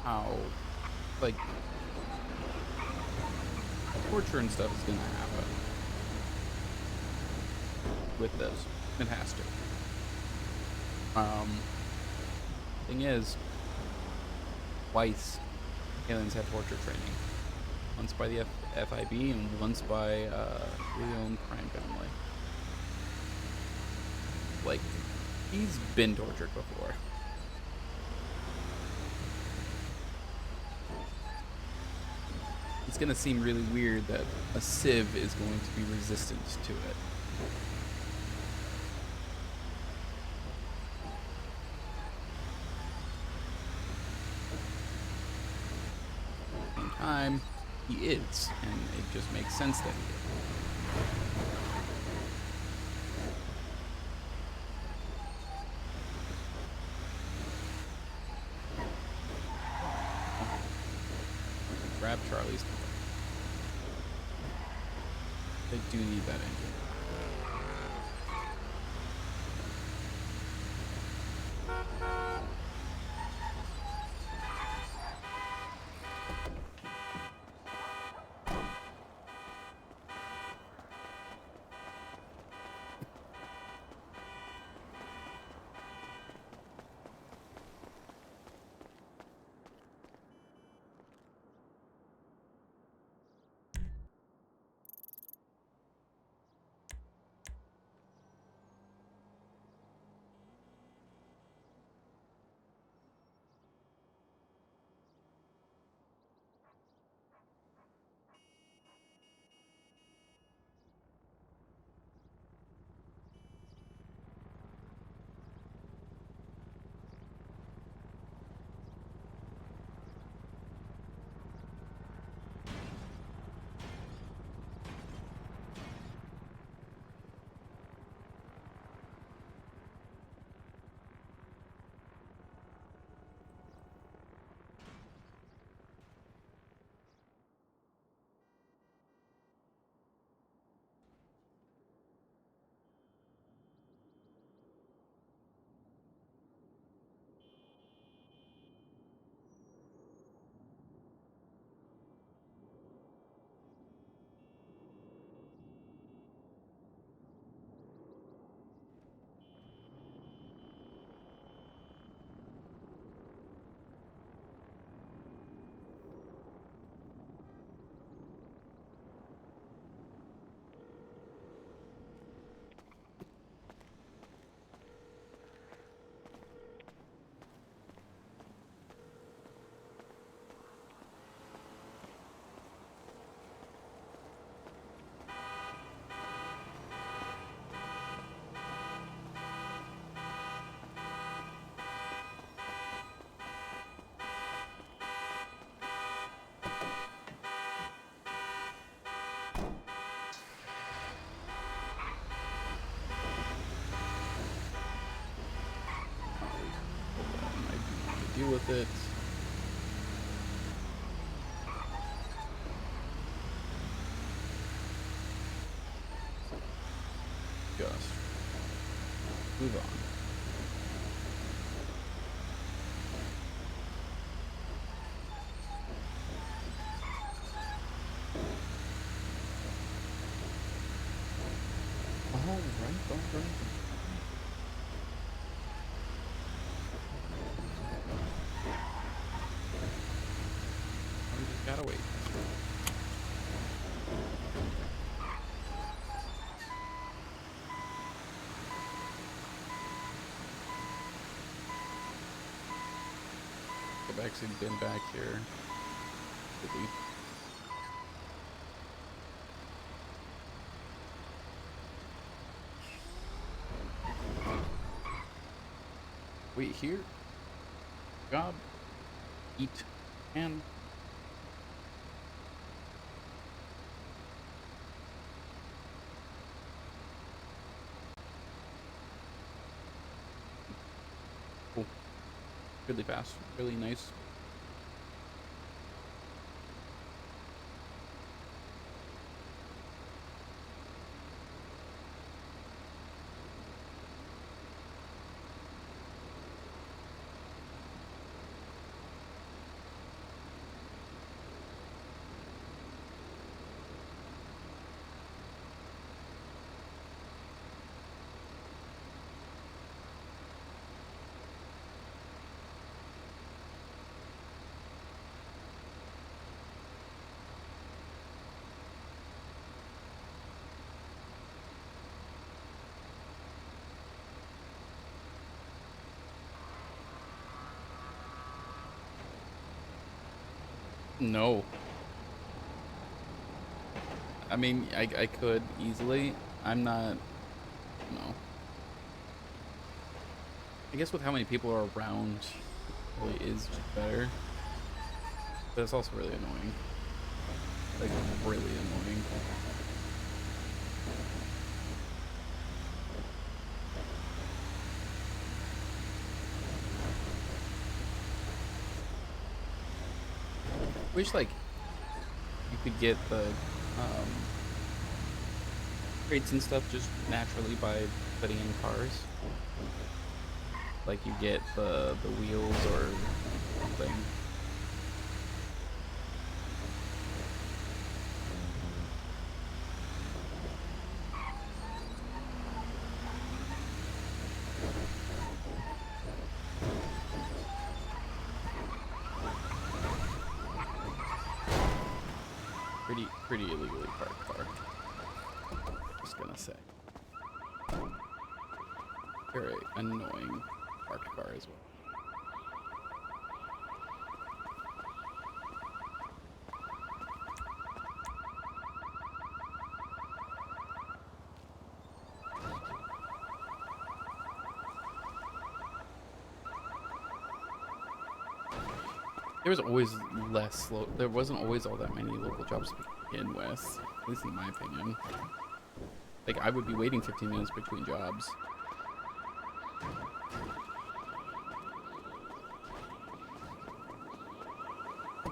how, like, torture and stuff is gonna happen with this. It has to. Thing is, twice aliens had torture training. Once by the FIB and once by the own crime family. Like, he's been tortured before. It's gonna seem really weird that a civ is going to be resistant to it. At the same time, he is, and it just makes sense that he is. Grab Charlie's. They do need that engine. Deal with it. Just move on. Right. We just gotta wait. I've actually been back here. Maybe. Wait here. Job. Eat. And cool. Really fast. Really nice. No. I mean, I could easily. I'm not. No. I guess with how many people are around, it really is better. But it's also really annoying. Like, really annoying. Wish, like, you could get the crates and stuff just naturally by putting in cars. Like you get the wheels or something. Pretty illegally parked car. Just gonna say. Very annoying parked car as well. There was always there wasn't always all that many local jobs to begin with, at least in my opinion. Like, I would be waiting 15 minutes between jobs.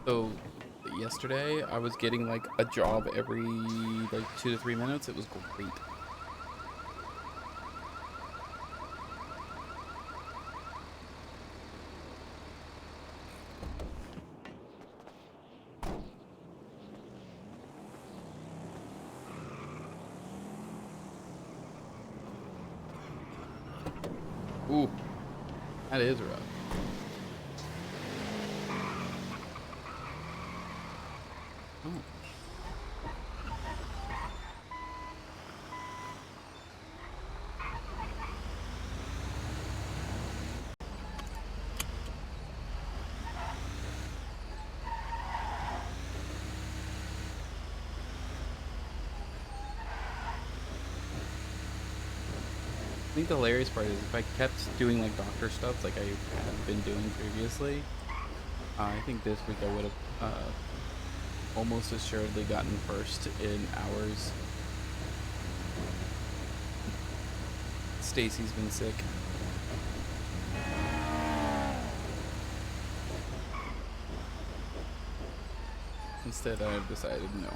So, yesterday, I was getting, like, a job every, like, 2 to 3 minutes. It was great. Ooh, that is rough. Oh. I think the hilarious part is if I kept doing like doctor stuff like I had been doing previously, I think this week I would have almost assuredly gotten first in hours. Stacy's been sick. Instead, I've decided no.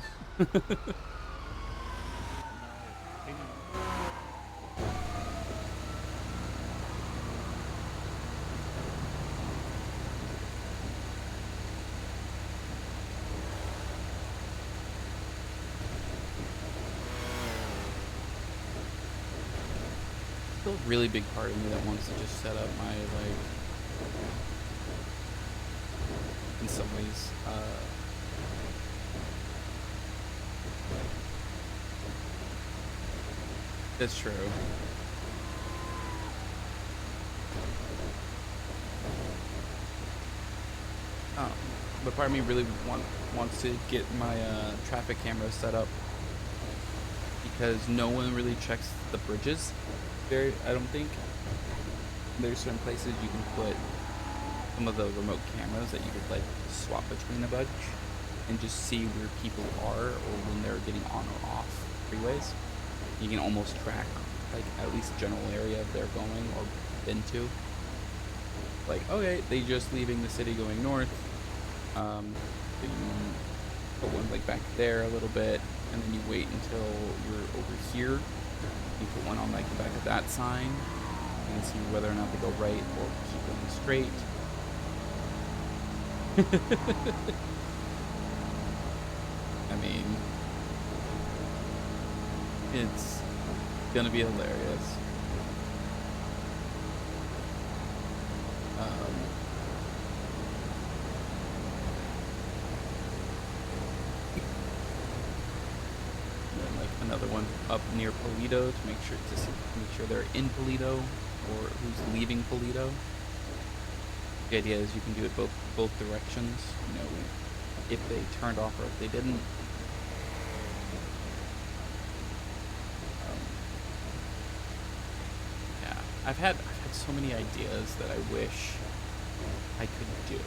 still a really big part of me that wants to just set up my, like, in some ways, that's true. But part of me really wants to get my traffic cameras set up because no one really checks the bridges there, I don't think. There's certain places you can put some of the remote cameras that you could like swap between a bunch and just see where people are or when they're getting on or off freeways. You can almost track like at least general area if they're going or been to. Like, okay, they just leaving the city going north. So you put one like back there a little bit, and then you wait until you're over here. You put one on like the back of that sign, and see whether or not they go right or keep going straight. I mean, it's gonna be hilarious. Another one up near Polito to make sure they're in Polito or who's leaving Polito. The idea is you can do it both directions. You know, if they turned off or if they didn't. Yeah, I've had so many ideas that I wish I could do.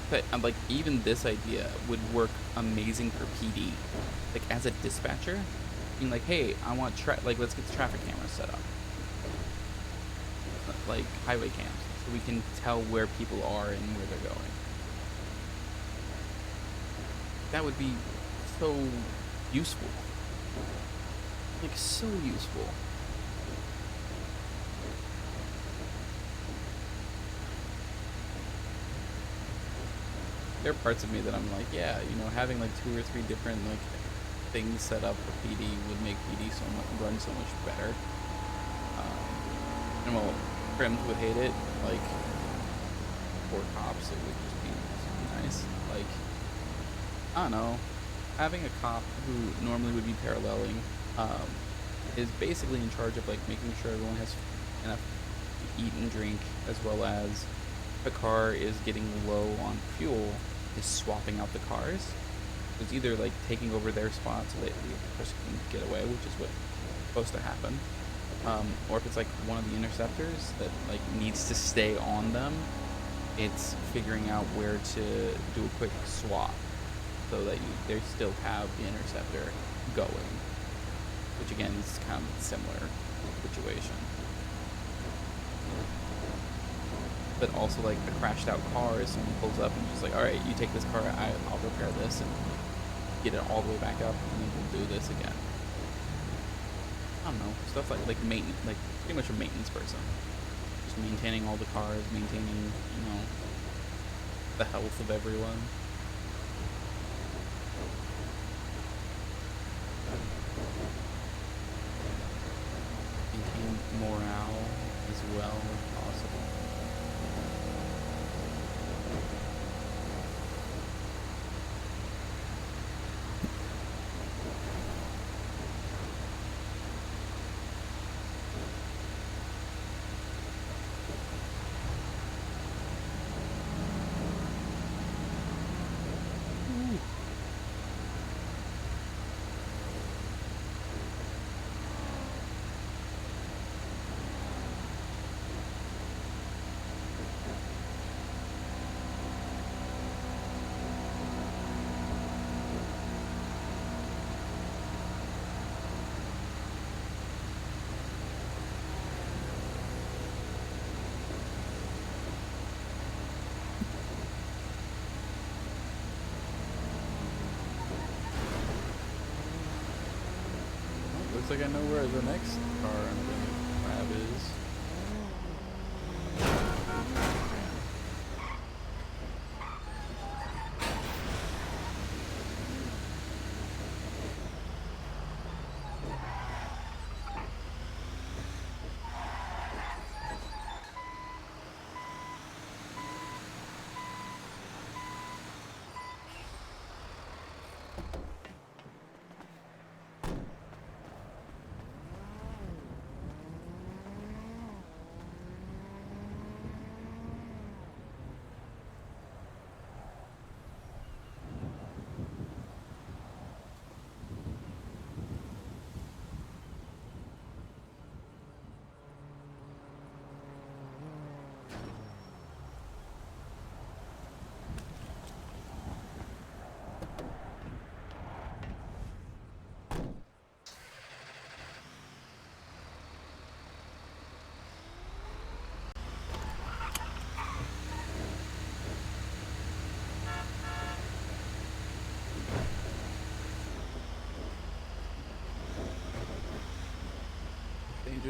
But like even this idea would work amazing for PD. Like as a dispatcher, being like, hey, I want let's get the traffic cameras set up. Like highway cams, so we can tell where people are and where they're going. That would be so useful. Like so useful. There are parts of me that I'm like, yeah, you know, having like 2 or 3 different like things set up for PD would make PD run so much better. And well, Crims would hate it. Like, for cops, it would just be nice. Like, I don't know, having a cop who normally would be paralleling is basically in charge of like making sure everyone has enough to eat and drink, as well as if a car is getting low on fuel, is swapping out the cars. It's either like taking over their spot so that the person can get away, which is what's supposed to happen, or if it's like one of the interceptors that like needs to stay on them, it's figuring out where to do a quick swap so that they still have the interceptor going, which again is kind of a similar situation. But also like a crashed out car, if someone pulls up and just like, all right, you take this car, I'll repair this and get it all the way back up, and then we'll do this again. I don't know, stuff like maintenance, like pretty much a maintenance person, just maintaining all the cars, maintaining, you know, the health of everyone. Maintain morale as well if possible. Looks like I know where the next car I'm going to grab is.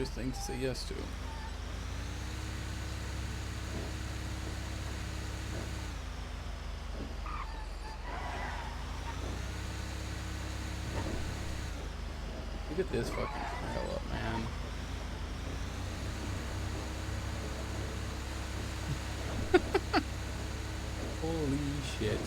dangerous thing to say yes to. Look at this fucking fella, man. Holy shit.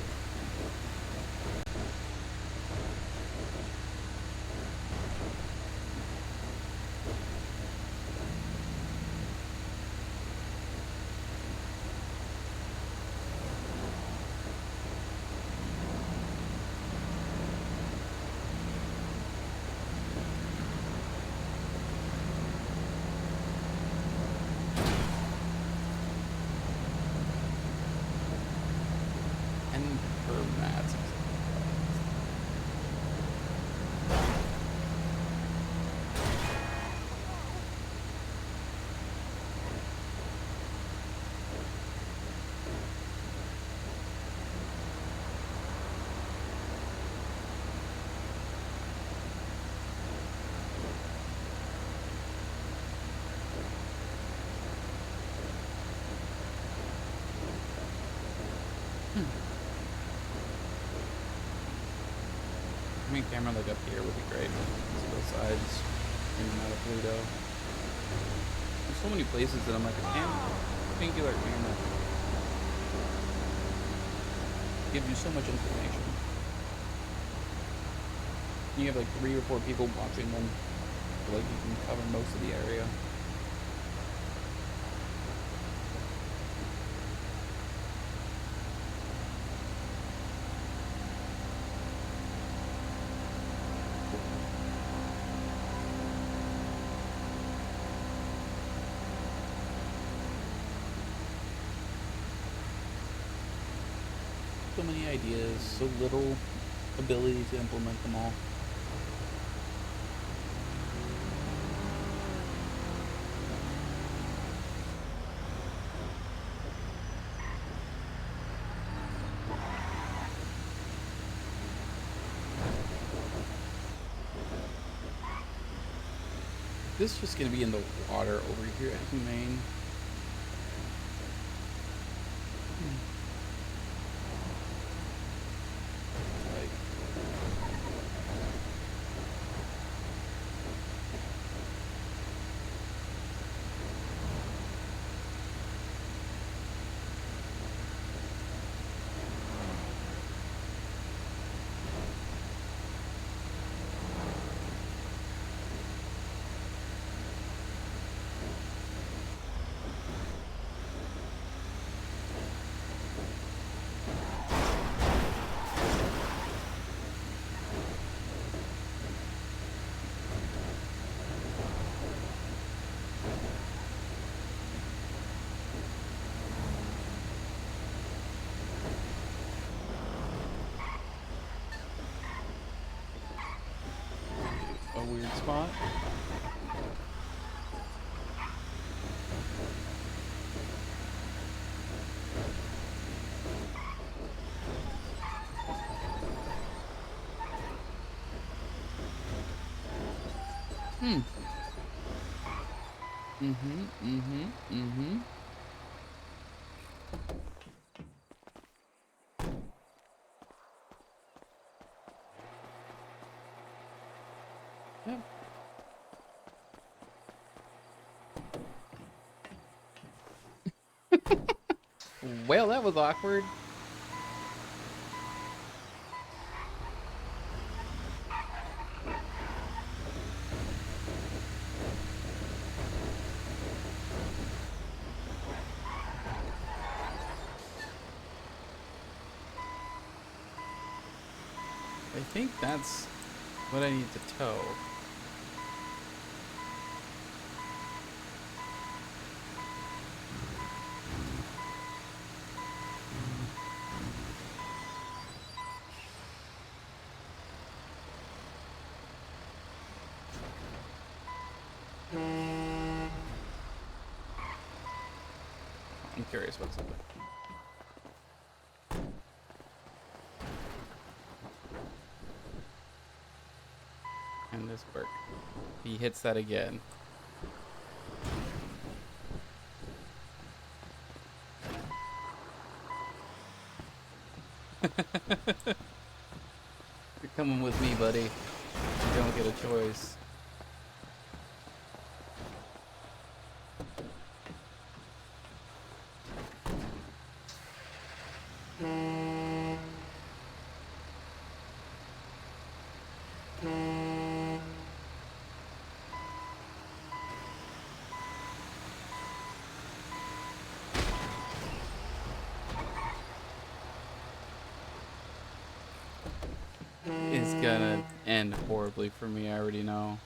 And her mats. I mean, camera like up here would be great. See both sides, in and out of Pluto. There's so many places that I'm like, a angular camera gives you so much information. You have like 3 or 4 people watching them, so like you can cover most of the area. So many ideas, so little ability to implement them all. This is just gonna be in the water over here at Humane. A weird spot. Yep. Well, that was awkward. I think that's what I need to tow. I'm curious what's up there. And this work. He hits that again. You're coming with me, buddy. You don't get a choice. It's gonna end horribly for me, I already know.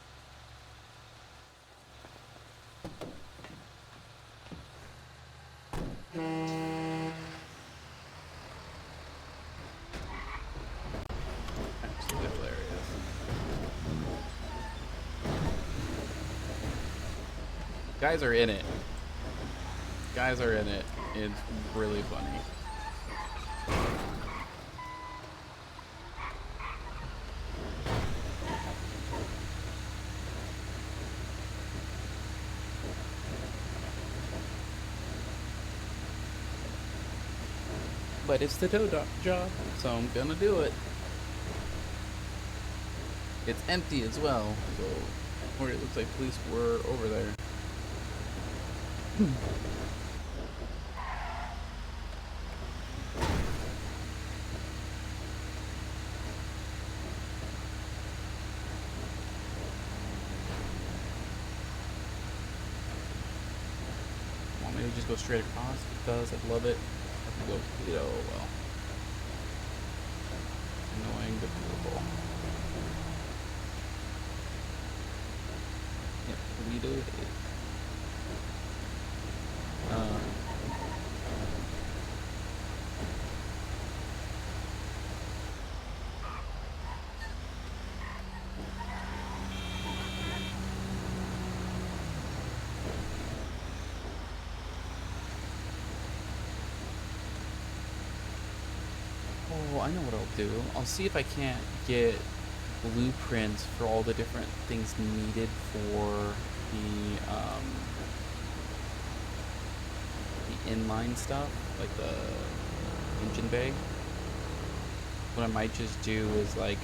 Absolutely hilarious. Guys are in it. Guys are in it. It's really funny. But it's the tow job, so I'm gonna do it. It's empty as well, so or it looks like police were over there. Want me to just go straight across because I love it? I can go Toledo, well. Annoying but doable. Yep, Toledo it is. Oh, I know what I'll do. I'll see if I can't get blueprints for all the different things needed for the inline stuff, like the engine bay. What I might just do is like,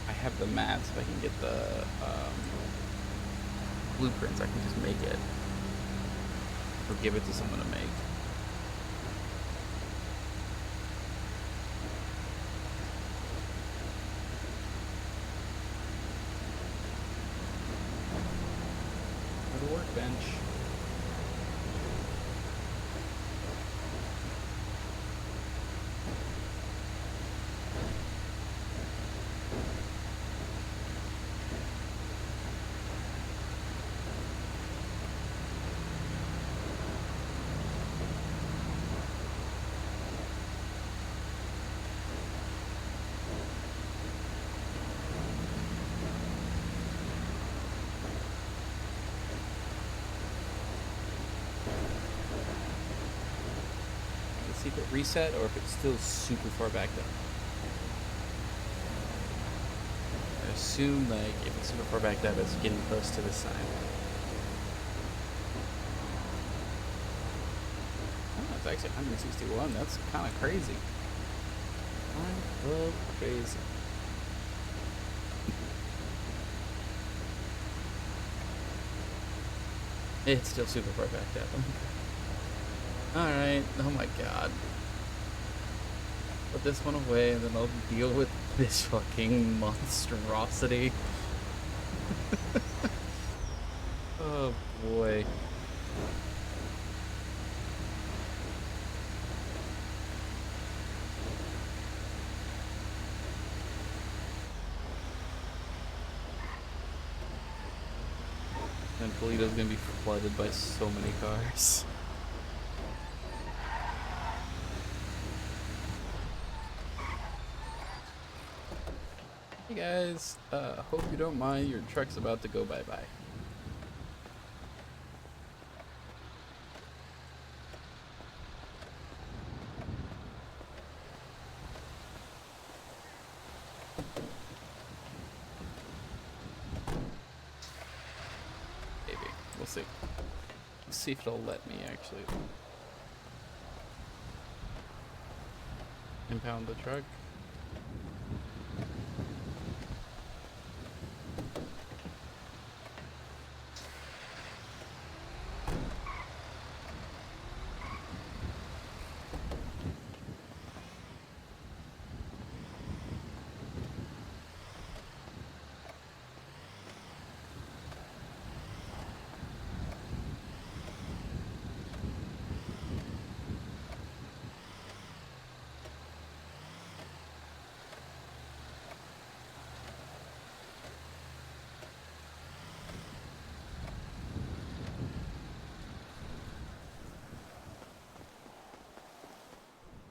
I have the maps. If I can get the blueprints, I can just make it or give it to someone to make. Workbench. See if it reset or if it's still super far back up. I assume like if it's super far back up, it's getting close to this side. Oh, it's actually 161. That's kind of crazy. I love crazy. It's still super far back up. Alright, oh my god. Put this one away and then I'll deal with this fucking monstrosity. Oh boy. And Toledo's gonna be flooded by so many cars. Hey guys, hope you don't mind, your truck's about to go bye-bye. Maybe, we'll see. Let's see if it'll let me actually. Impound the truck.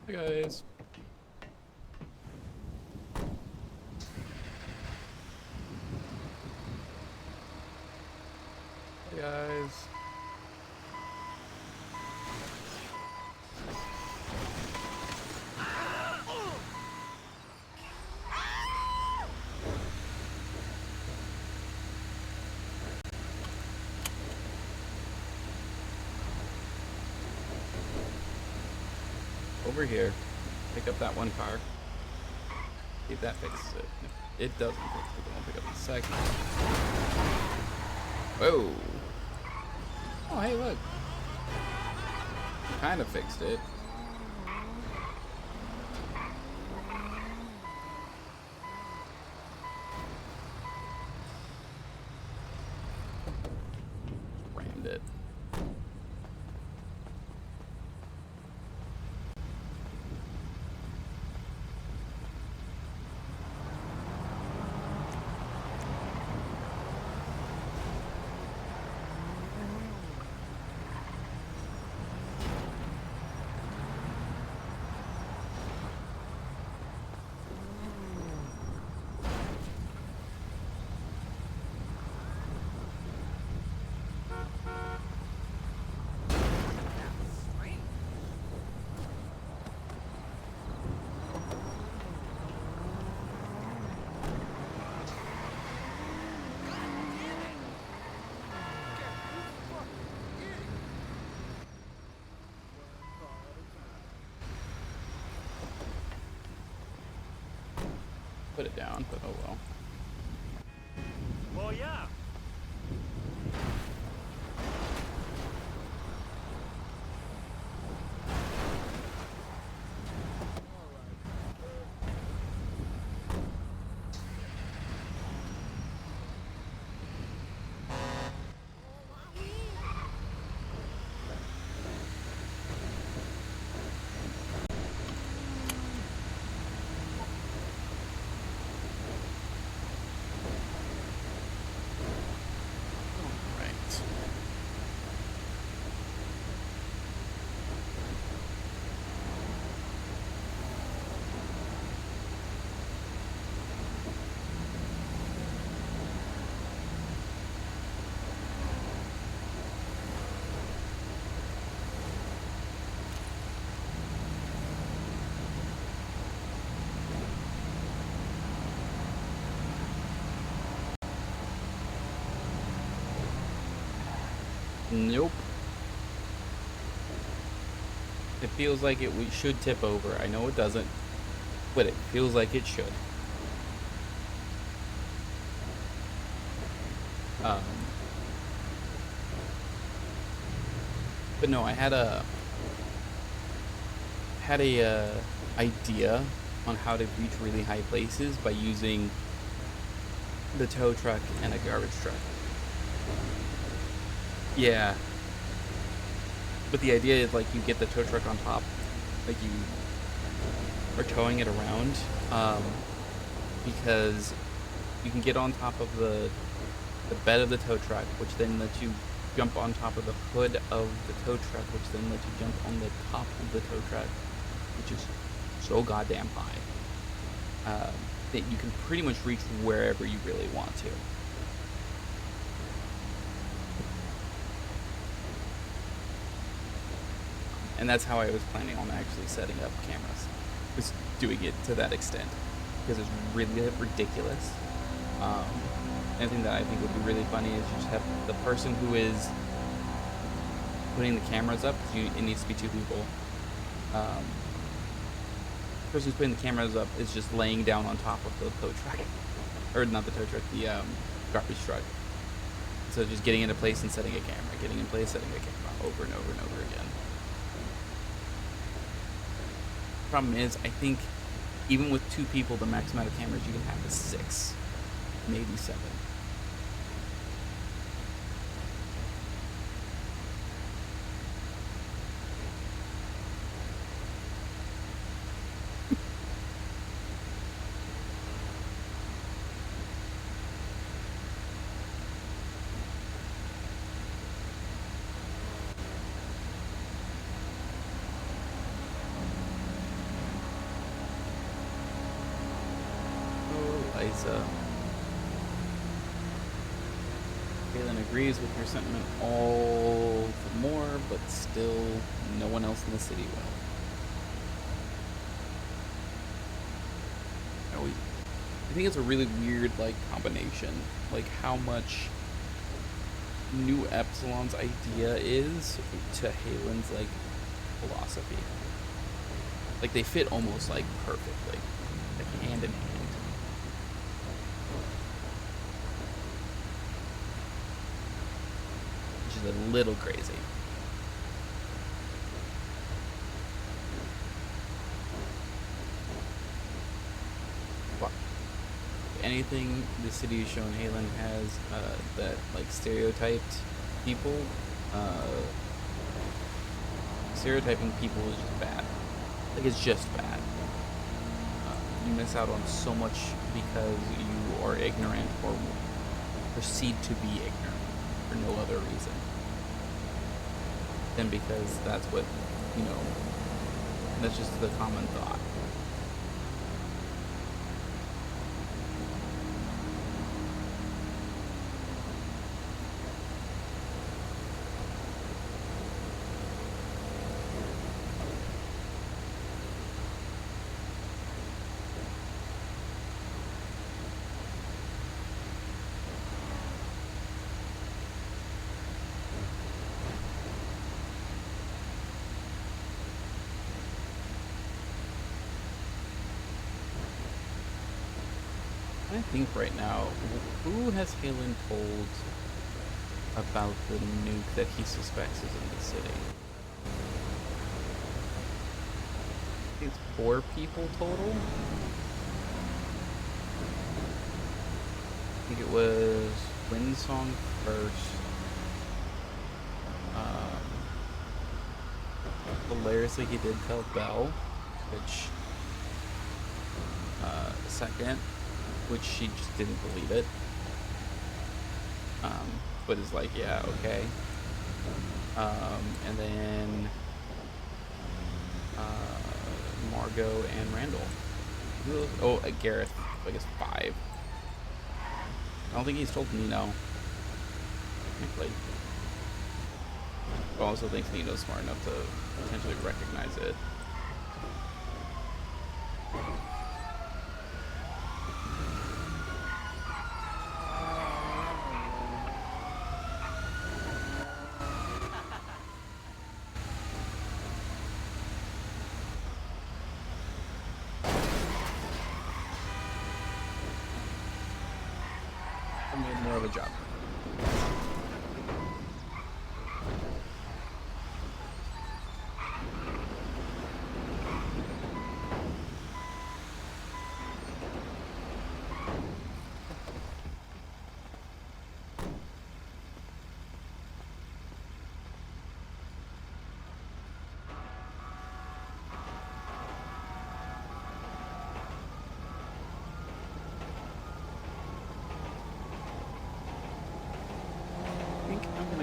Hey guys. Hey guys. Over here. Pick up that one car. See if that fixes it. If it doesn't fix it, then we'll pick up the second. Whoa. Oh, hey, look. Kind of fixed it. Rammed it. Put it down, but oh well. Well, yeah. Nope. It feels like we should tip over. I know it doesn't, but it feels like it should. But no, I had a idea on how to reach really high places by using the tow truck and a garbage truck. Yeah. But the idea is like you get the tow truck on top, like you are towing it around, because you can get on top of the bed of the tow truck, which then lets you jump on top of the hood of the tow truck, which then lets you jump on the top of the tow truck, which is so goddamn high, that you can pretty much reach wherever you really want to. And that's how I was planning on actually setting up cameras, was doing it to that extent, because it's really ridiculous. Anything that I think would be really funny is you just have the person who is putting the cameras up, because it needs to be two people, person who's putting the cameras up is just laying down on top of the tow truck. Or not the tow truck, the garbage truck. So just getting into place and setting a camera, getting in place, setting a camera over and over and over again. Problem is, I think even with 2 people, the max amount of cameras you can have is 6, maybe 7. Halen agrees with your sentiment all the more, but still no one else in the city will. I think it's a really weird, like, combination. Like, how much New Epsilon's idea is to Halen's, like, philosophy. Like, they fit almost, like, perfectly. Like, hand in hand. A little crazy. But if anything, the city has shown Halen has that, like, stereotyped people. Stereotyping people is just bad. Like, it's just bad. You miss out on so much because you are ignorant or proceed to be ignorant for no other reason than because that's what, you know, that's just the common thought. I think right now, who has Halen told about the nuke that he suspects is in the city? I think it's 4 people total. I think it was Windsong first. Hilariously, he did tell Belle, which second, which she just didn't believe it. But is like, yeah, okay. And then Margot and Randall. Oh, Gareth, I guess 5. I don't think he's told Nino. Technically. But I also think Nino's smart enough to potentially recognize it. I made more of a job.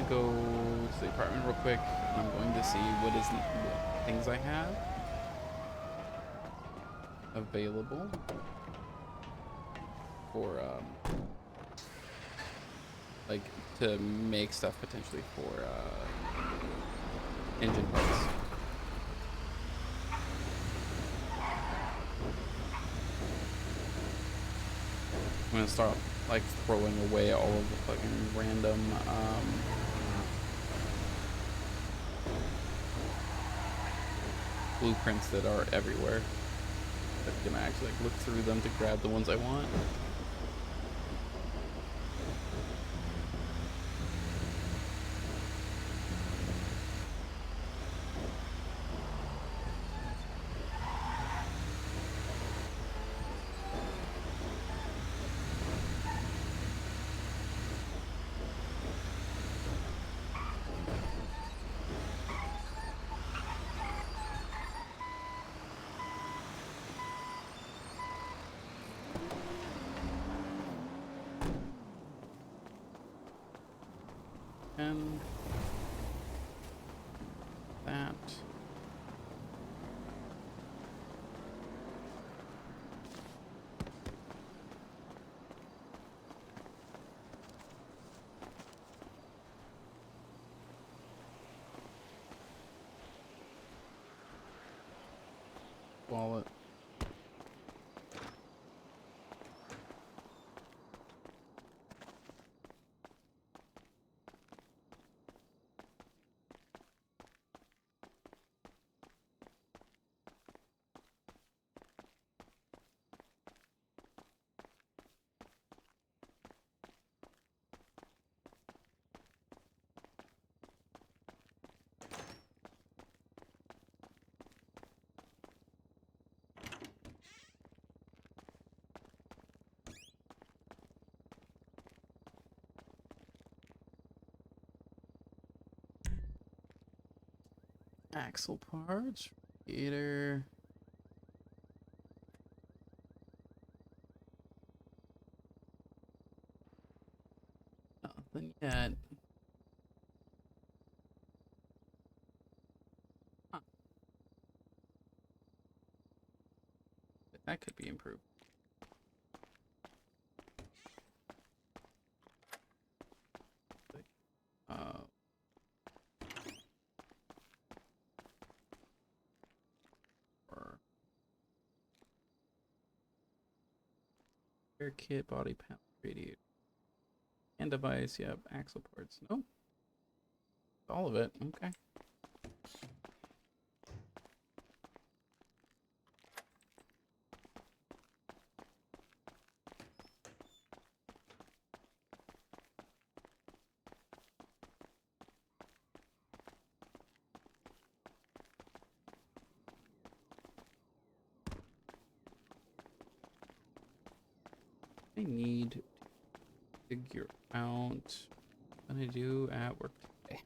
Go to the apartment real quick. I'm going to see what things I have available for like to make stuff potentially for engine parts. I'm gonna start like throwing away all of the fucking random blueprints that are everywhere. I'm gonna actually like, look through them to grab the ones I want. And that. Wallet. Axle parts, radiator. Nothing yet. Huh. But that could be improved. Uh, or air kit, body panel, radiator, and device. Yep, axle parts. No, all of it. Okay. I need to figure out what I do at work today.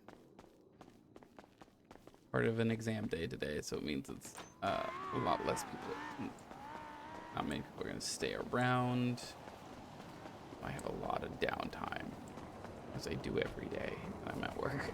Part of an exam day today, so it means it's a lot less people. Not many people are going to stay around. I have a lot of downtime, as I do every day when I'm at work.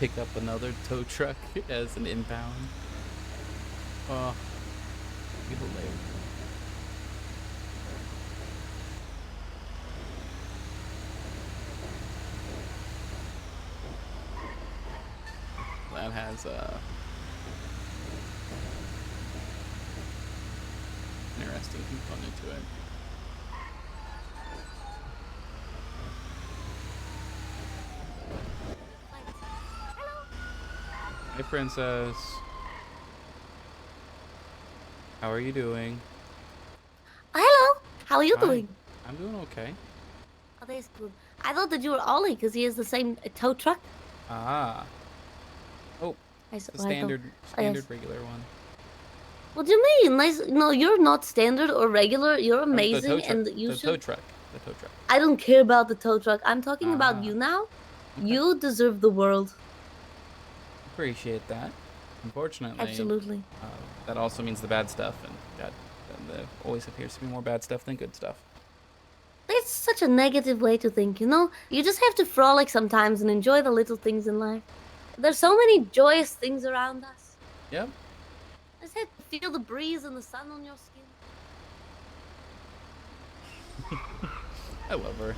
Pick up another tow truck as an inbound. Oh, be hilarious. That has interesting component to it. Hi, Princess. How are you doing? Hello. How are you Hi. doing? I'm doing okay. Oh, that's good. I thought that you were Ollie because he has the same tow truck. Ah. Oh, I the well, I thought- standard yes. regular one. What do you mean? Nice. No, you're not standard or regular. You're Oh, the tow amazing, truck. and you The should. tow truck. The tow truck. I don't care about the tow truck. I'm talking about Ah. you now. Okay. You deserve the world. Appreciate that. Unfortunately, Absolutely. that also means the bad stuff, and there always appears to be more bad stuff than good stuff. That's such a negative way to think, you know? You just have to frolic sometimes and enjoy the little things in life. There's so many joyous things around us. Yep. Just have to feel the breeze and the sun on your skin. I love her.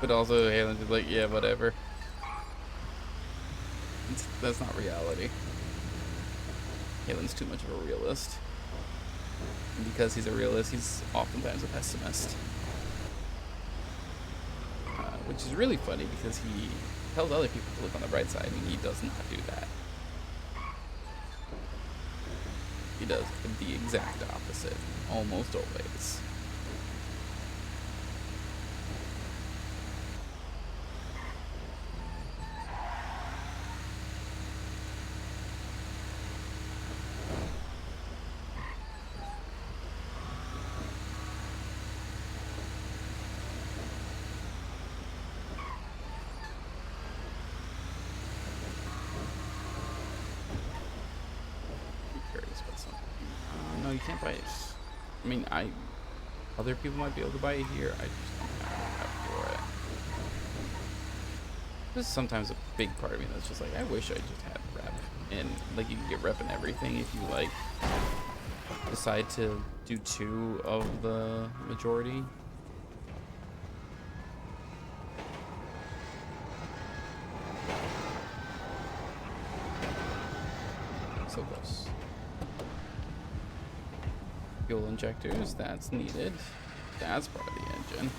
But also, Halen's just like, yeah, whatever. That's not reality. Halen's too much of a realist. And because he's a realist, he's oftentimes a pessimist. Which is really funny because he tells other people to look on the bright side, and he does not do that. He does the exact opposite, almost always. No, you can't buy it. I mean, other people might be able to buy it here. I just don't have for it. There's sometimes a big part of me that's just like, I wish I just had rep. And like, you can get rep and everything if you like decide to do 2 of the majority. So close. Fuel injectors, that's needed. That's part of the engine.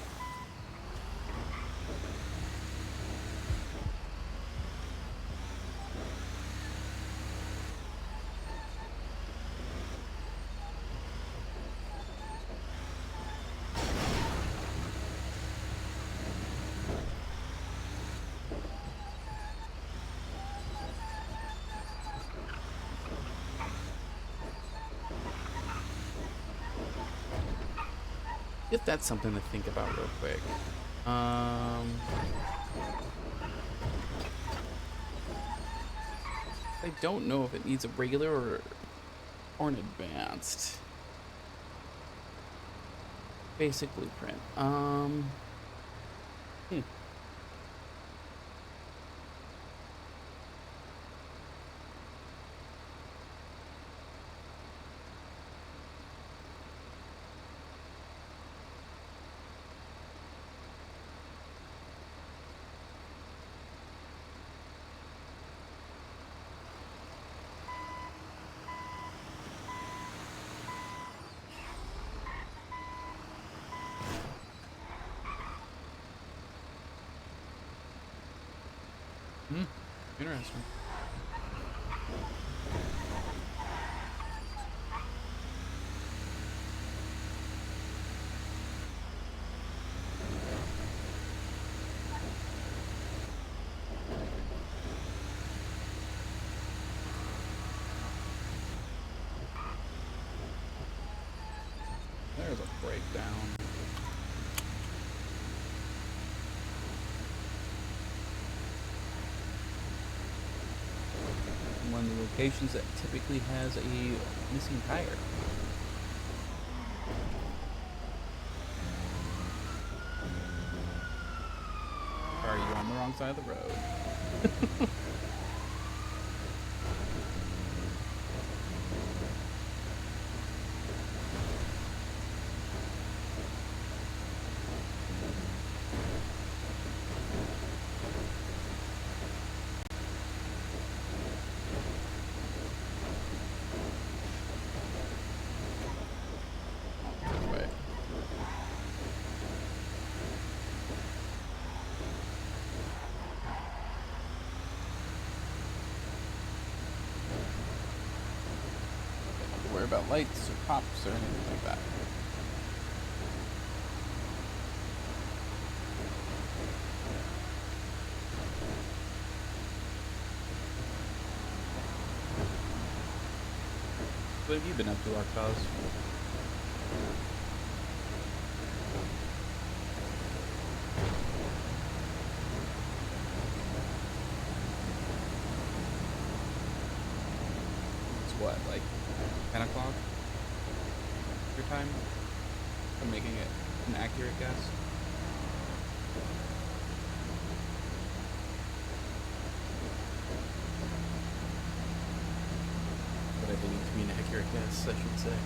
If that's something to think about real quick. I don't know if it needs a regular or an advanced. Basic blueprint. Interesting. There's a breakdown. One of the locations that typically has a missing tire. Are you on the wrong side of the road? about lights or cops or anything like that. What have you been up to, Arctos? It's what, like 10 o'clock your time? I'm making it an accurate guess. What I believe to be an accurate guess, I should say.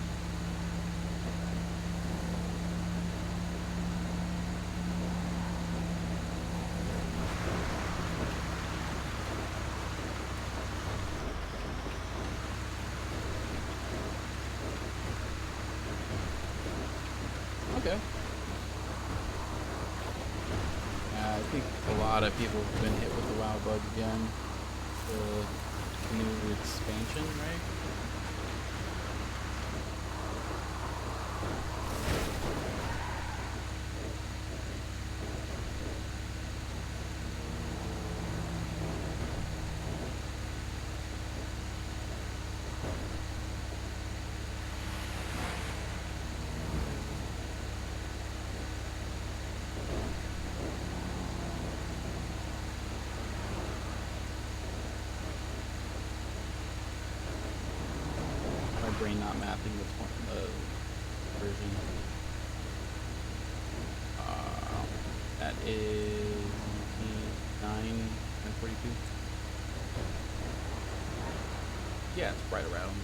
Okay. I think a lot of people have been hit with the WoW bug again. The new expansion, right? Brain not mapping the version. That is 9:42. Yeah, it's right around.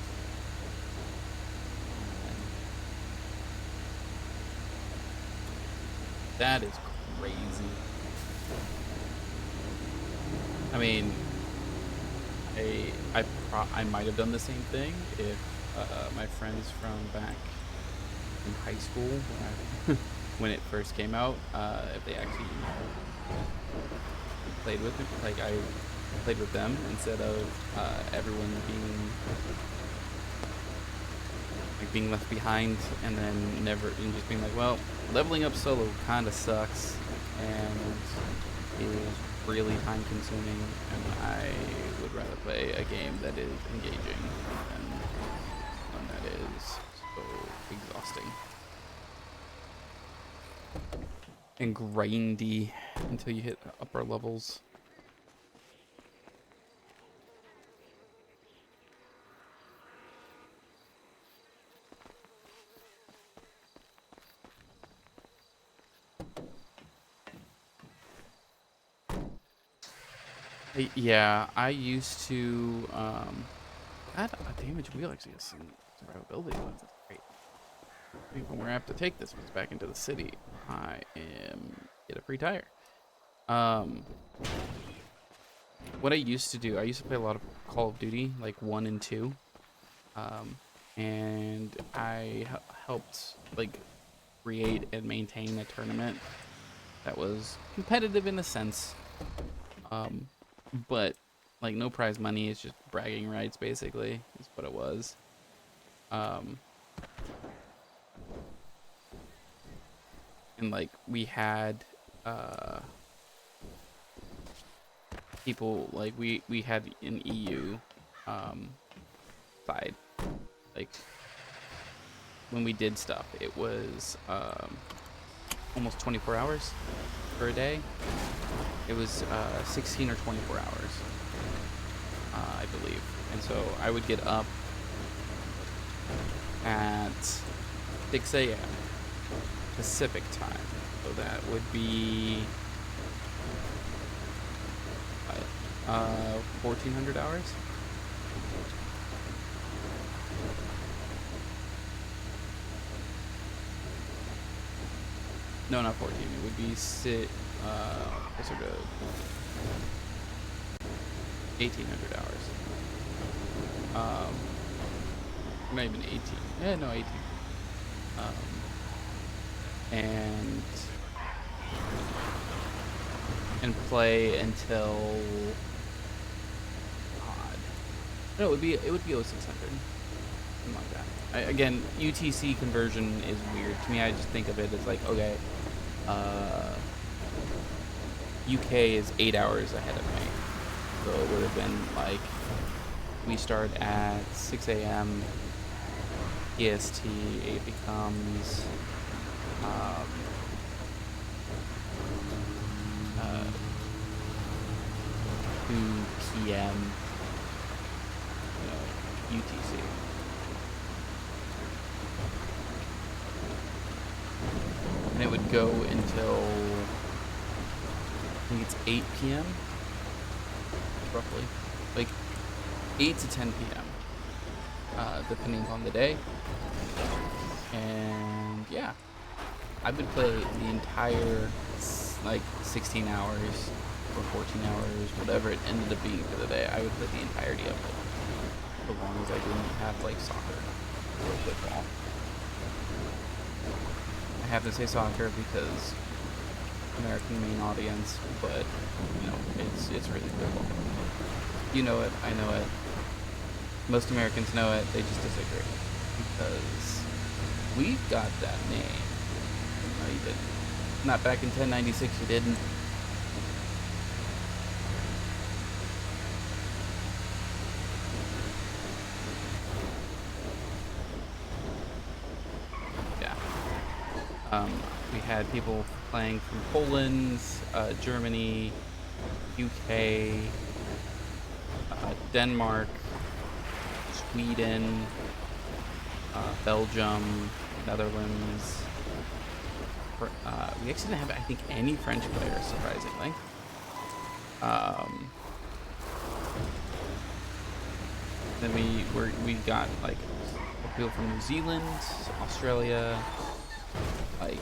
That is crazy. I mean, I might have done the same thing if my friends from back in high school when it first came out, if they actually played with it, like I played with them instead of everyone being left behind, and then just being like, well, leveling up solo kind of sucks and is really time consuming, and I would rather play a game that is engaging than one that is so exhausting and grindy until you hit upper levels. Yeah, I used to add a damage wheel actually has some survivability ones. That's great. I think when we're gonna have to take this one back into the city, I am get a free tire. What I used to do, I used to play a lot of Call of Duty, like 1 and 2, and I helped like create and maintain a tournament that was competitive in a sense. But like no prize money, it's just bragging rights basically is what it was. And like we had people like we had an EU side, like when we did stuff it was almost 24 hours per day. It was 16 or 24 hours, I believe. And so I would get up at 6 a.m. Pacific time. So that would be 1,400 hours. No, not 14. It would be closer to 1,800 hours. Not even 18. Yeah, no, 18. And play until God. No, it would be 0600. something like that. Again, UTC conversion is weird to me. I just think of it as like, okay, UK is 8 hours ahead of me, so it would have been like we start at 6 a.m. EST. It becomes 2 p.m. UTC. And it would go until I think it's 8 p.m. roughly, like 8 to 10 p.m. Depending on the day. And yeah, I would play the entire like 16 hours or 14 hours, whatever it ended up being for the day. I would play the entirety of it, as long as I didn't have like soccer or football. I have to say soccer because American main audience, but you know, it's really football. You know it, I know it. Most Americans know it, they just disagree. Because we got that name. No, you didn't. Not back in 1096, you didn't. Yeah. We had people playing from Poland, Germany, UK, Denmark, Sweden, Belgium, Netherlands. We actually didn't have, I think, any French players, surprisingly. Then we got like people from New Zealand, Australia, like.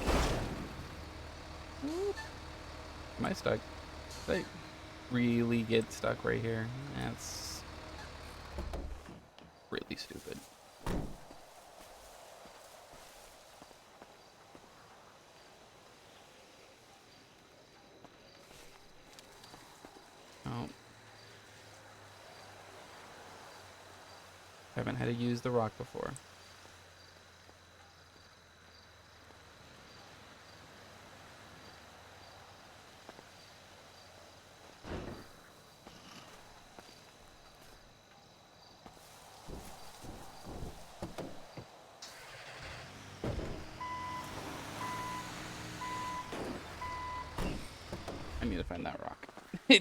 Am I stuck? Did I really get stuck right here? That's really stupid. Oh. Haven't had to use the rock before. I need to find that rock. I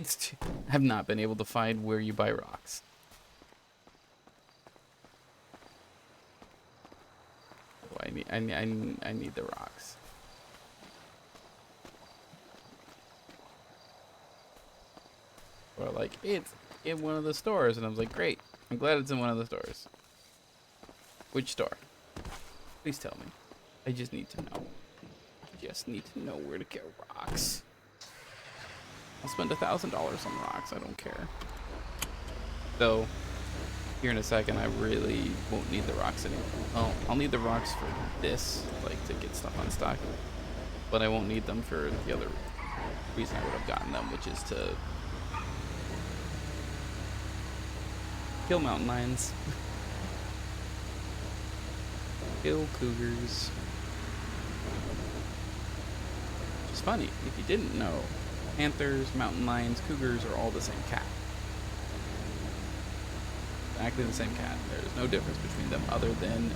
have not been able to find where you buy rocks. So I need the rocks. Or like, it's in one of the stores, and I was like, great. I'm glad it's in one of the stores. Which store? Please tell me. I just need to know. Just need to know where to get rocks. I'll spend $1,000 on rocks. I don't care. Though, here in a second, I really won't need the rocks anymore. Well, I'll need the rocks for this, like to get stuff on stock. But I won't need them for the other reason I would have gotten them, which is to kill mountain lions. Kill cougars. Which is funny, if you didn't know, panthers, mountain lions, cougars are all the same cat. Exactly the same cat. There's no difference between them other than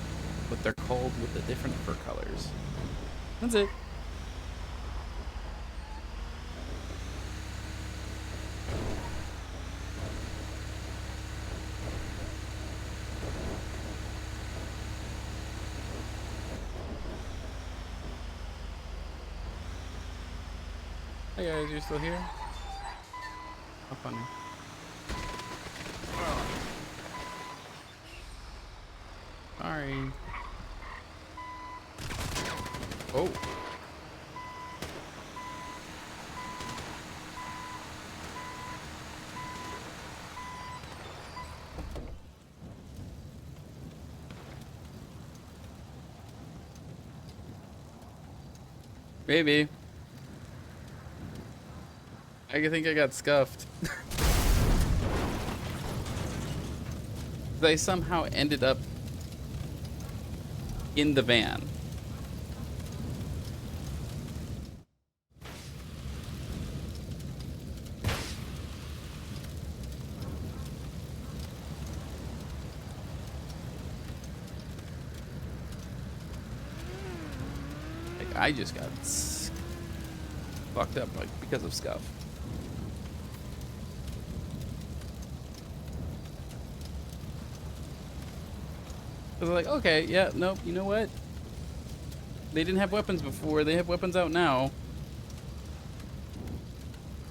what they're called with the different fur colors. That's it. Hey guys, you're still here? How funny. Sorry. Oh. Maybe. I think I got scuffed. They somehow ended up in the van. Like, I just got fucked up, like, because of scuff. I was like, okay, yeah, nope, you know what? They didn't have weapons before. They have weapons out now.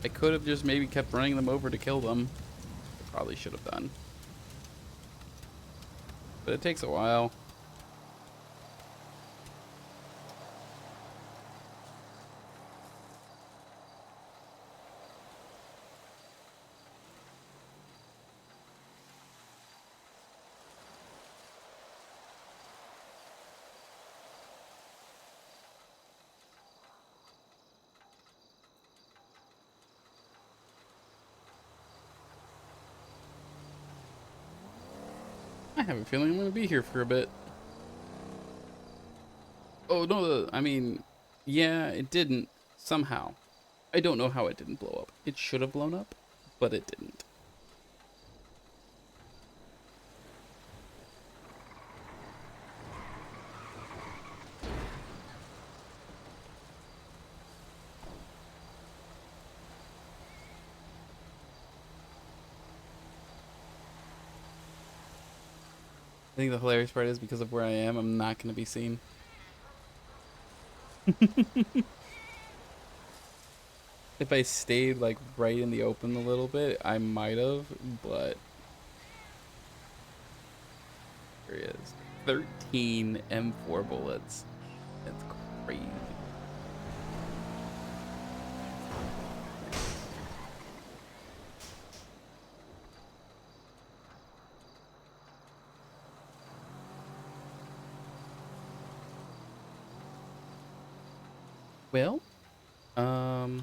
I could have just maybe kept running them over to kill them. I probably should have done. But it takes a while. I have a feeling I'm going to be here for a bit. Oh, no, I mean, yeah, it didn't. Somehow. I don't know how it didn't blow up. It should have blown up, but it didn't. I think the hilarious part is because of where I am, I'm not going to be seen. If I stayed like right in the open a little bit, I might have, but there he is. 13 M4 bullets. That's crazy. Well, okay,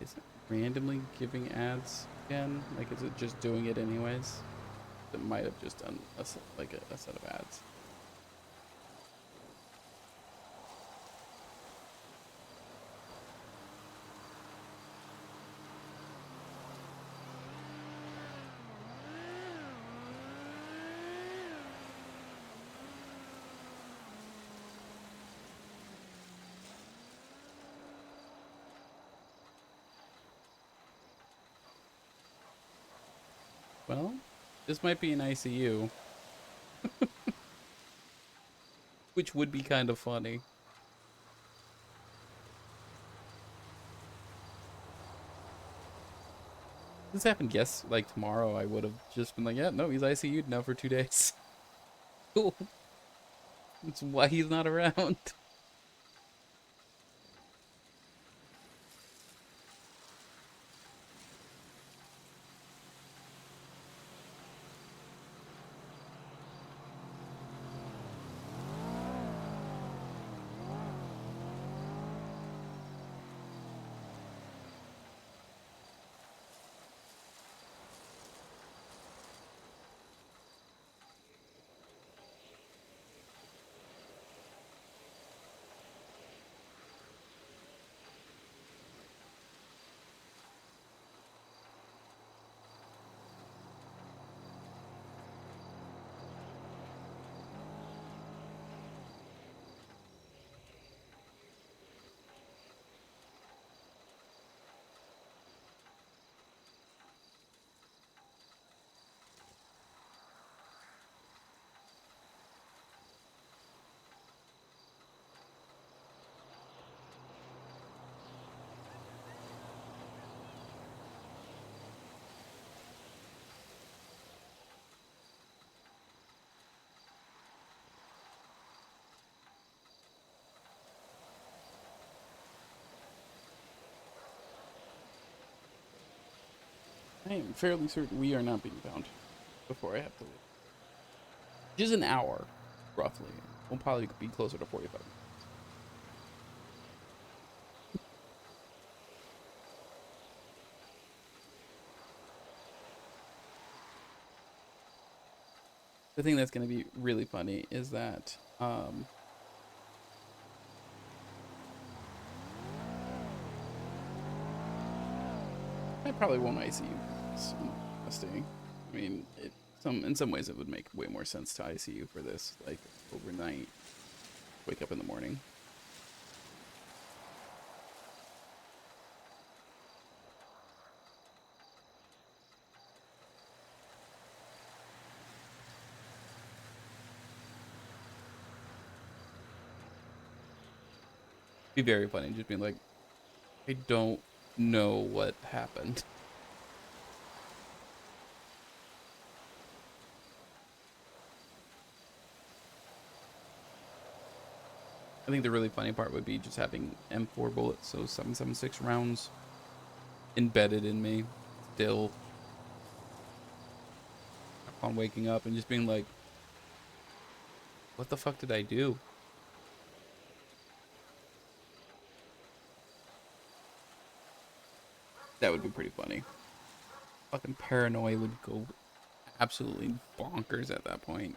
is it randomly giving ads again? Like, is it just doing it anyways? It might have just done a set of ads. Well, this might be an ICU. Which would be kind of funny. This happened, yes, like tomorrow, I would have just been like, yeah, no, he's ICU'd now for 2 days. Cool. That's why he's not around. I am fairly certain we are not being found before I have to leave. Just an hour, roughly. We'll probably be closer to 45 minutes. The thing that's going to be really funny is that I probably won't ICU for this Mustang. I mean, in some ways it would make way more sense to ICU for this, like overnight, wake up in the morning. Be very funny, just being like, I don't know what happened. I think the really funny part would be just having M4 bullets, so 7.76 rounds embedded in me still upon waking up and just being like, what the fuck did I do? That would be pretty funny. Fucking paranoia would go absolutely bonkers at that point.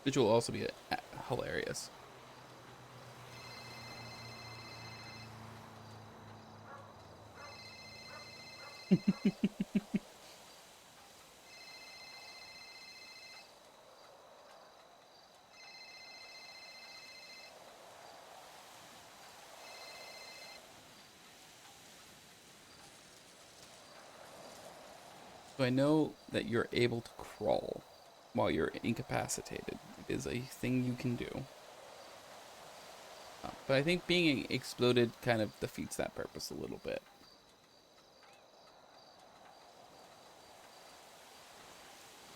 Which will also be hilarious. So I know that you're able to crawl while you're incapacitated. It is a thing you can do. But I think being exploded kind of defeats that purpose a little bit.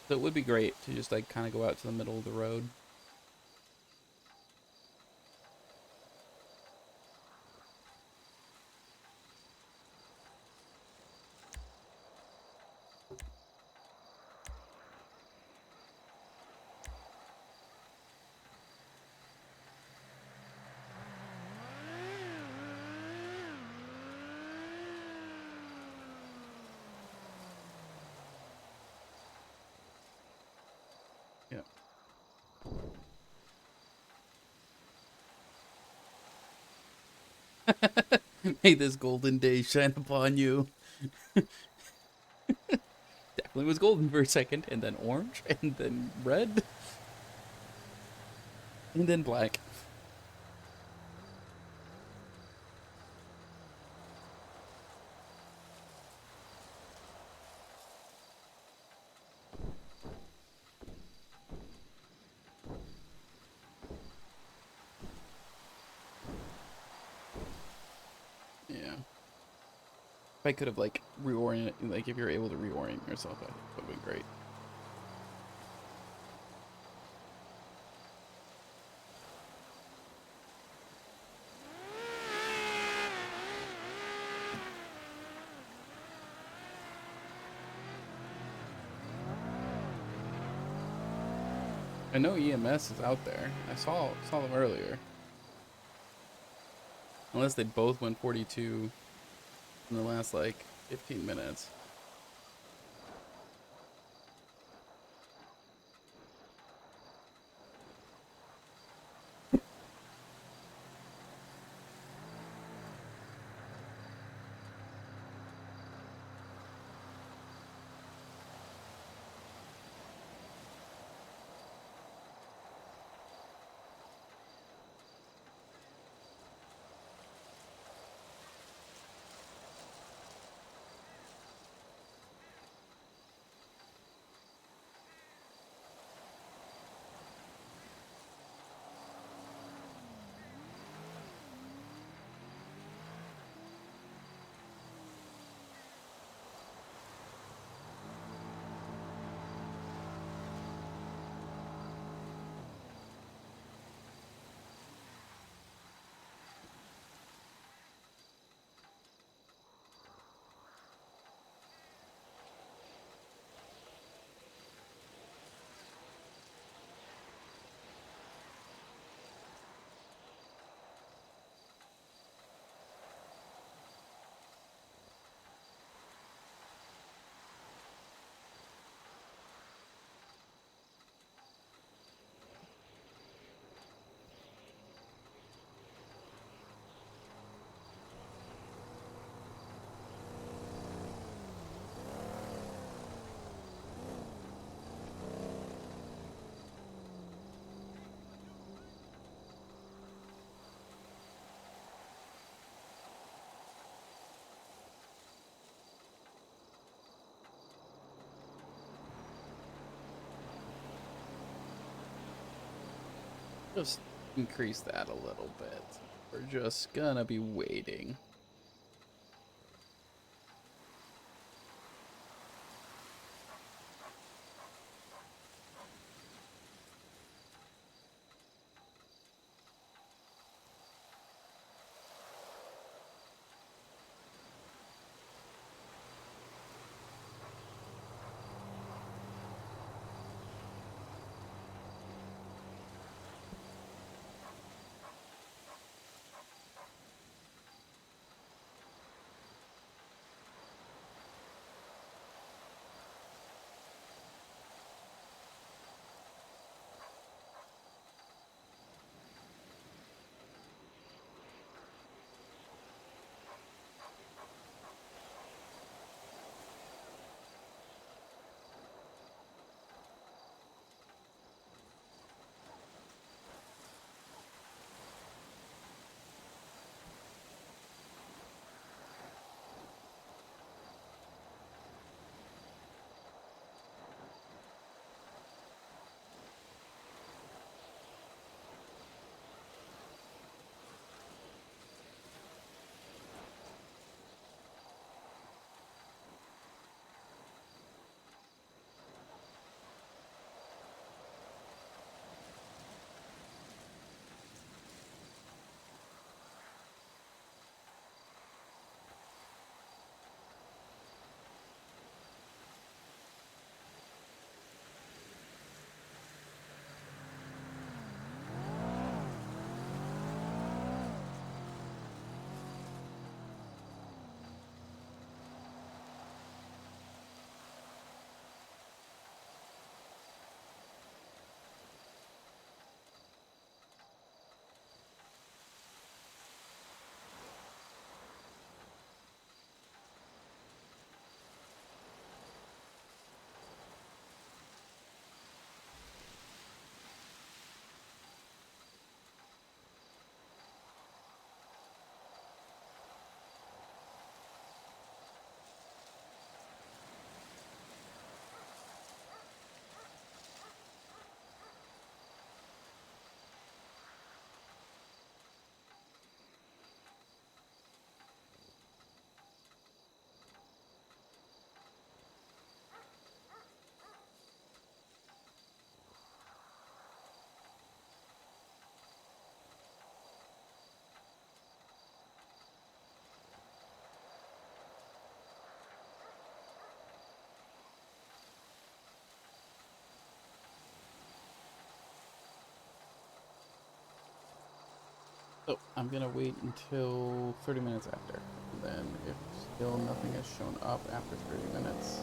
So it would be great to just like kind of go out to the middle of the road. Yeah. May this golden day shine upon you. Definitely was golden for a second, and then orange, and then red, and then black. Yeah. If I could have like reorient, like if you're able to reorient yourself, that would have been great. I know EMS is out there. I saw them earlier. Unless they both went 42 in the last like 15 minutes. Just increase that a little bit. We're just gonna be waiting. So I'm gonna wait until 30 minutes after. And then if still nothing has shown up after 30 minutes,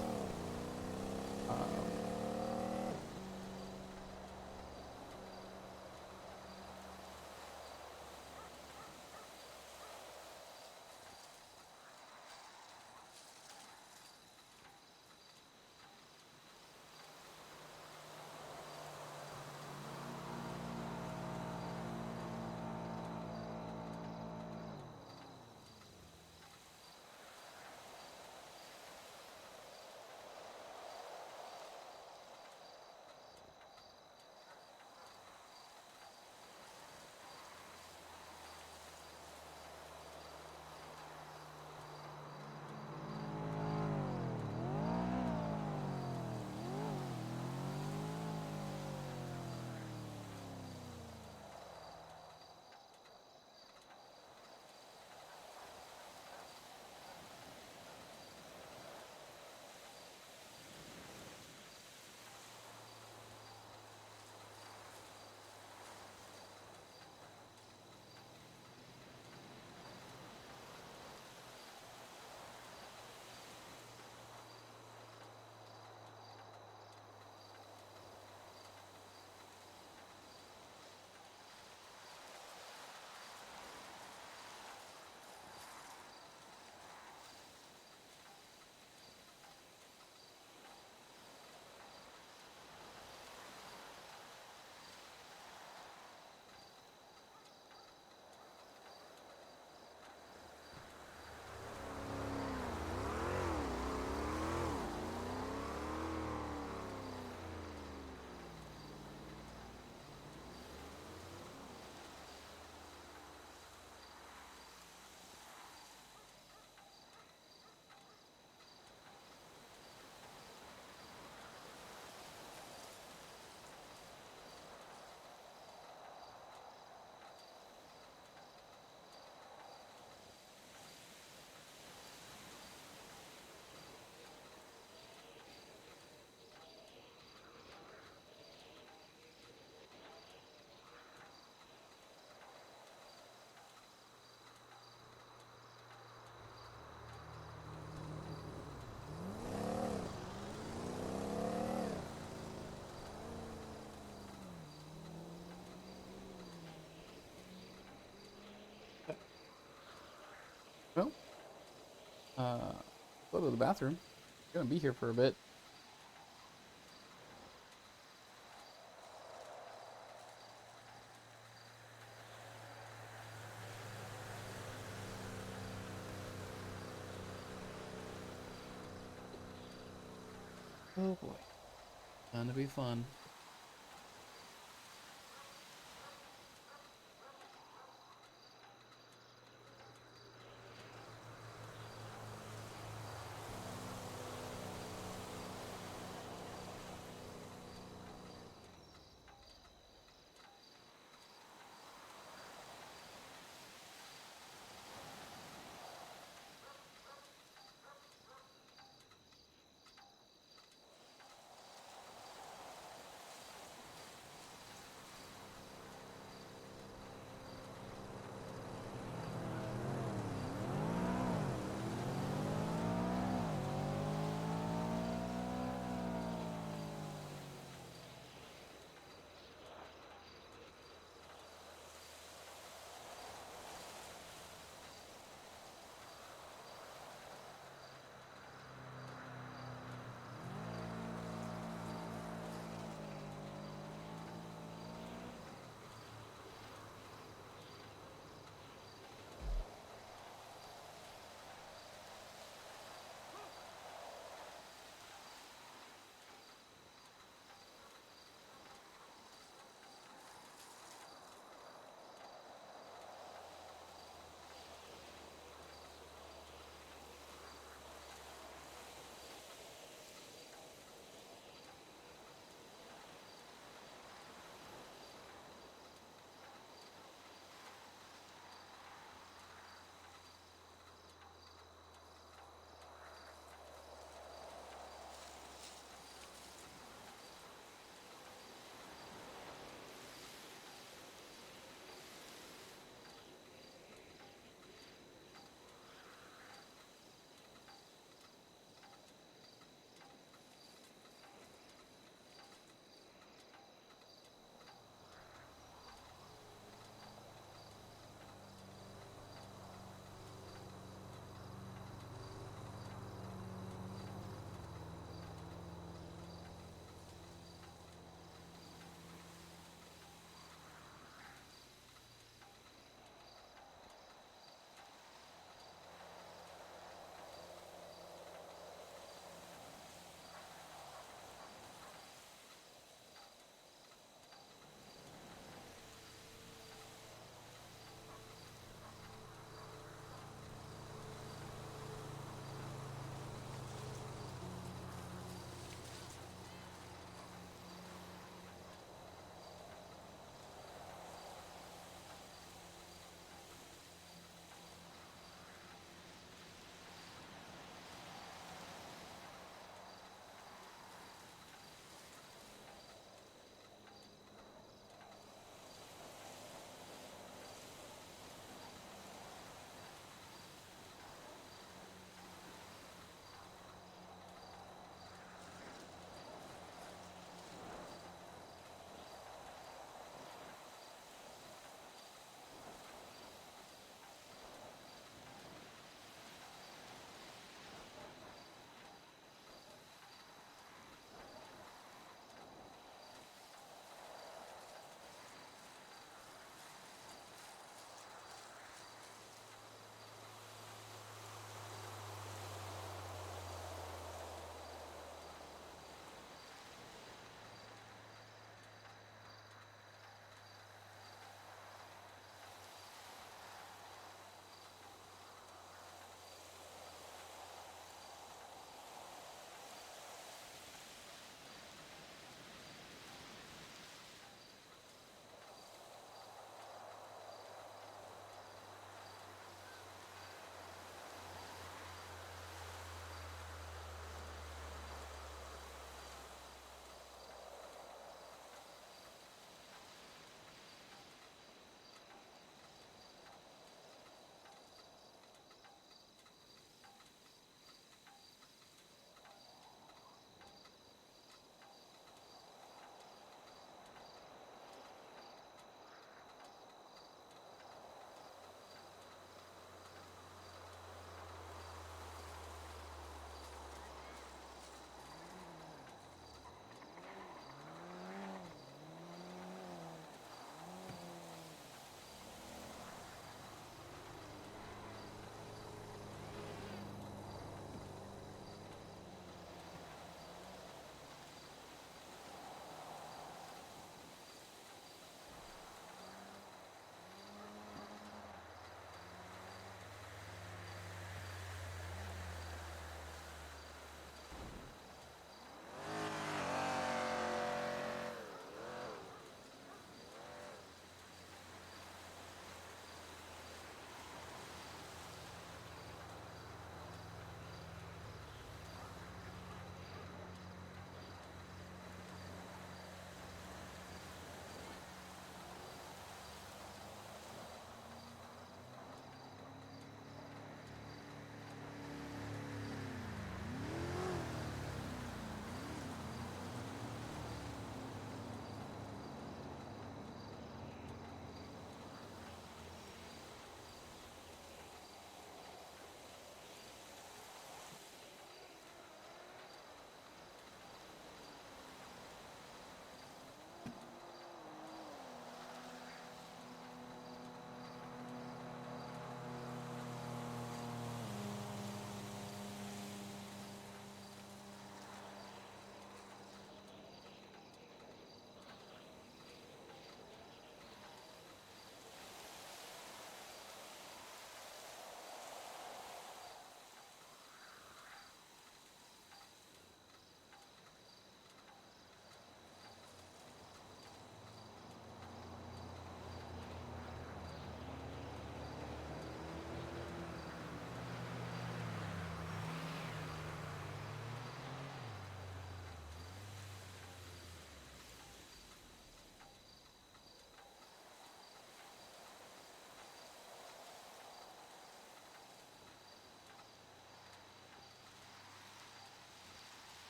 Go to the bathroom. Gonna be here for a bit. Oh boy. Gonna be fun.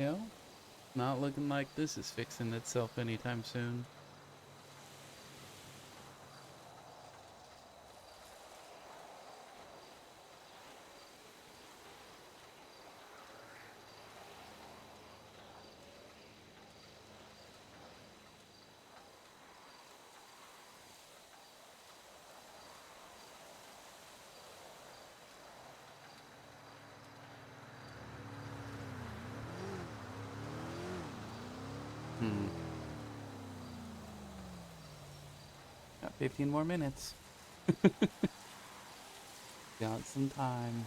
You know, not looking like this is fixing itself anytime soon. Got 15 more minutes. Got some time.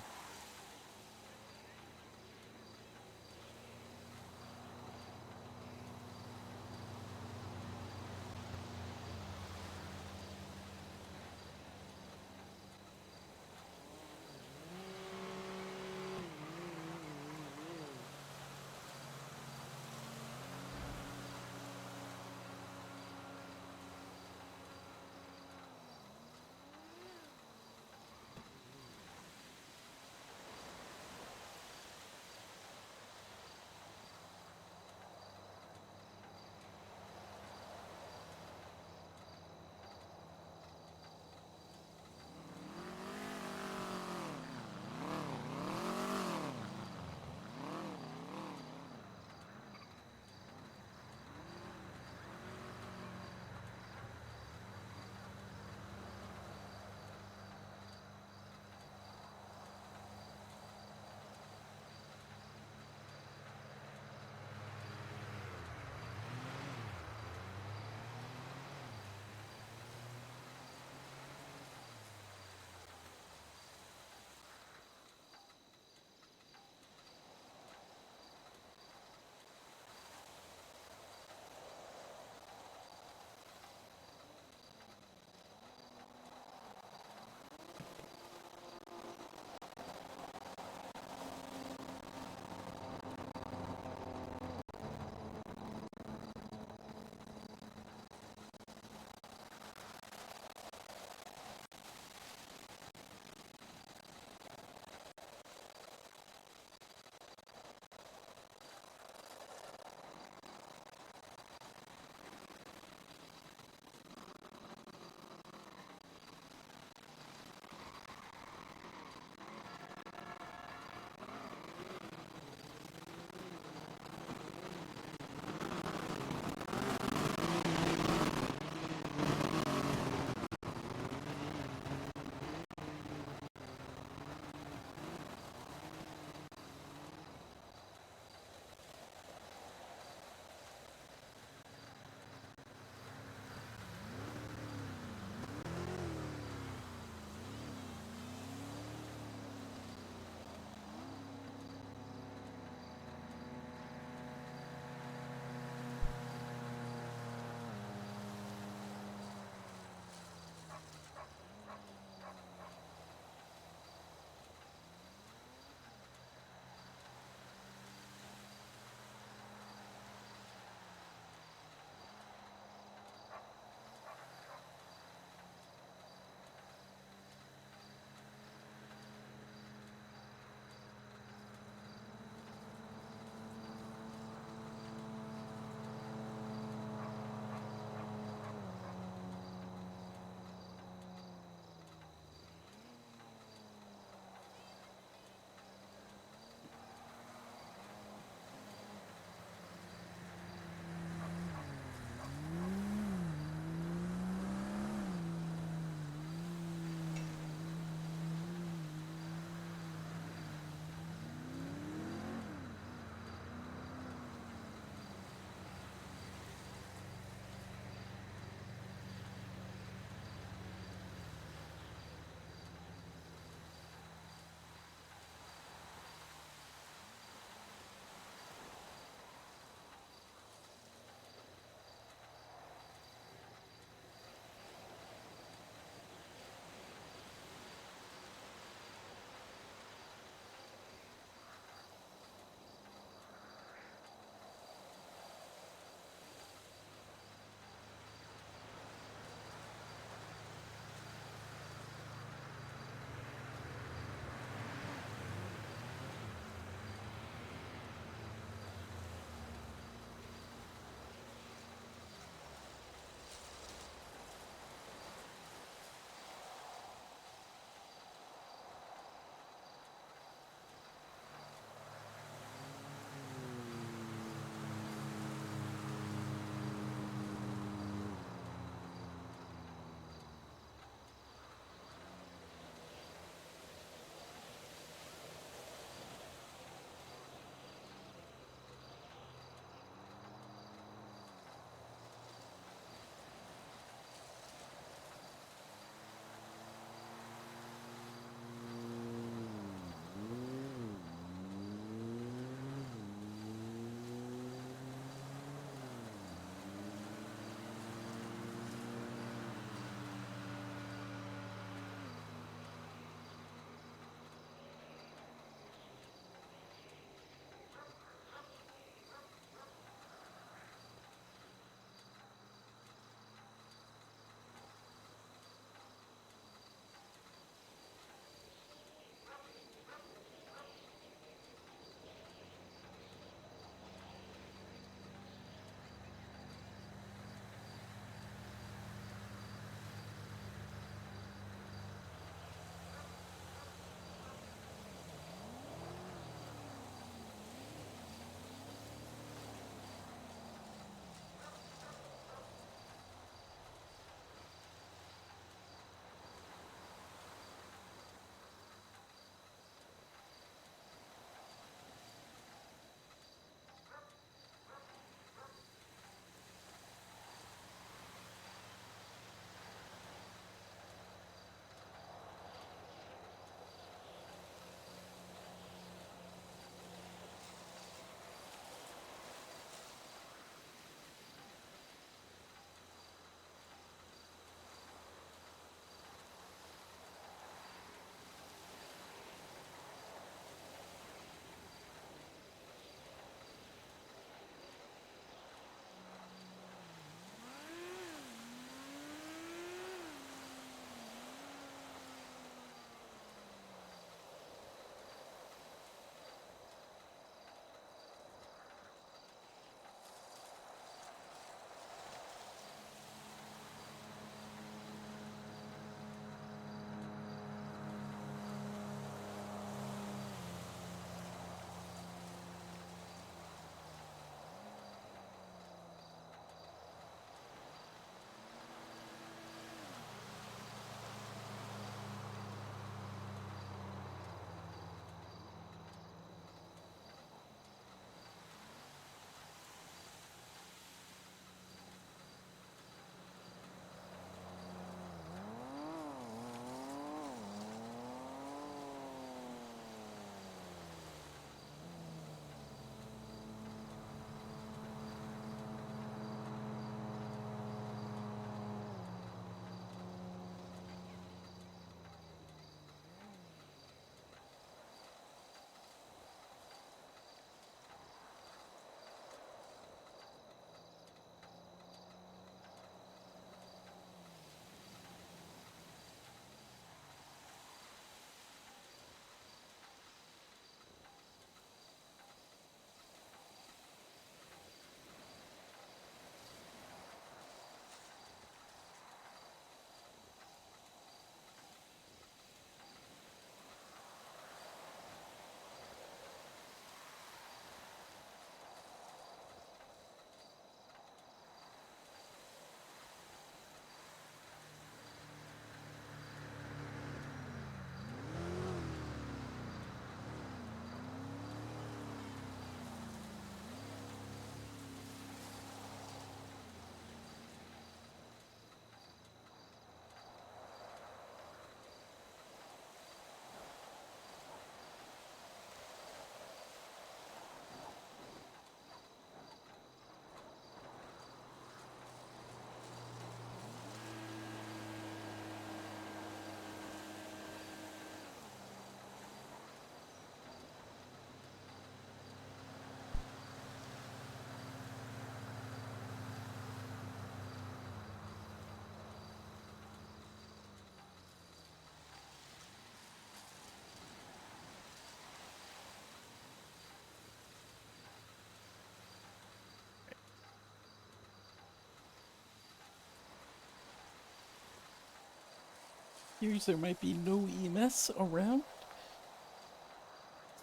Here's there might be no EMS around.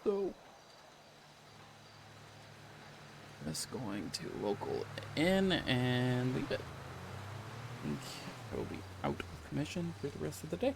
So just going to local in and leave it. I think I will be out of commission for the rest of the day.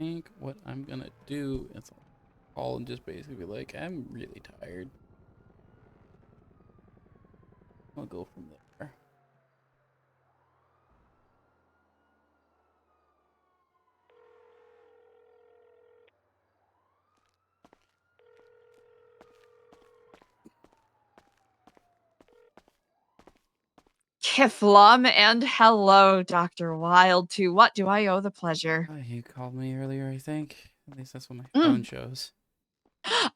I think what I'm gonna do is call and just basically be like, I'm really tired. I'll go from there. Kiflum, and hello, Dr. Wyld. To what do I owe the pleasure? You called me earlier, I think. At least that's what my Mm. phone shows.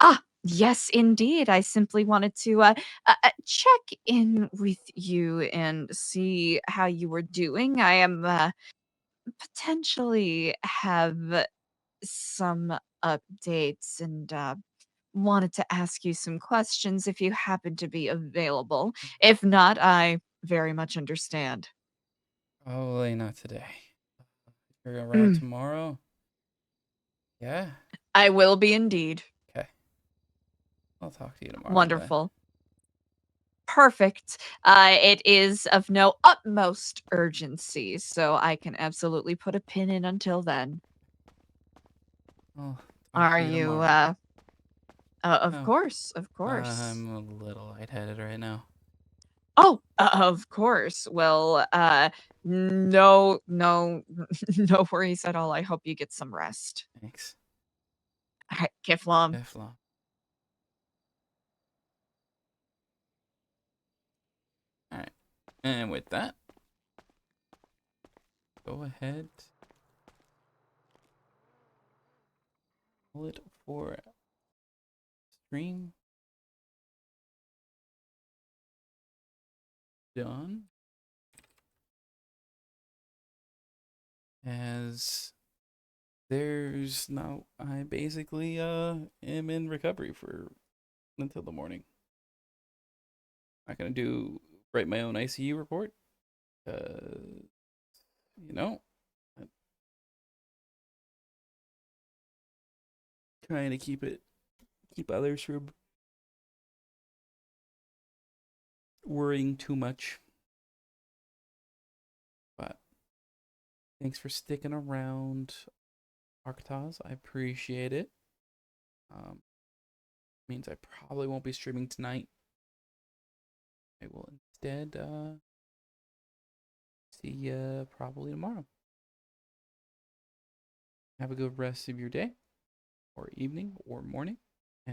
Ah, yes, indeed. I simply wanted to check in with you and see how you were doing. I am potentially have some updates and wanted to ask you some questions if you happen to be available. If not, I very much understand. Probably not today. You're around Mm. tomorrow? Yeah? I will be indeed. Okay. I'll talk to you tomorrow. Wonderful. Perfect. It is of no utmost urgency, so I can absolutely put a pin in until then. I'll talk Are to you you, tomorrow. of No. course, of course. I'm a little lightheaded right now. Oh, of course. Well, no, no, no worries at all. I hope you get some rest. Thanks. All right, Kiflam. Kiflam. Alright. And with that, go ahead. Pull it for stream. Done. As there's now, I basically am in recovery for until the morning. Not gonna write my own ICU report. You know, I'm trying to keep others from worrying too much. But thanks for sticking around, Arctaz. I appreciate it. Means I probably won't be streaming tonight. I will instead see you probably tomorrow. Have a good rest of your day, or evening, or morning.